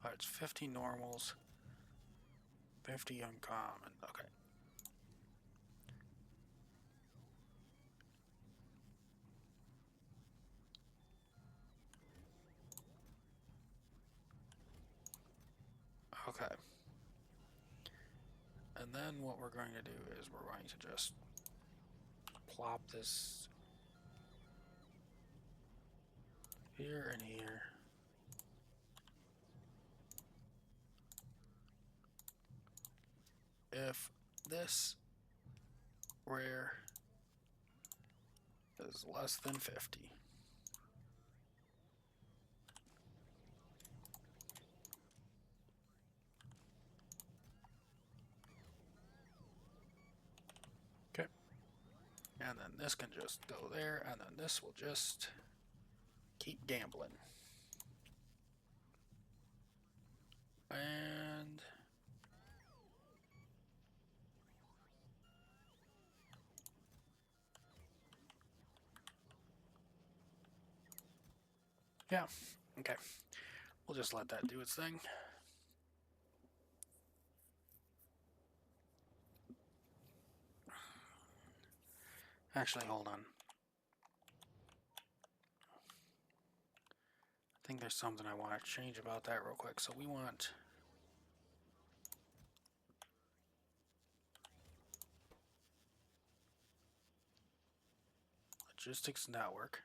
It's 50 normals, 50 uncommon. Okay. Okay. And then what we're going to do is we're going to just plop this here and here. If this rare is less than 50, okay, and then this can just go there, and then this will just keep gambling. And yeah, okay. We'll just let that do its thing. Actually, hold on. I think there's something I want to change about that real quick. So we want logistics network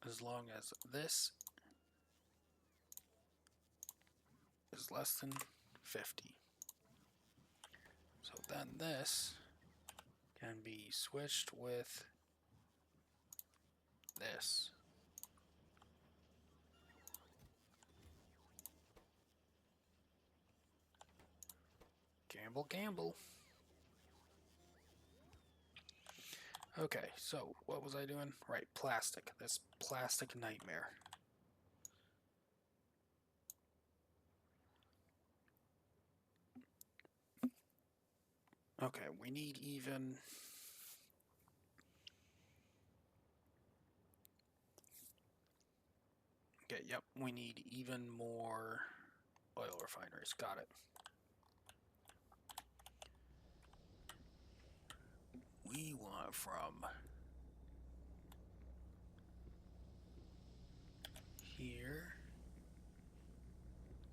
as long as this is less than 50. So then this can be switched with this. Gamble, gamble. Okay, so what was I doing? Right, plastic. This plastic nightmare. Okay, we need even... Okay, yep, we need even more oil refineries. Got it. We want from here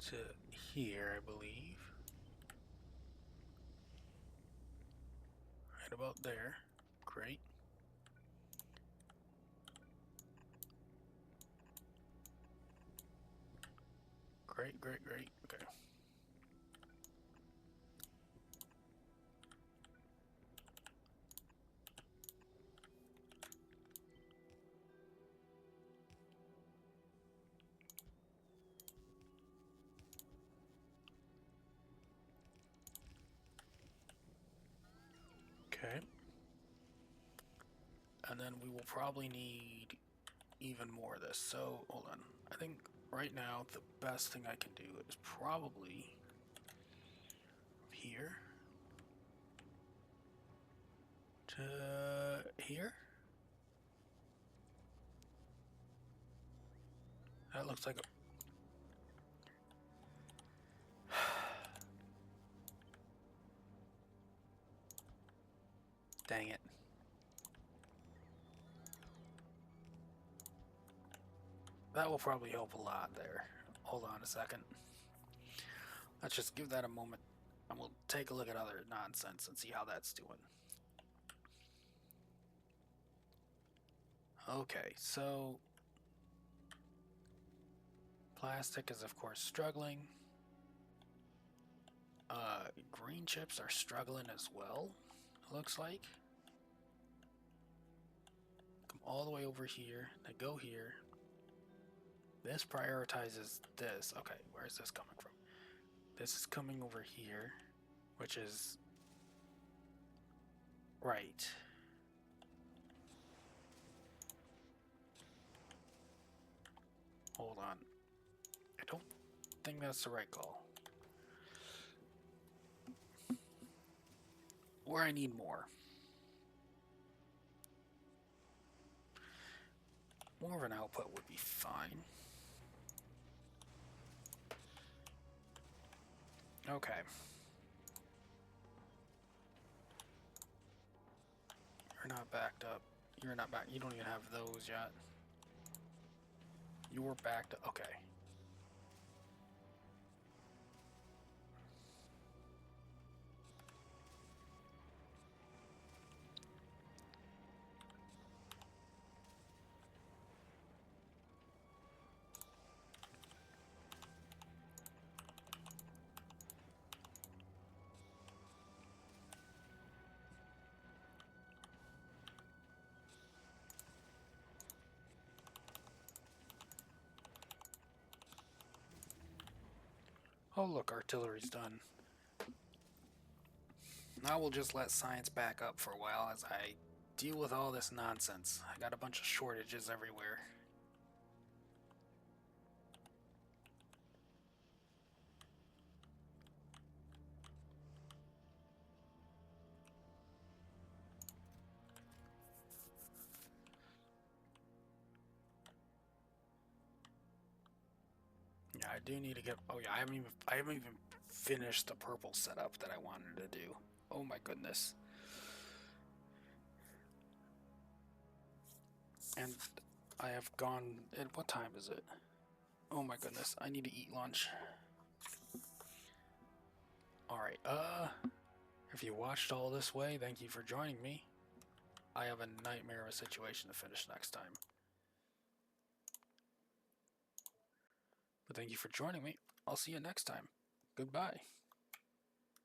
to here, I believe. Right about there. Great. Great, great, great. Okay. Okay. And then we will probably need even more of this. So, hold on. I think right now the best thing I can do is probably here to here. That looks like a... Dang it. That will probably help a lot there. Hold on a second. Let's just give that a moment and we'll take a look at other nonsense and see how that's doing. Okay, so plastic is of course struggling. Green chips are struggling as well, it looks like. Come all the way over here, they go here. This prioritizes this. Okay, where is this coming from? This is coming over here, which is right. Hold on. I don't think that's the right call. Or I need more. More of an output would be fine. Okay. You're not backed up. You're not back. You don't even have those yet. You're backed up. Okay. Oh, look, artillery's done. Now we'll just let science back up for a while as I deal with all this nonsense. I got a bunch of shortages everywhere. Yeah, I do need to get. Oh yeah, I haven't even finished the purple setup that I wanted to do. Oh my goodness. And I have gone. At what time is it? Oh my goodness, I need to eat lunch. All right. If you watched all this way, thank you for joining me. I have a nightmare of a situation to finish next time. But thank you for joining me. I'll see you next time. Goodbye.